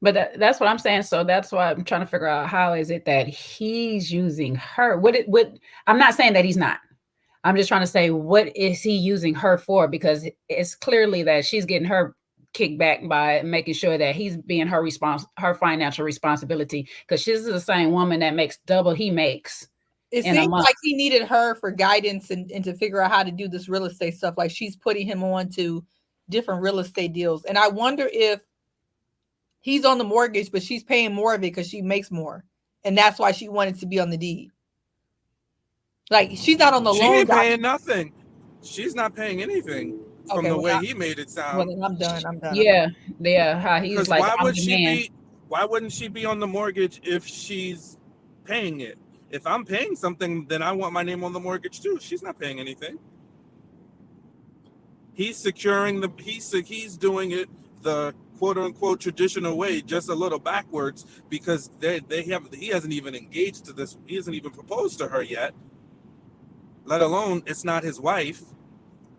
S2: But that's what I'm saying. So that's why I'm trying to figure out how is it that he's using her? I'm not saying that he's not. I'm just trying to say, what is he using her for? Because it's clearly that she's getting her kickback by making sure that he's being her financial responsibility. Because she's the same woman that makes double he makes.
S4: It seems like he needed her for guidance and to figure out how to do this real estate stuff. Like she's putting him on to different real estate deals. And I wonder if he's on the mortgage, but she's paying more of it because she makes more. And that's why she wanted to be on the deed. Like she's not on the loan.
S5: She ain't paying nothing. She's not paying anything from the way he made it sound.
S4: Well, then I'm done.
S2: Yeah. How he's like,
S5: why wouldn't she be on the mortgage if she's paying it? If I'm paying something, then I want my name on the mortgage too. She's not paying anything. He's securing he's doing it the quote unquote traditional way, just a little backwards, because he hasn't even engaged to this. He hasn't even proposed to her yet, let alone it's not his wife.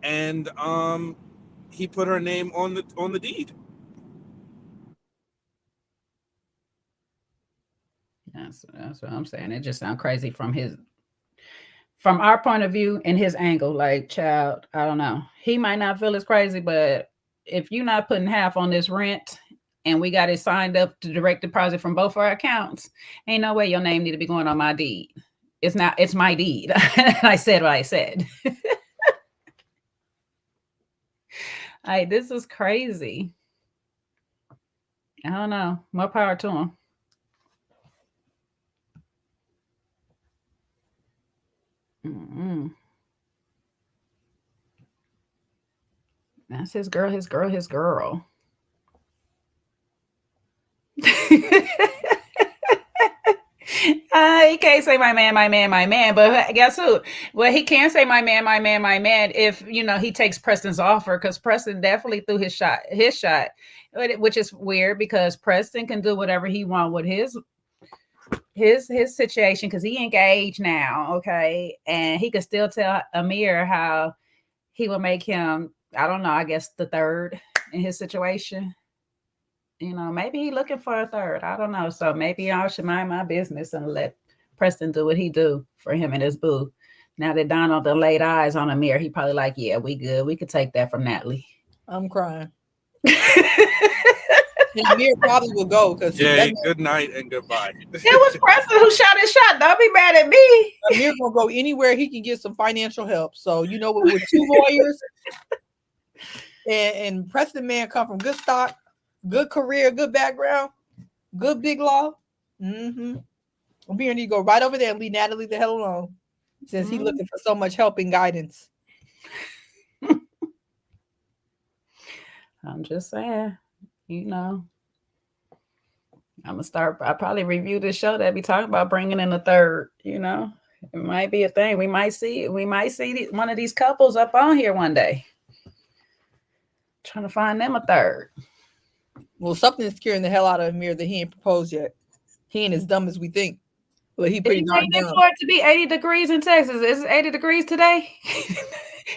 S5: And he put her name on the deed.
S2: That's what I'm saying. It just sounds crazy from our point of view and his angle. Like, child, I don't know. He might not feel as crazy, but if you're not putting half on this rent and we got it signed up to direct deposit from both our accounts, ain't no way your name need to be going on my deed. It's my deed. I said what I said. This is crazy. I don't know. More power to him. That's his girl. He can't say my man, but guess who? Well, he can say my man if he takes Preston's offer, because Preston definitely threw his shot, which is weird because Preston can do whatever he wants with his situation because he engaged now, okay, and he could still tell Amir how he will make him, I don't know, I guess the third in his situation. Maybe he's looking for a third. I don't know. So maybe y'all should mind my business and let Preston do what he do for him and his boo. Now that Donald done laid eyes on Amir, he probably like, yeah, we good. We could take that from Natalie.
S4: I'm crying. Amir probably will go because
S5: good night and goodbye.
S2: It was Preston who shot his shot. Don't be mad at me.
S4: Amir will go anywhere he can get some financial help. So with two lawyers and Preston man come from good stock, good career, good background, good big law. Amir need to go right over there and leave Natalie the hell alone, since he's looking for so much help and guidance.
S2: I'm just saying. I'm gonna start. I probably review this show that be talking about bringing in a third. It might be a thing. We might see one of these couples up on here one day, trying to find them a third.
S4: Well, something's scaring the hell out of Amir that he ain't proposed yet. He ain't as dumb as we think. But he pretty darn dumb.
S2: For it to be 80 degrees in Texas. Is it 80 degrees today?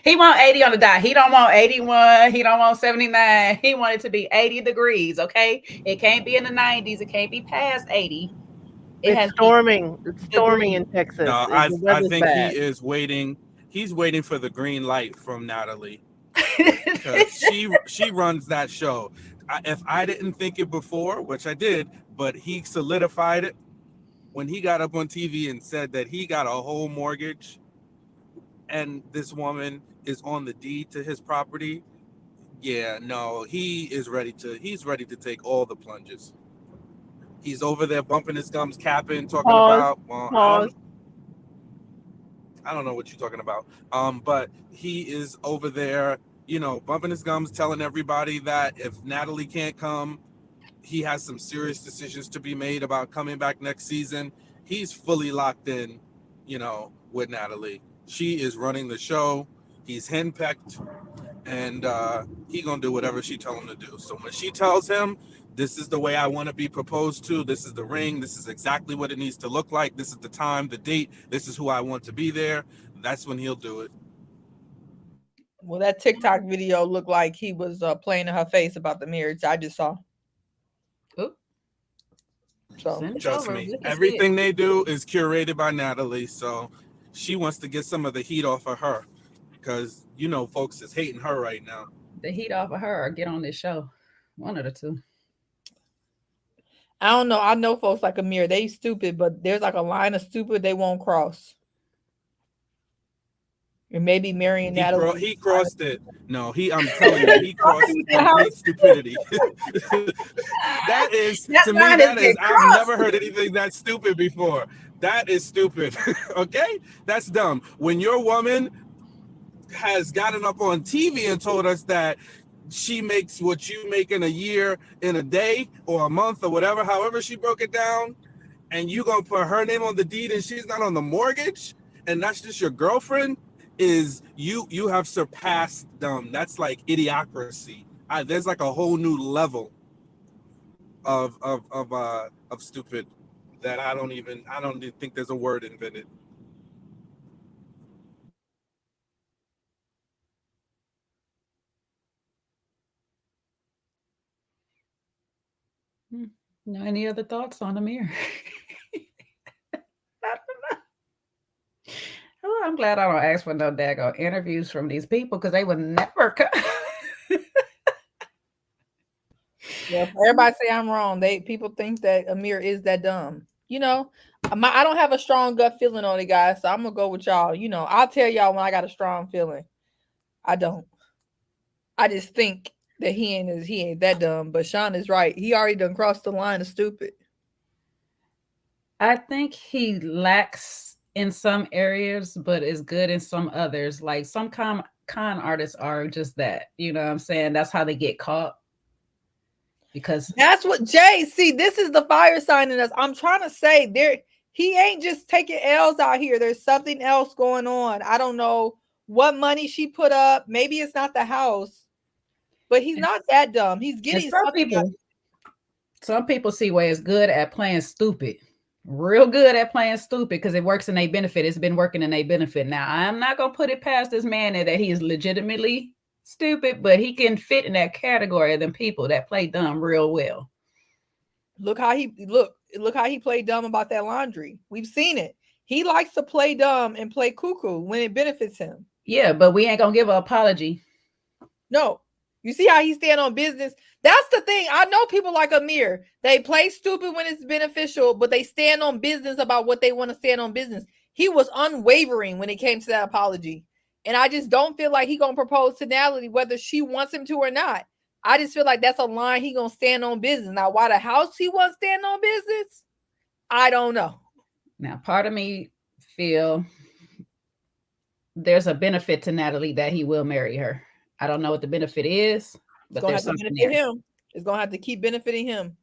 S2: He want 80 on the dot. He don't want 81. He don't want 79. He want it to be 80 degrees, okay? It can't be in the 90s. It can't be past 80.
S3: It's storming. It's storming in Texas.
S5: No, I think he is waiting. He's waiting for the green light from Natalie. Because she runs that show. If I didn't think it before, which I did, but he solidified it when he got up on TV and said that he got a whole mortgage and this woman is on the deed to his property. Yeah, no, he's ready to take all the plunges. He's over there bumping his gums, capping, talking
S3: Pause.
S5: about, well,
S3: Pause.
S5: I don't know what you're talking about. But he is over there, bumping his gums, telling everybody that if Natalie can't come, he has some serious decisions to be made about coming back next season. He's fully locked in, with Natalie. She is running the show. He's henpecked, and he gonna do whatever she tell him to do. So when she tells him, this is the way I want to be proposed to, this is the ring, this is exactly what it needs to look like, this is the time, the date, this is who I want to be there, that's when he'll do it.
S7: Well, that TikTok video looked like he was playing in her face about the marriage. I just saw.
S2: Oop.
S7: So
S2: Send it
S5: Trust
S2: over.
S5: me,
S2: We can see
S5: everything they do is curated by Natalie, so she wants to get some of the heat off of her, because folks is hating her right now.
S2: the heat off of her or get on this show. One of the two.
S7: I don't know. I know folks like Amir. They stupid, but there's like a line of stupid they won't cross. And maybe marrying Natalie.
S5: He crossed it. No, I'm telling you, he crossed complete stupidity. That is, to me, I've never heard anything that stupid before. That is stupid. Okay? That's dumb. When your woman has gotten up on TV and told us that she makes what you make in a year, in a day, or a month, or whatever, however she broke it down, and you gonna put her name on the deed and she's not on the mortgage, and that's just your girlfriend, is you have surpassed dumb. That's like idiocracy. There's like a whole new level of stupid that I don't even think there's a word invented.
S2: No, any other thoughts on Amir? Oh, I'm glad I don't ask for no daggone interviews from these people because they would never come.
S7: Yeah, everybody say I'm wrong. People think that Amir is that dumb. I don't have a strong gut feeling on it, guys. So I'm gonna go with y'all. I'll tell y'all when I got a strong feeling. I don't. I just think that he ain't that dumb. But Sean is right. He already done crossed the line of stupid.
S2: I think he lacks in some areas, but is good in some others. Like some con artists are just that. You know what I'm saying? That's how they get caught. Because
S7: that's what Jay, see, this is the fire sign in us. I'm trying to say he ain't just taking L's out here. There's something else going on. I don't know what money she put up. Maybe it's not the house, but he's not that dumb. He's getting
S2: some people see where it's good at playing stupid. Real good at playing stupid because it works in their benefit. It's been working in their benefit. Now, I'm not going to put it past this man that he is legitimately stupid, but he can fit in that category of them people that play dumb real well.
S7: Look how he played dumb about that laundry. We've seen it. He likes to play dumb and play cuckoo when it benefits him.
S2: Yeah, but we ain't gonna give an apology.
S7: No. You see how he stand on business? That's the thing. I know people like Amir. They play stupid when it's beneficial, but they stand on business about what they want to stand on business. He was unwavering when it came to that apology. And I just don't feel like he gonna propose to Natalie whether she wants him to or not. I just feel like that's a line he gonna stand on business. Now, why the house he wants to stand on business? I don't know.
S2: Now, part of me feel there's a benefit to Natalie that he will marry her. I don't know what the benefit is, but there's something there.
S7: Him. It's gonna have to keep benefiting him.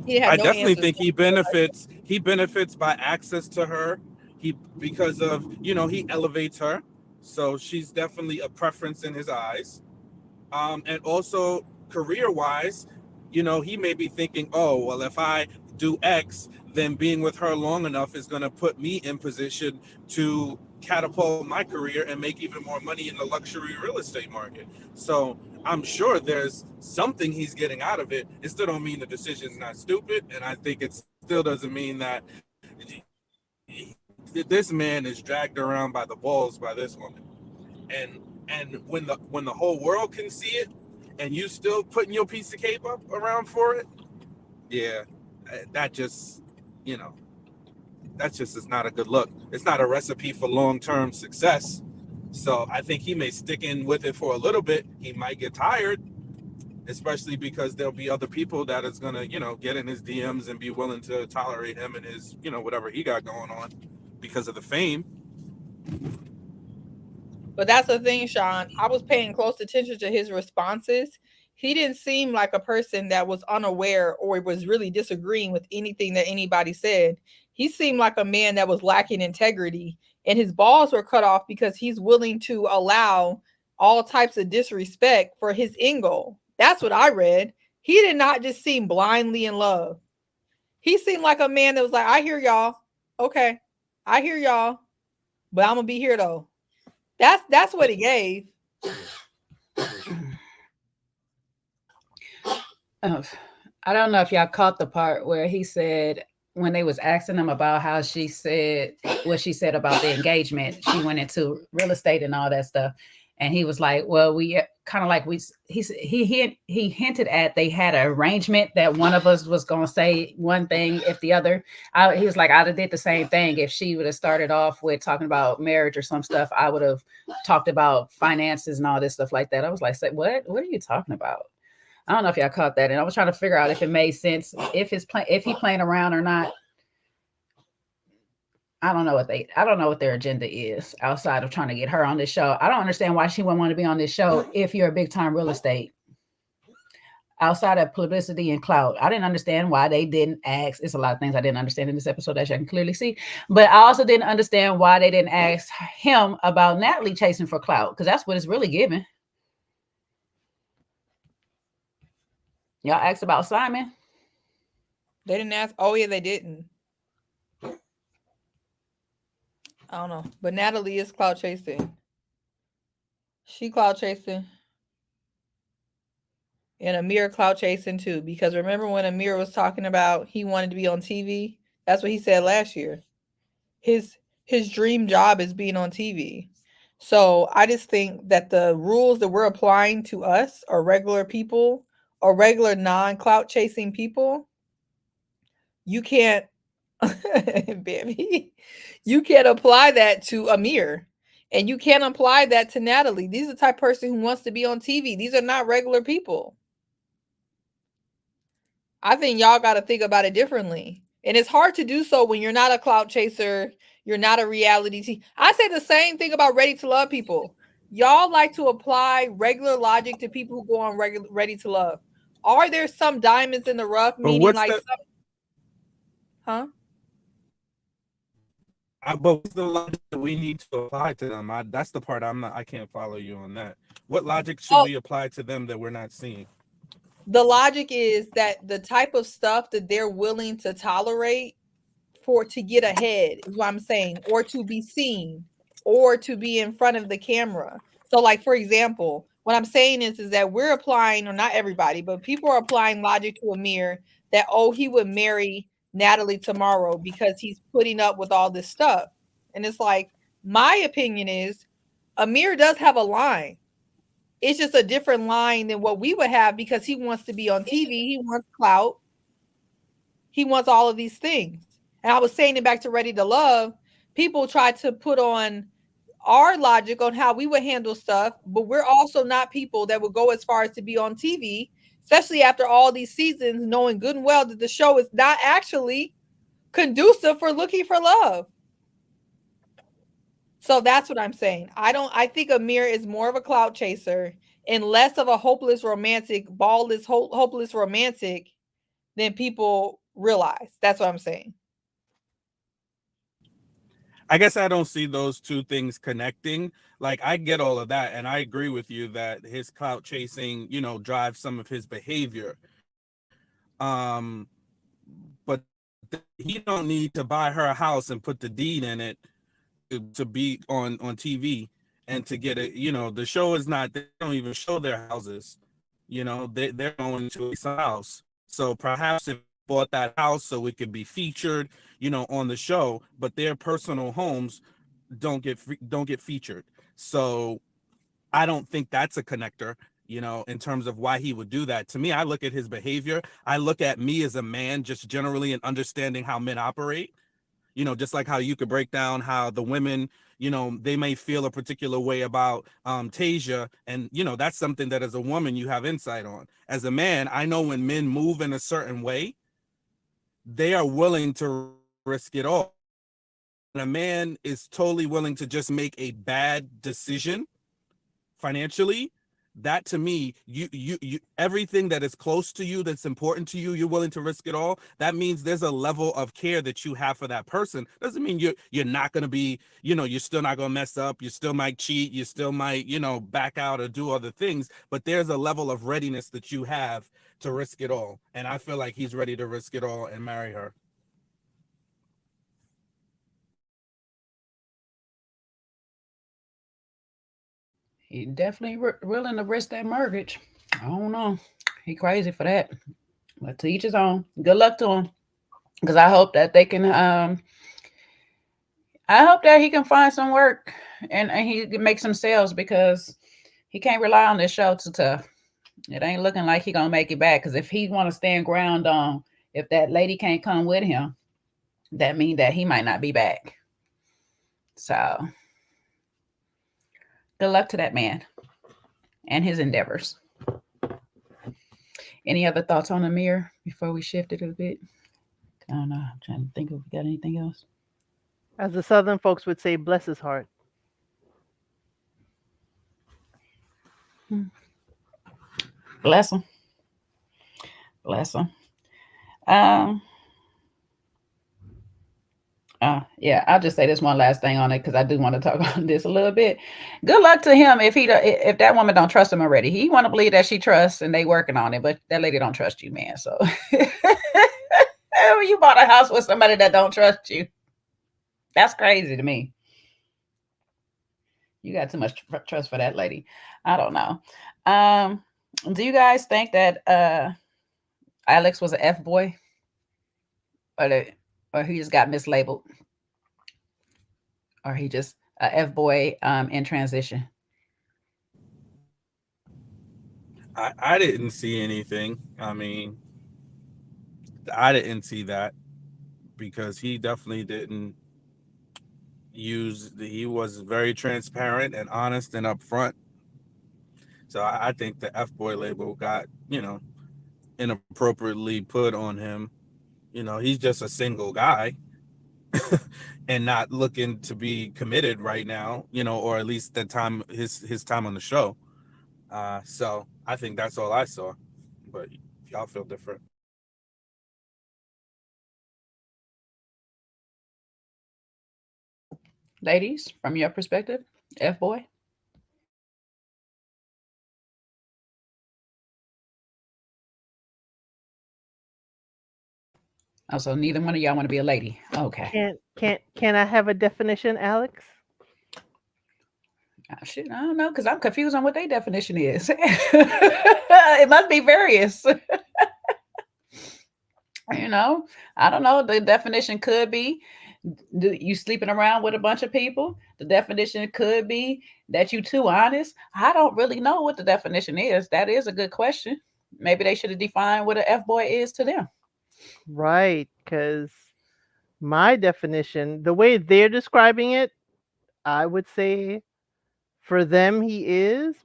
S5: I definitely think he benefits. He benefits by access to her. Because of he elevates her, so she's definitely a preference in his eyes. And also career-wise, he may be thinking, oh well, if I do X, then being with her long enough is going to put me in position to catapult my career and make even more money in the luxury real estate market. So I'm sure there's something he's getting out of it. It still don't mean the decision's not stupid, and I think it still doesn't mean that this man is dragged around by the balls by this woman. And when the whole world can see it and you still putting your piece of cake up around for it, yeah, that just is not a good look. It's not a recipe for long-term success. So I think he may stick in with it for a little bit. He might get tired, especially because there'll be other people that is gonna, get in his DMs and be willing to tolerate him and his, whatever he got going on because of the fame.
S7: But that's the thing, Sean. I was paying close attention to his responses. He didn't seem like a person that was unaware or was really disagreeing with anything that anybody said. He seemed like a man that was lacking integrity, and his balls were cut off because he's willing to allow all types of disrespect for his end goal. That's what I read. He did not just seem blindly in love. He seemed like a man that was like, I hear y'all. Okay. I hear y'all. But I'm going to be here though. That's what he gave.
S2: I don't know if y'all caught the part where he said, when they was asking him about how she said what she said about the engagement, she went into real estate and all that stuff, and he was like, well, we kind of like he hinted at they had an arrangement that one of us was going to say one thing if the other. He was like, I'd have did the same thing if she would have started off with talking about marriage or some stuff. I would have talked about finances and all this stuff like that. I was like, what are you talking about? I don't know if y'all caught that, and I was trying to figure out if it made sense, if he playing around or not. I don't know what their agenda is outside of trying to get her on this show. I don't understand why she wouldn't want to be on this show if you're a big time real estate. Outside of publicity and clout, I didn't understand why they didn't ask. It's a lot of things I didn't understand in this episode, as you can clearly see. But I also didn't understand why they didn't ask him about Natalie chasing for clout, because that's what it's really giving. Y'all asked about Simon?
S7: They didn't ask. Oh, yeah, they didn't. I don't know. But Natalie is clout chasing. She clout chasing. And Amir clout chasing too. Because remember when Amir was talking about he wanted to be on TV? That's what he said last year. His dream job is being on TV. So I just think that the rules that we're applying to us or regular people or regular non-clout chasing people, you can't, baby, you can't apply that to Amir. And you can't apply that to Natalie. These are the type of person who wants to be on TV. These are not regular people. I think y'all got to think about it differently. And it's hard to do so when you're not a clout chaser. You're not a reality TV. I say the same thing about Ready to Love people. Y'all like to apply regular logic to people who go on Ready to Love. Are there some diamonds in the rough? Meaning like
S5: But what's the logic that we need to apply to them? That's the part I can't follow you on that. What logic should we apply to them that we're not seeing?
S7: The logic is that the type of stuff that they're willing to tolerate to get ahead is what I'm saying, or to be seen, or to be in front of the camera. So like, for example, what I'm saying is that we're applying, or not everybody, but people are applying logic to Amir that, oh, he would marry Natalie tomorrow because he's putting up with all this stuff. And it's like, my opinion is Amir does have a line. It's just a different line than what we would have because he wants to be on TV. He wants clout. He wants all of these things. And I was saying it back to Ready to Love. People try to put on our logic on how we would handle stuff, but we're also not people that would go as far as to be on TV, especially after all these seasons, knowing good and well that the show is not actually conducive for looking for love. So that's what I'm saying. I think Amir is more of a clout chaser and less of a hopeless romantic, ballless, hopeless romantic than people realize. That's what I'm saying.
S5: I guess I don't see those two things connecting. Like, I get all of that, and I agree with you that his clout chasing, drives some of his behavior. But he don't need to buy her a house and put the deed in it to be on TV and to get it. The show is not, they don't even show their houses. They're going to a house. So perhaps if bought that house so it could be featured, on the show, but their personal homes don't get featured. So I don't think that's a connector, in terms of why he would do that. To me, I look at his behavior. I look at me as a man, just generally, and understanding how men operate. Just like how you could break down how the women, they may feel a particular way about Tasia, and that's something that as a woman you have insight on. As a man, I know when men move in a certain way, they are willing to risk it all. And a man is totally willing to just make a bad decision financially, that to me, you everything that is close to you, that's important to you, you're willing to risk it all. That means there's a level of care that you have for that person. Doesn't mean you're not going to be, you're still not going to mess up, you still might cheat, you still might, back out or do other things, but there's a level of readiness that you have to risk it all. And I feel like he's ready to risk it all and marry her.
S2: He definitely willing to risk that mortgage. I don't know. He crazy for that. But to each his own. Good luck to him. Because I hope that they can I hope that he can find some work and he can make some sales, because he can't rely on this show too tough. It ain't looking like he gonna make it back. Because if he want to stand ground on if that lady can't come with him, that means that he might not be back. So good luck to that man and his endeavors. Any other thoughts on Amir before we shift it a bit? I don't know. I'm trying to think if we got anything else.
S3: As the Southern folks would say, bless his heart.
S2: Bless him. Bless him. Yeah, I'll just say this one last thing on it, because I do want to talk about this a little bit. Good luck to him if that woman don't trust him already. He want to believe that she trusts and they working on it, but that lady don't trust you, man. So you bought a house with somebody that don't trust you. That's crazy to me. You got too much trust for that lady. I don't know. Do you guys think that Alex was an F-boy? Or he just got mislabeled? Or he just a F-boy in transition?
S5: I didn't see anything. I mean, I didn't see that, because he definitely didn't he was very transparent and honest and upfront. So I think the F-boy label got, inappropriately put on him. He's just a single guy and not looking to be committed right now, or at least the time his time on the show. So I think that's all I saw, but y'all feel different.
S2: Ladies, from your perspective, F-boy? Oh, so neither one of y'all want to be a lady. Okay.
S3: Can I have a definition, Alex?
S2: Shit, I don't know, because I'm confused on what their definition is. It must be various. I don't know. The definition could be you sleeping around with a bunch of people. The definition could be that you too honest. I don't really know what the definition is. That is a good question. Maybe they should have defined what an F-boy is to them.
S3: Right, because my definition, the way they're describing it, I would say for them he is,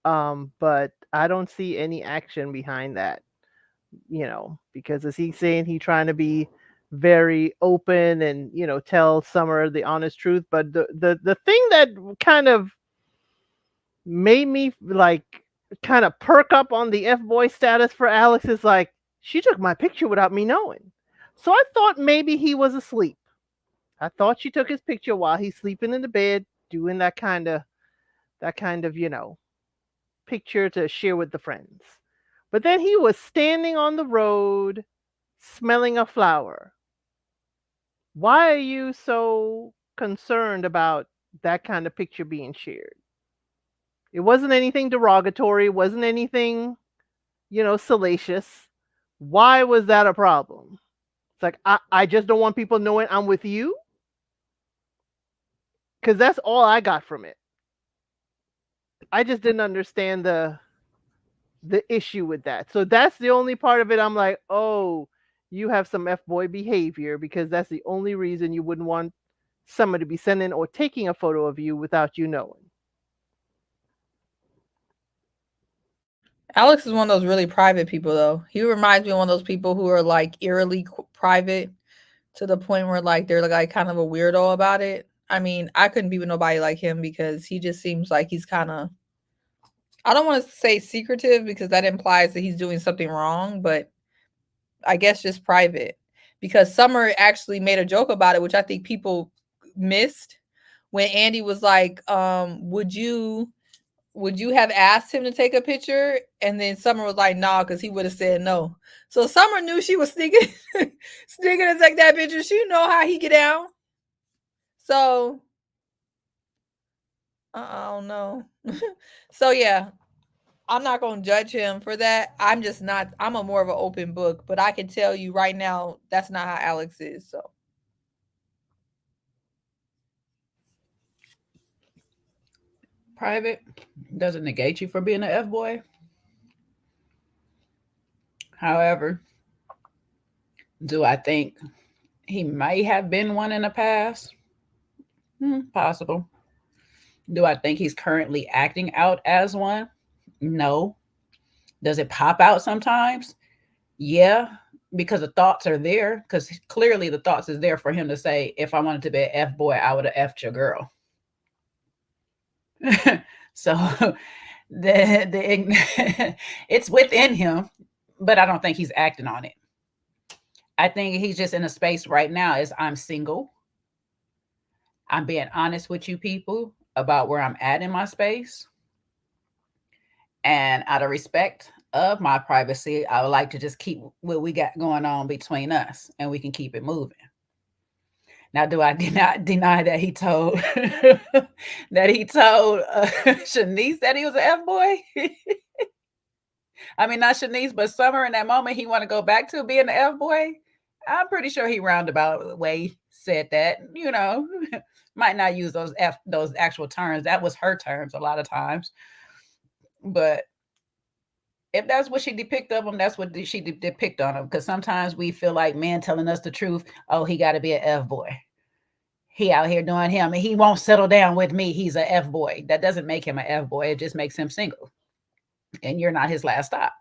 S3: but I don't see any action behind that, because as he's saying, he's trying to be very open and tell Summer the honest truth. But the thing that kind of made me kind of perk up on the F-boy status for Alex is she took my picture without me knowing. So I thought maybe he was asleep. I thought she took his picture while he's sleeping in the bed, doing that kind of picture to share with the friends. But then he was standing on the road smelling a flower. Why are you so concerned about that kind of picture being shared? It wasn't anything derogatory. It wasn't anything, salacious. Why was that a problem? It's I just don't want people knowing I'm with you. Because that's all I got from it. I just didn't understand the issue with that. So that's the only part of it. I'm like, oh, you have some F-boy behavior, because that's the only reason you wouldn't want someone to be sending or taking a photo of you without you knowing.
S7: Alex is one of those really private people, though. He reminds me of one of those people who are like eerily private to the point where like they're like kind of a weirdo about it. I mean, I couldn't be with nobody like him because he just seems like he's kind of, I don't want to say secretive because that implies that he's doing something wrong, but I guess just private. Because Summer actually made a joke about it, which I think people missed, when Andy was like, would you have asked him to take a picture? And then Summer was like, nah, because he would have said no. So Summer knew she was sneaking sneaking to take that picture. She know how he get down. So I don't know. So yeah, I'm not gonna judge him for that. I'm just not. I'm a more of an open book, but I can tell you right now that's not how Alex is. So
S2: Private doesn't negate you for being an F-boy. However, do I think he might have been one in the past? Possible. Do I think he's currently acting out as one? No. Does it pop out sometimes? Yeah, because the thoughts are there. Because clearly the thoughts is there for him to say, if I wanted to be an F-boy, I would have F'd your girl. So it's within him, but I don't think he's acting on it. I think he's just in a space right now is I'm single. I'm being honest with you people about where I'm at in my space. And out of respect of my privacy, I would like to just keep what we got going on between us and we can keep it moving. Now, do I deny that he told Shanice that he was an F-boy? I mean, not Shanice, but Summer in that moment he want to go back to being an F-boy. I'm pretty sure he roundabout way said that, might not use those actual terms. That was her terms a lot of times. But if that's what she depict of him, that's what she depict on him. Because sometimes we feel like men telling us the truth. Oh, he got to be an F-boy. He out here doing him and he won't settle down with me. He's an F-boy. That doesn't make him an F-boy. It just makes him single. And you're not his last stop.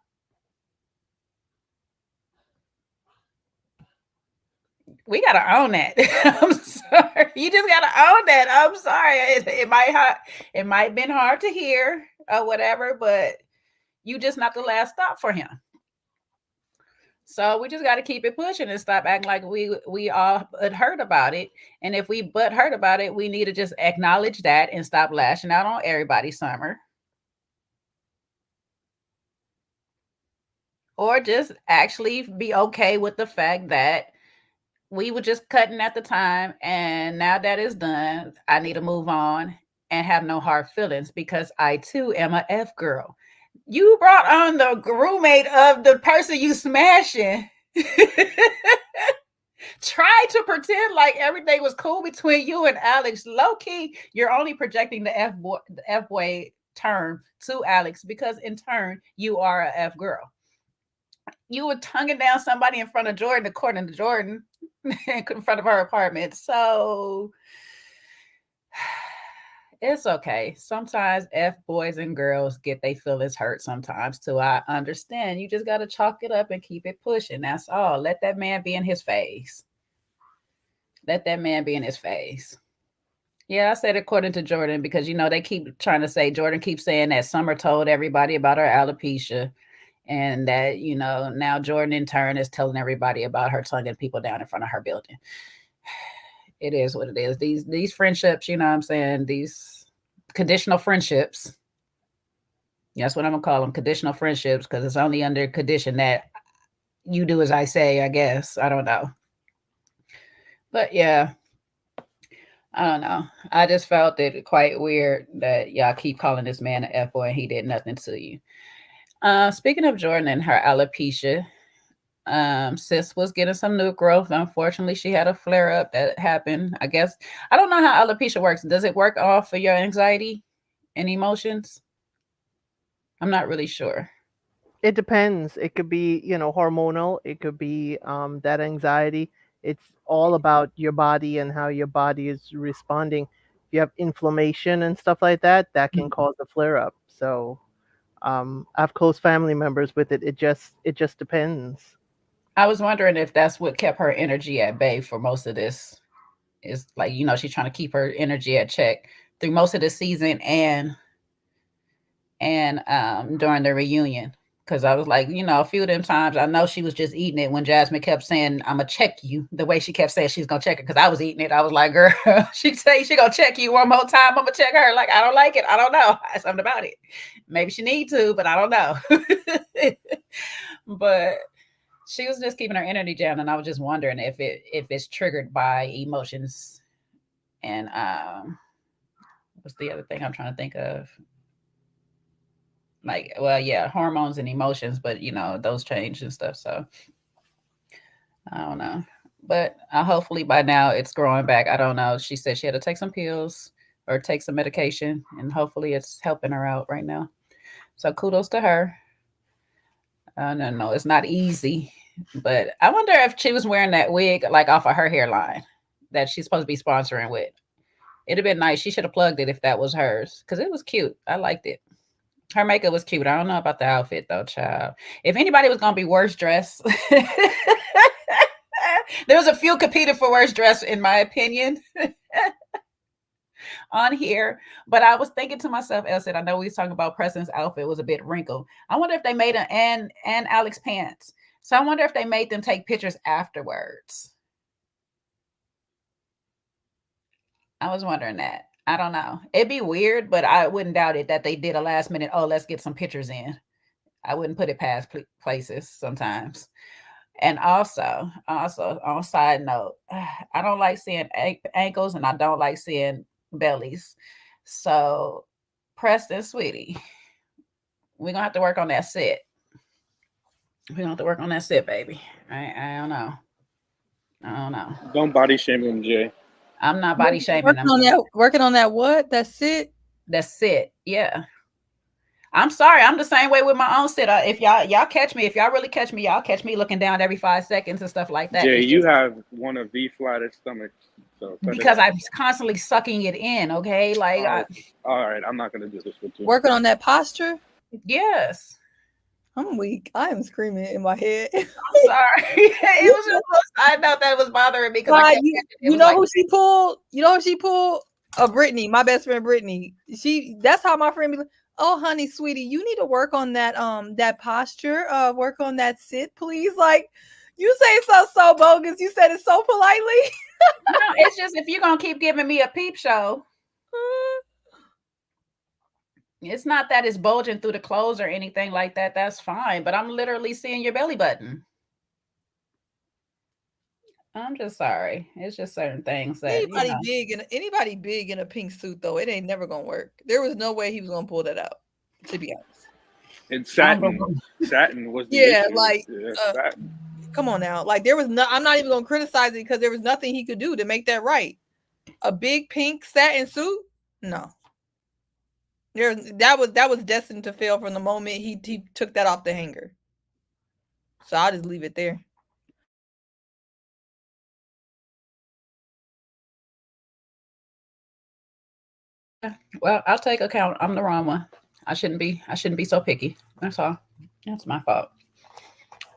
S2: We got to own that. I'm sorry. You just got to own that. I'm sorry. It might have been hard to hear or whatever, but you just not the last stop for him. So we just got to keep it pushing and stop acting like we all heard about it. And if we heard about it, we need to just acknowledge that and stop lashing out on everybody, Summer. Or just actually be okay with the fact that we were just cutting at the time. And now that it's done, I need to move on and have no hard feelings because I too am a F girl. You brought on the roommate of the person you smashing. Try to pretend like everything was cool between you and Alex. Low key, you're only projecting the F-boy term to Alex because in turn, you are a F girl. You were tonguing down somebody in front of Jordan, according to Jordan, in front of her apartment. So it's okay. Sometimes F boys and girls get their feelings hurt sometimes too. I understand. You just got to chalk it up and keep it pushing. That's all. Let that man be in his face. Let that man be in his face. Yeah, I said according to Jordan because, they keep trying to say, Jordan keeps saying that Summer told everybody about her alopecia and that, now Jordan in turn is telling everybody about her tonguing people down in front of her building. It is what it is. These friendships, you know what I'm saying? These conditional friendships. That's what I'm going to call them, conditional friendships, because it's only under condition that you do as I say, I guess. I don't know. But yeah, I don't know. I just felt it quite weird that y'all keep calling this man an F-boy and he did nothing to you. Speaking of Jordan and her alopecia, sis was getting some new growth. Unfortunately, she had a flare up that happened. I guess I don't know how alopecia works. Does it work off of your anxiety and emotions? I'm not really sure.
S3: It depends. It could be, hormonal. It could be that anxiety. It's all about your body and how your body is responding. If you have inflammation and stuff like that, that can cause a flare up. So I have close family members with it. It just depends.
S2: I was wondering if that's what kept her energy at bay for most of this. Is like, she's trying to keep her energy at check through most of the season and during the reunion. Because I was like, a few of them times, I know she was just eating it when Jasmine kept saying, I'm going to check you. The way she kept saying she's going to check it. Because I was eating it. I was like, girl, she say she going to check you one more time. I'm going to check her. Like, I don't like it. I don't know. Something about it. Maybe she need to, but I don't know. But she was just keeping her energy down. And I was just wondering if it's triggered by emotions. And what's the other thing I'm trying to think of? Like, well, yeah, hormones and emotions, but those change and stuff. So I don't know, but hopefully by now it's growing back. I don't know. She said she had to take some pills or take some medication, and hopefully it's helping her out right now. So kudos to her. No, it's not easy, but I wonder if she was wearing that wig like off of her hairline that she's supposed to be sponsoring with. It'd have been nice. She should have plugged it if that was hers, because it was cute. I liked it. Her makeup was cute. I don't know about the outfit though, child. If anybody was gonna be worst dressed, there was a few competed for worst dress, in my opinion, on here. But I was thinking to myself, Elsie, I know we was talking about Preston's outfit was a bit wrinkled. I wonder if they made an and Alex pants. So I wonder if they made them take pictures afterwards. I was wondering that. I don't know. It'd be weird, but I wouldn't doubt it that they did a last minute, let's get some pictures in. I wouldn't put it past places sometimes. And also on a side note, I don't like seeing ankles and I don't like seeing bellies. So Preston, sweetie, we're going to have to work on that set. We're going to have to work on that set, baby. I don't know.
S5: Don't body shame him, Jay.
S2: I'm not body shaming them.
S7: Working on that what? That's it?
S2: That's it. Yeah. I'm sorry. I'm the same way with my own sit. If y'all catch me, if y'all really catch me, y'all catch me looking down every 5 seconds and stuff like that.
S5: Jay, you have one of the flattest stomachs. So
S2: because I'm constantly sucking it in. Okay. Like,
S5: all right. I'm not going to do this with you.
S7: Working on that posture?
S2: Yes.
S7: I'm weak. I am screaming in my head.
S2: I'm sorry. It was just, I know that was bothering me because
S7: you know who she pulled? You know who she pulled? Brittany, my best friend Brittany. That's how my friend be like, oh honey, sweetie, you need to work on that that posture, work on that sit, please. Like, you say so bogus. You said it so politely.
S2: No, it's just if you're gonna keep giving me a peep show. It's not that it's bulging through the clothes or anything like that. That's fine. But I'm literally seeing your belly button. I'm just sorry. It's just certain things that
S7: anybody big in a pink suit though, it ain't never gonna work. There was no way he was gonna pull that out, to be honest.
S5: And satin was the issue. Satin.
S7: Come on now. Like there was no, I'm not even gonna criticize it because there was nothing he could do to make that right. A big pink satin suit? No. That was destined to fail from the moment he took that off the hanger. So I'll just leave it there.
S2: Well, I'll take account. I'm the wrong one. I shouldn't be so picky. That's all. That's my fault.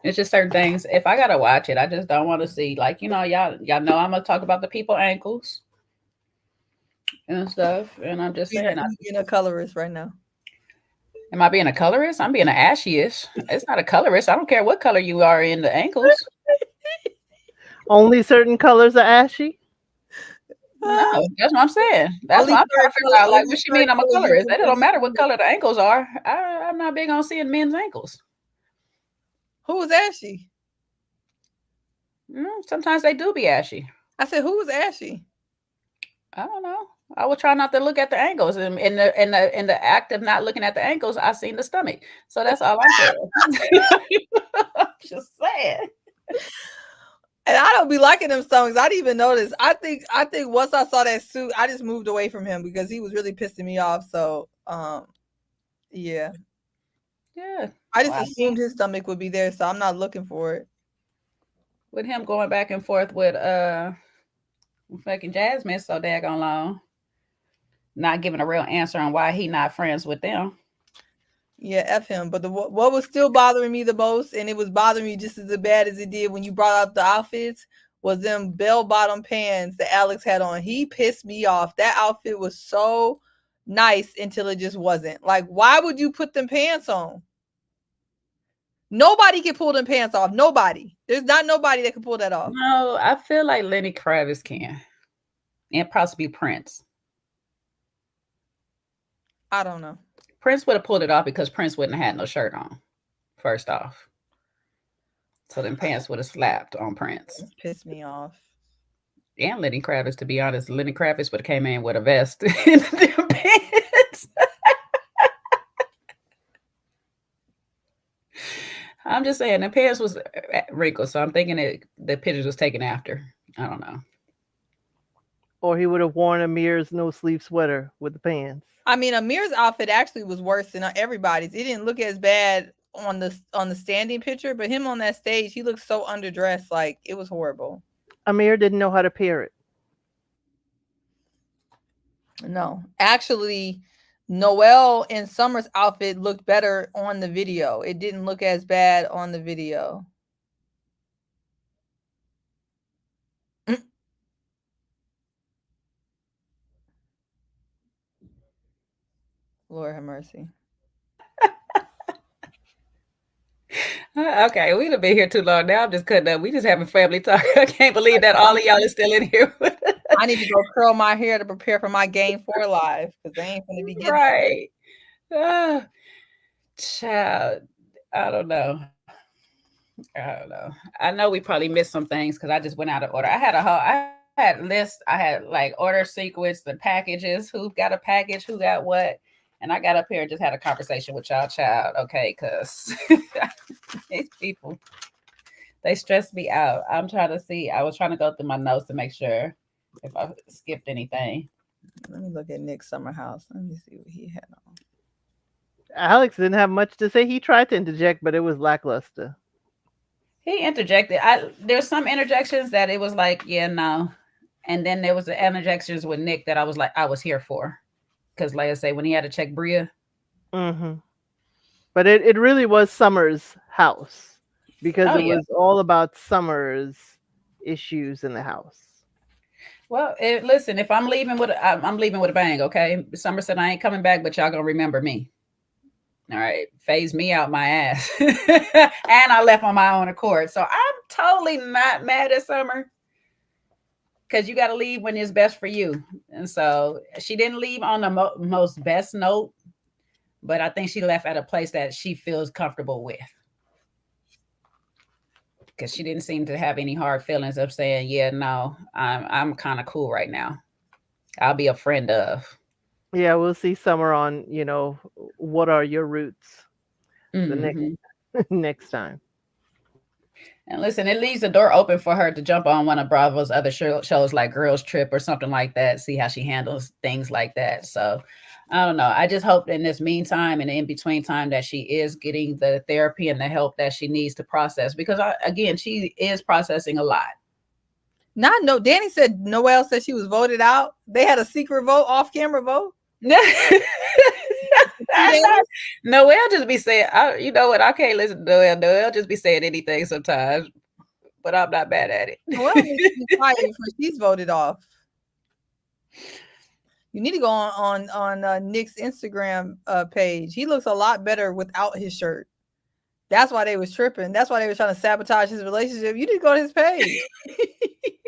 S2: It's just certain things. If I gotta watch it, I just don't want to see. Like, y'all know I'm gonna talk about the people ankles and stuff. And I'm just saying,
S7: I'm being a colorist right now.
S2: Am I being a colorist? I'm being an ashy-ish. It's not a colorist. I don't care what color you are in the ankles.
S3: Only certain colors are ashy?
S2: No, that's what I'm saying. That's what I'm trying to figure out. Like, what you mean I'm a colorist? It don't matter what color the ankles are. I'm not big on seeing men's ankles.
S7: Who was ashy?
S2: Sometimes they do be ashy.
S7: I said, who was ashy?
S2: I don't know. I would try not to look at the ankles. And in the act of not looking at the ankles, I seen the stomach. So that's all I'm saying. I'm just saying.
S7: And I don't be liking them stomachs. I didn't even notice. I think once I saw that suit, I just moved away from him because he was really pissing me off. So yeah.
S2: Yeah.
S7: I just assumed his stomach would be there, so I'm not looking for it.
S2: with him going back and forth with fucking Jasmine so daggone long, not giving a real answer on why he not friends with them.
S7: Yeah, F him. But what was still bothering me the most, and it was bothering me just as bad as it did when you brought out the outfits, was them bell-bottom pants that Alex had on. He pissed me off. That outfit was so nice until it just wasn't. Like, why would you put them pants on? Nobody can pull them pants off. Nobody. There's not nobody that can pull that off.
S2: No, I feel like Lenny Kravitz can. And possibly Prince.
S7: I don't know.
S2: Prince would have pulled it off because Prince wouldn't have had no shirt on, first off. So then pants would have slapped on Prince.
S7: It pissed me off.
S2: And Lenny Kravitz, to be honest. Lenny Kravitz would have came in with a vest in the pants. I'm just saying, the pants was wrinkled, so I'm thinking the pictures was taken after. I don't know.
S3: Or he would have worn Amir's no-sleeve sweater with the pants.
S7: I mean, Amir's outfit actually was worse than everybody's. It didn't look as bad on the standing picture, but him on that stage, he looked so underdressed. Like, it was horrible.
S3: Amir didn't know how to pair it.
S7: No, actually, Noelle and Summer's outfit looked better on the video. It didn't look as bad on the video. Lord have mercy.
S2: Okay, we'd have been here too long. Now I'm just cutting up. We just having family talk. I can't believe that all of y'all is still in here.
S7: I need to go curl my hair to prepare for my Game 4 live because they ain't going to be getting
S2: right. Child, I don't know. I know we probably missed some things because I just went out of order. I had a list. I had like order sequence, the packages, who got a package, who got what. And I got up here and just had a conversation with y'all, child. Okay, because these people, they stressed me out. I'm trying to see. I was trying to go through my notes to make sure if I skipped anything.
S7: Let me look at Nick's SummerHouse. Let me see what he had on.
S3: Alex didn't have much to say. He tried to interject, but it was lackluster.
S2: He interjected. There's some interjections that it was like, yeah, no. And then there was the interjections with Nick that I was like, I was here for. Because like I say, when he had to check Bria.
S3: Mm-hmm. But it really was Summer's house. Because it was all about Summer's issues in the house.
S2: Well, listen, if I'm leaving with a bang, okay? Summer said I ain't coming back, but y'all gonna remember me. All right, phase me out my ass. And I left on my own accord. So I'm totally not mad at Summer. Because you got to leave when it's best for you. And so she didn't leave on the most best note, but I think she left at a place that she feels comfortable with. Because she didn't seem to have any hard feelings of saying, yeah, no, I'm kind of cool right now. I'll be a friend of.
S3: Yeah, we'll see Summer on, what are your roots the next time.
S2: And listen, it leaves the door open for her to jump on one of Bravo's other shows like Girls Trip or something like that, see how she handles things like that. So I don't know. I just hope in this meantime and in between time that she is getting the therapy and the help that she needs to process. Because, again, she is processing a lot.
S7: Danny said Noelle said she was voted out. They had a secret vote, off-camera vote.
S2: Noelle just be saying, you know what? I can't listen to Noelle. Noelle just be saying anything sometimes, but I'm not mad at it.
S7: Noelle needs to be quiet before she's voted off. You need to go on Nick's Instagram page. He looks a lot better without his shirt. That's why they was tripping. That's why they were trying to sabotage his relationship. You need to go to his page.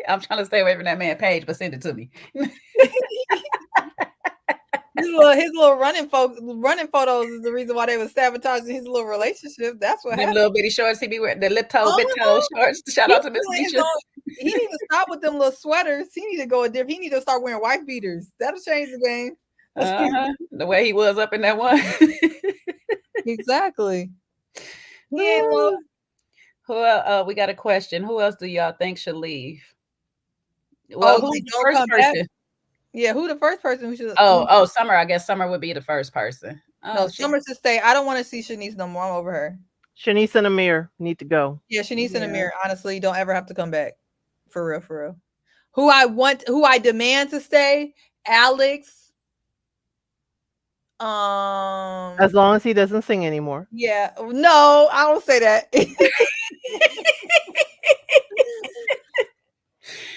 S2: I'm trying to stay away from that man's page, but send it to me.
S7: His little running photos is the reason why they were sabotaging his little relationship. That's what happened.
S2: Little bitty shorts he be wearing, the lip toe shorts. Shout out to Miss Nisha.
S7: He need to stop with them little sweaters. He need to go a different. He need to start wearing wife beaters. That'll change the game.
S2: The way he was up in that one.
S7: Exactly.
S2: Yeah. We got a question. Who else do y'all think should leave? Well, who's the first person?
S7: Back? Yeah, who the first person who should?
S2: Summer. I guess Summer would be the first person.
S7: No, Summer should stay. I don't want to see Shanice no more. I'm over her.
S3: Shanice and Amir need to go.
S7: Yeah, Shanice and
S2: Yeah.
S7: Amir, honestly, don't ever have to come back. For real, for real. Who I demand to stay, Alex.
S3: As long as he doesn't sing anymore.
S7: Yeah, no, I don't say that.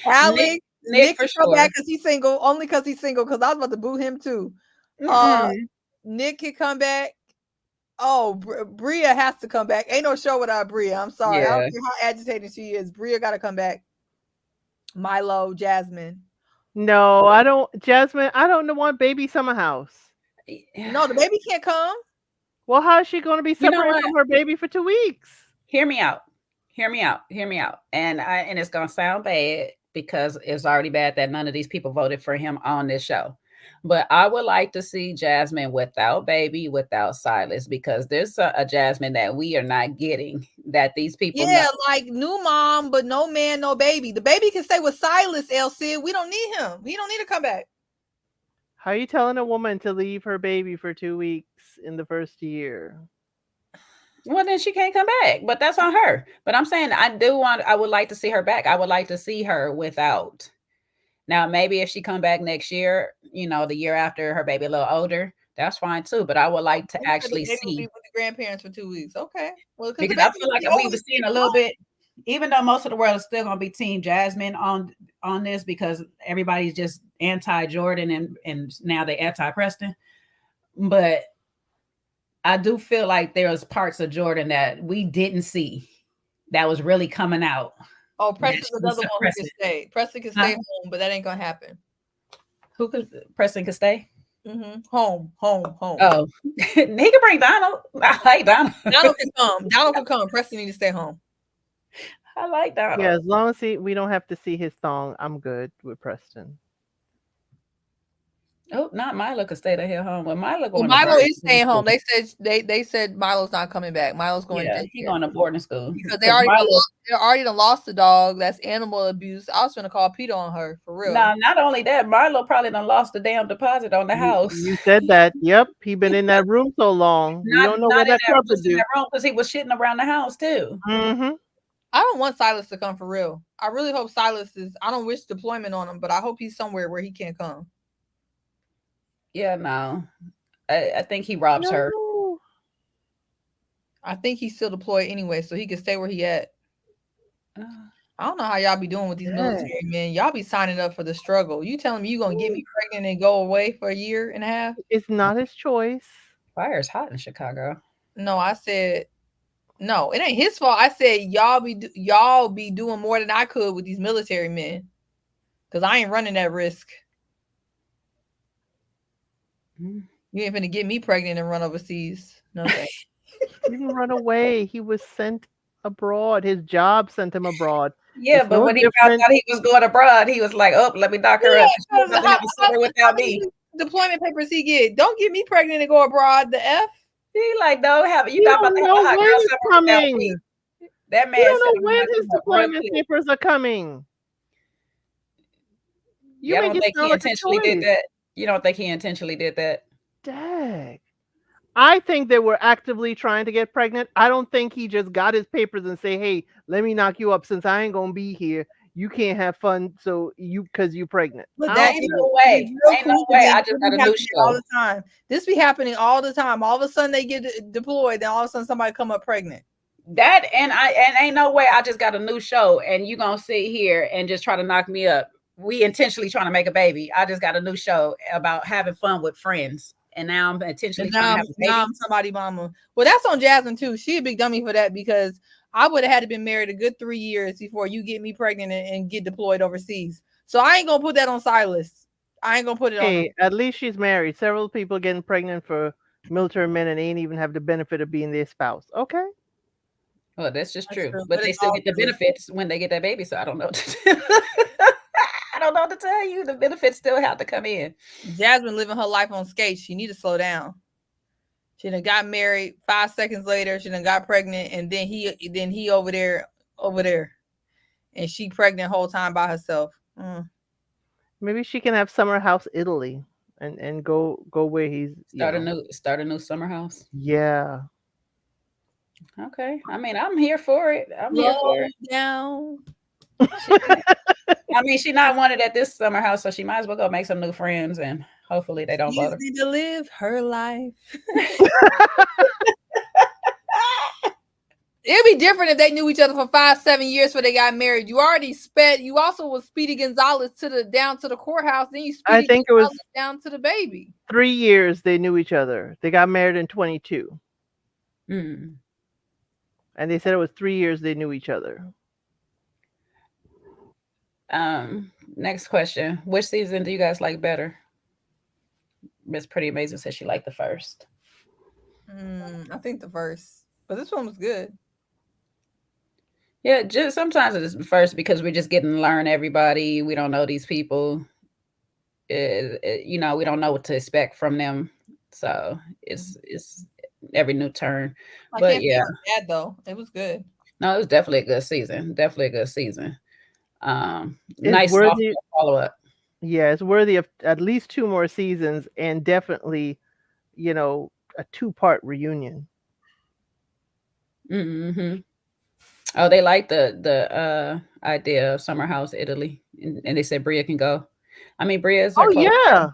S7: Alex, Nick
S2: for
S7: can come
S2: sure.
S7: back because he's single, only because he's single, because I was about to boo him too. Nick can come back. Oh, Bria has to come back. Ain't no show without Bria. I'm sorry. I
S2: Yeah.
S7: don't care how agitated she is. Bria got to come back. Milo, Jasmine.
S3: No, I don't. Jasmine, I don't want baby SummerHouse.
S7: No, the baby can't come.
S3: Well, how is she going to be
S2: You know
S3: separated
S2: what?
S3: from her baby for 2 weeks?
S2: Hear me out. Hear me out. Hear me out. And it's gonna sound bad because it's already bad that none of these people voted for him on this show. But I would like to see Jasmine without baby, without Silas, because there's a Jasmine that we are not getting that these people
S7: Yeah,
S2: know.
S7: like new mom, but no man, no baby. The baby can stay with Silas, LC. We don't need him. He don't need to come back.
S3: How are you telling a woman to leave her baby for 2 weeks in the first year?
S2: Well, then she can't come back, but that's on her. But I'm saying I would like to see her back. I would like to see her without. Now, maybe if she come back next year, the year after her baby a little older, that's fine too. But I would like to actually
S7: The baby will be
S2: see,
S7: with the grandparents for 2 weeks. Okay. Well,
S2: because I feel like we were seeing a little bit, even though most of the world is still going to be Team Jasmine on this because everybody's just anti-Jordan and now they're anti-Preston. But I do feel like there's parts of Jordan that we didn't see that was really coming out.
S7: Oh, Preston's another one who can stay. Preston can stay home, but that ain't gonna happen.
S2: Preston could stay?
S7: Home.
S2: Oh, he can bring Donald. I like Donald.
S7: Donald can come. Donald can come. Preston need to stay home.
S2: I like Donald.
S3: Yeah, as long as we don't have to see his thong, I'm good with Preston.
S2: Oh, not Milo could stay the hell home. Well,
S7: Milo is staying home. They said Milo's not coming back. Milo's going.
S2: Yeah, he's going to boarding school
S7: because they already lost the dog. That's animal abuse. I was gonna call Peter on her for real.
S2: No, not only that, Milo probably done lost the damn deposit on the house.
S3: You said that. Yep, he been in that room so long. We don't know what that carpet do.
S2: Because he was shitting around the house too.
S7: I don't want Silas to come for real. I really hope Silas is. I don't wish deployment on him, but I hope he's somewhere where he can't come.
S2: Yeah, no. I think he robs her.
S7: I think he's still deployed anyway, so he can stay where he at. I don't know how y'all be doing with these military men. Y'all be signing up for the struggle. You telling me you gonna get me pregnant and go away for a year and a half?
S3: It's not his choice.
S2: Fire's hot in Chicago.
S7: No, I said no. It ain't his fault. I said y'all be doing more than I could with these military men, because I ain't running that risk. You ain't finna get me pregnant and run overseas. No way.
S3: He didn't run away. He was sent abroad. His job sent him abroad.
S2: Yeah, it's but when he found out he was going abroad, he was like, "Oh, let me knock her up." Without me.
S7: Deployment papers he get. Don't get me pregnant and go abroad. The F.
S2: He like, don't have it. You
S3: don't
S2: got
S3: know when he's coming.
S2: That man.
S3: You don't know when his deployment papers are coming.
S2: You don't think he intentionally did that? You don't think he intentionally did that?
S3: Dag. I think they were actively trying to get pregnant. I don't think he just got his papers and say, "Hey, let me knock you up since I ain't gonna be here. You can't have fun, so because you're pregnant."
S2: But that ain't no way. Ain't no way. I just got a new show
S7: all the time. This be happening all the time. All of a sudden they get deployed, then all of a sudden somebody come up pregnant.
S2: That and ain't no way. I just got a new show, and you gonna sit here and just try to knock me up. We intentionally trying to make a baby. I just got a new show about having fun with friends. And now I'm intentionally trying to have a baby.
S7: Now I'm somebody mama. Well, that's on Jasmine too. She a big dummy for that, because I would have had to been married a good 3 years before you get me pregnant and get deployed overseas. So I ain't gonna put that on Silas. I ain't gonna put it on him.
S3: At least she's married. Several people getting pregnant for military men and they ain't even have the benefit of being their spouse. Okay.
S2: Well, that's just true. But they still get the benefits when they get that baby. So I don't know. I don't know what to tell you. The benefits still have to come in.
S7: Jasmine living her life on skates. She need to slow down. She done got married. 5 seconds later, she done got pregnant, and then he over there, and she pregnant whole time by herself.
S3: Maybe she can have SummerHouse Italy and go where he's
S2: start a new SummerHouse.
S3: Yeah.
S2: Okay. I mean, I'm here for it. I'm here
S7: Slow
S2: for it.
S7: down.
S2: I mean, she's not wanted at this summer house, so she might as well go make some new friends and hopefully they don't bother.
S7: Easy to live her life. It'd be different if they knew each other for 5-7 years before they got married. You already sped. You also was Speedy Gonzalez down to the courthouse. Then you
S3: I
S7: Speedy
S3: think it was
S7: Gonzalez down to the baby.
S3: 3 years they knew each other. They got married in 22.
S2: Mm.
S3: And they said it was 3 years they knew each other.
S2: Next question. Which season do you guys like better? Miss Pretty Amazing said she liked the first.
S7: I think the first. But this one was good.
S2: Yeah, just sometimes it's the first because we're just getting to learn everybody. We don't know these people. You know, we don't know what to expect from them. So it's every new turn.
S7: I
S2: But
S7: can't
S2: yeah,
S7: bad though. It was good.
S2: no, it was definitely a good season. Definitely a good season.
S3: It's
S2: Nice
S3: worthy.
S2: follow up.
S3: Yeah, it's worthy of at least 2 more seasons and definitely, you know, a 2-part reunion.
S2: Mm-hmm. Oh, they like the idea of SummerHouse Italy, and they said Bria can go. I mean, Bria's her close
S3: yeah.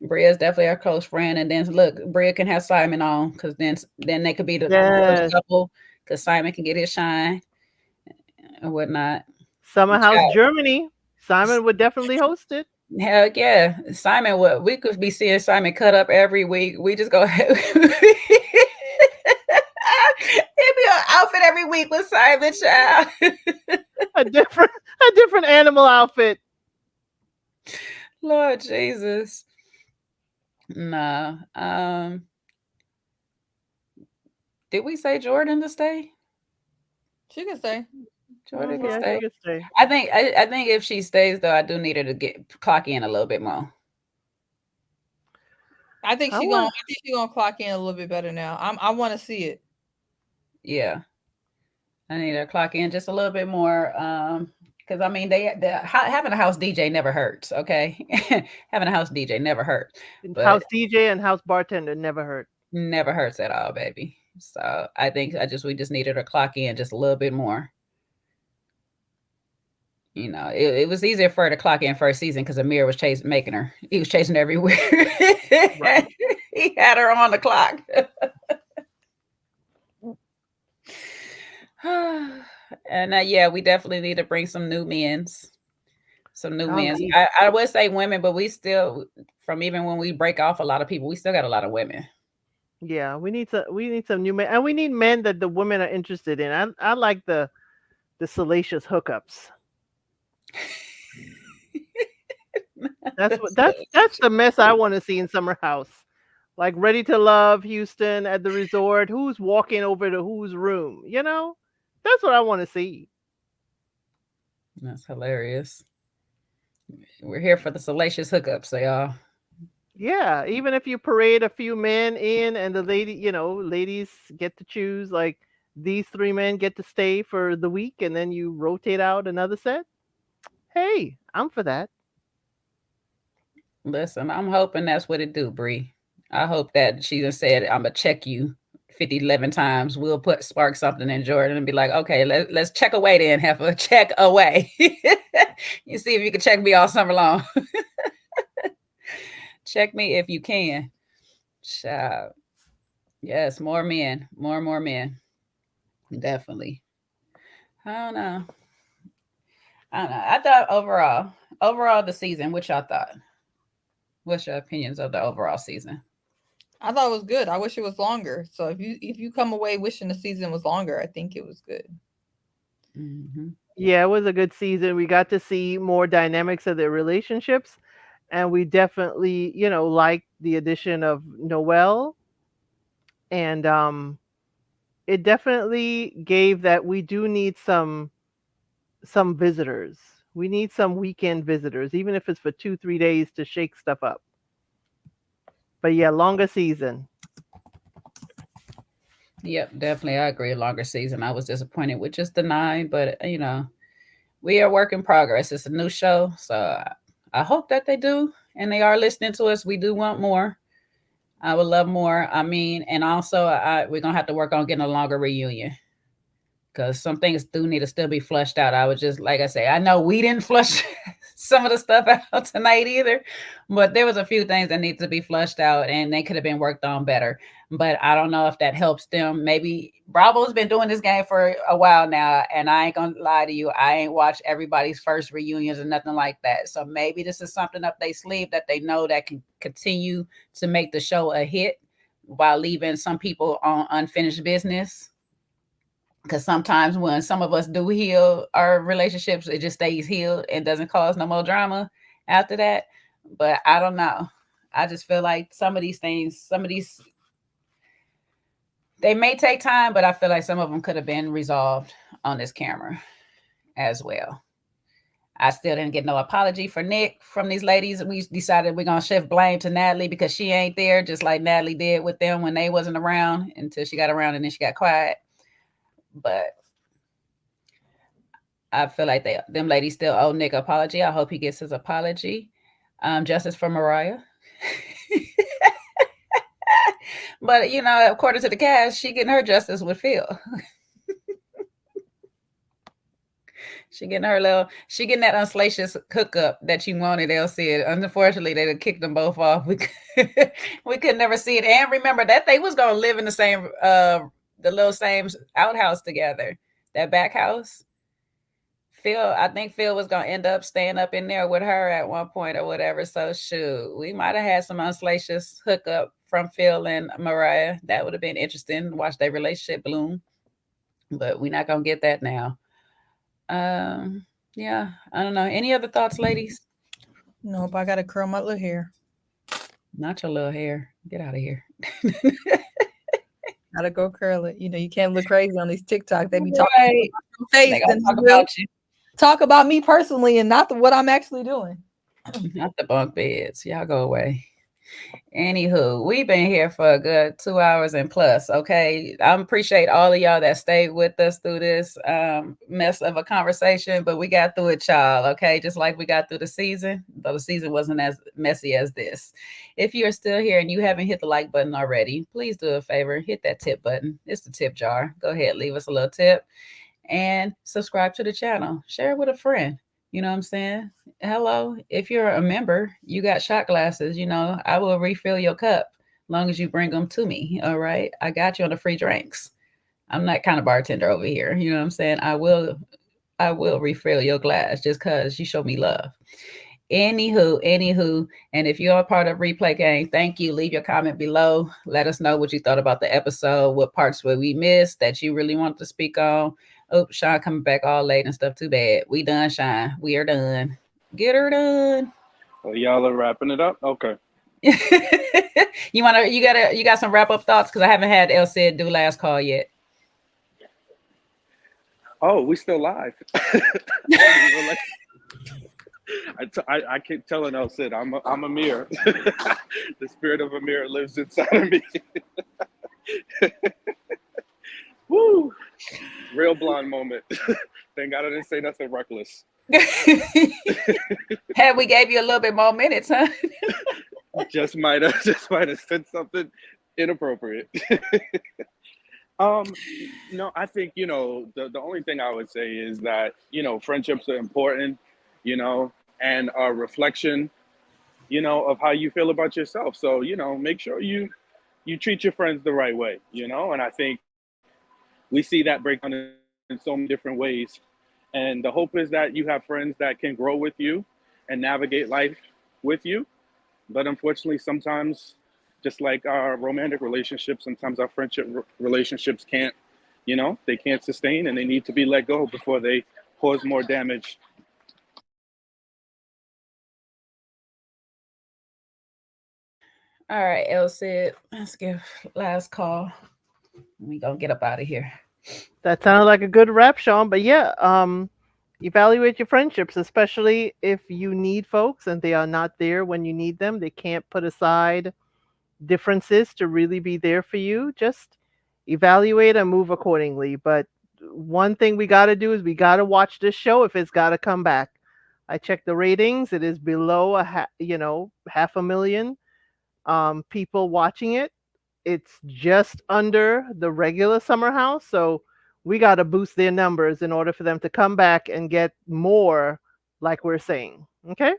S2: Bria's definitely our close friend, and then look, Bria can have Simon on because then they could be the
S3: Yes.
S2: first couple because Simon can get his shine and whatnot.
S3: SummerHouse Germany. Simon would definitely host it.
S2: Hell yeah, Simon. What we could be seeing Simon cut up every week. We just go. It'd be an outfit every week with Simon, child.
S3: a different animal outfit.
S2: Lord Jesus. No. Did we say Jordan to stay?
S7: She can stay.
S2: Jordan can
S3: Yeah,
S2: stay.
S3: she could stay.
S2: I think if she stays though, I do need her to clock in a little bit more.
S7: I think she's gonna clock in a little bit better now. I want to see it.
S2: Yeah, I need her to clock in just a little bit more. Because I mean, having a house DJ never hurts. Okay, having a house DJ never hurts.
S3: House DJ and house bartender never hurt.
S2: Never hurts at all, baby. So I think we just needed her to clock in just a little bit more. You know, it was easier for her to clock in first season because Amir was making her. He was chasing her everywhere. Right. He had her on the clock. And yeah, we definitely need to bring some new men. Some new men. I would say women, but we still, from even when we break off a lot of people, we still got a lot of women.
S3: Yeah, we need some new men, and we need men that the women are interested in. I like the salacious hookups. That's the mess I want to see in SummerHouse. Like Ready to Love Houston at the resort. Who's walking over to whose room? You know, that's what I want to see.
S2: That's hilarious. We're here for the salacious hookups, y'all.
S3: Yeah, even if you parade a few men in and the ladies get to choose, like these 3 men get to stay for the week and then you rotate out another set. Hey, I'm for that.
S2: Listen, I'm hoping that's what it do, Bree. I hope that she just said, I'm going to check you 11 times. We'll spark something in Jordan and be like, okay, let's check away then, heifer. Check away. You see if you can check me all summer long. Check me if you can. Child. Yes, more men. More men. Definitely. I don't know. I thought overall the season, what y'all thought? What's your opinions of the overall season?
S7: I thought it was good. I wish it was longer. So if you come away wishing the season was longer, I think it was good.
S2: Mm-hmm.
S3: Yeah, it was a good season. We got to see more dynamics of their relationships, and we definitely, liked the addition of Noelle, and it definitely gave that we do need some visitors. We need some weekend visitors, even if it's for 2-3 days to shake stuff up. But yeah, longer season.
S2: Yep, definitely. I agree. Longer season. I was disappointed with just the 9, but we are work in progress. It's a new show. So I hope that they do. And they are listening to us. We do want more. I would love more. I mean, and also we're gonna have to work on getting a longer reunion because some things do need to still be flushed out. I was just like I say, I know we didn't flush some of the stuff out tonight either, but there was a few things that need to be flushed out and they could have been worked on better. But I don't know if that helps them. Maybe Bravo's been doing this game for a while now, and I ain't gonna lie to you, I ain't watched everybody's first reunions or nothing like that. So maybe this is something up their sleeve that they know that can continue to make the show a hit while leaving some people on unfinished business. Because sometimes when some of us do heal our relationships, it just stays healed and doesn't cause no more drama after that. But I don't know. I just feel like some of these things, they may take time, but I feel like some of them could have been resolved on this camera as well. I still didn't get no apology for Nick from these ladies. We decided we're going to shift blame to Natalie because she ain't there, just like Natalie did with them when they wasn't around until she got around and then she got quiet. But I feel like them ladies still owe Nick an apology. I hope he gets his apology. Justice for Mariah. But, you know, according to the cast, she getting her justice with Phil. She getting that unsalacious hookup that you wanted, LC. Unfortunately, they kicked them both off. We could never see it. And remember that they was going to live in the same same outhouse together, that back house. I think Phil was going to end up staying up in there with her at one point or whatever. So shoot, we might have had some unsalacious hookup from Phil and Mariah. That would have been interesting to watch their relationship bloom. But we're not going to get that now. Yeah, I don't know. Any other thoughts, ladies?
S7: Nope, I got to curl my little hair.
S2: Not your little hair. Get out of here.
S7: Gotta go curl it. You know, you can't look crazy on these TikTok. They be
S2: Right.
S7: talking about face and
S2: talk about you.
S7: talk about me personally and not what I'm actually doing.
S2: Not the bunk beds. Y'all go away. Anywho, we've been here for a good 2 hours and plus. Okay, I appreciate all of y'all that stayed with us through this mess of a conversation, but we got through it, y'all. Okay, just like we got through the season, though the season wasn't as messy as this. If you're still here and you haven't hit the like button already, please do a favor, hit that tip button. It's the tip jar. Go ahead, leave us a little tip and subscribe to the channel. Share it with a friend. You know what I'm saying? Hello, if you're a member, you got shot glasses. You know, I will refill your cup as long as you bring them to me. All right. I got you on the free drinks. I'm that kind of bartender over here. You know what I'm saying? I will refill your glass just because you show me love. Anywho, and if you're a part of Replay Gang, thank you. Leave your comment below. Let us know what you thought about the episode, what parts were we missed that you really want to speak on. Oh, Sean coming back all late and stuff. Too bad. We done, Sean. We are done. Get her done.
S5: Well, y'all are wrapping it up? Okay.
S2: You got some wrap up thoughts? Because I haven't had El Cid do last call yet.
S5: Oh, we still live. I keep telling El Cid, I'm Amir. The spirit of Amir lives inside of me. Woo! Real blonde moment. Thank God I didn't say nothing reckless.
S2: Had we gave you a little bit more minutes, huh?
S5: just might have said something inappropriate. No, I think, you know, the only thing I would say is that, you know, friendships are important, you know, and a reflection, you know, of how you feel about yourself. So, you know, make sure you treat your friends the right way, you know, and I think we see that break down in so many different ways. And the hope is that you have friends that can grow with you and navigate life with you. But unfortunately, sometimes, just like our romantic relationships, sometimes our friendship relationships can't, you know, they can't sustain and they need to be let go before they cause more damage.
S2: All right, El Cid, let's give last call. We gonna get up out of here.
S3: That sounded like a good wrap, Sean. But yeah, evaluate your friendships, especially if you need folks and they are not there when you need them. They can't put aside differences to really be there for you. Just evaluate and move accordingly. But one thing we got to do is we got to watch this show if it's got to come back. I checked the ratings. It is below 500,000. people watching it. It's just under the regular SummerHouse, so we got to boost their numbers in order for them to come back and get more, like we're saying. Okay?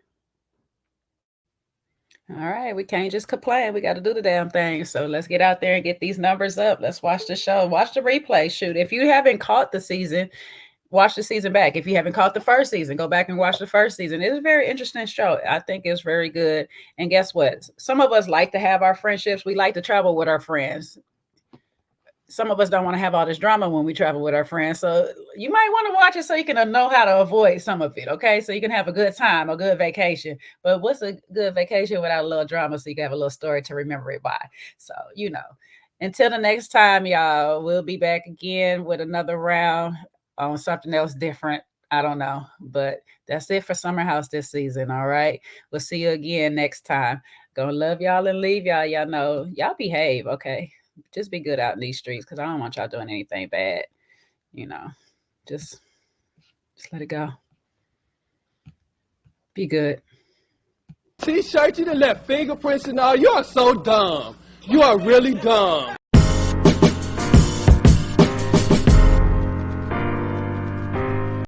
S2: All right, we can't just complain. We got to do the damn thing. So let's get out there and get these numbers up. Let's watch the show. Watch the replay. Shoot, if you haven't caught the season, watch the season back. If you haven't caught the first season, go back and watch the first season. It's a very interesting show. I think it's very good. And guess what? Some of us like to have our friendships. We like to travel with our friends. Some of us don't want to have all this drama when we travel with our friends. So you might want to watch it so you can know how to avoid some of it. Okay. So you can have a good time, a good vacation. But what's a good vacation without a little drama? So you can have a little story to remember it by. So, until the next time, y'all, we'll be back again with another round on something else different. I don't know, but that's it for SummerHouse this season. All right. We'll see you again next time. Gonna love y'all and leave y'all. Y'all know, y'all behave. Okay. Just be good out in these streets, because I don't want y'all doing anything bad. Just let it go. Be good.
S8: T-shirt, you done left fingerprints and all. You are so dumb. You are really dumb.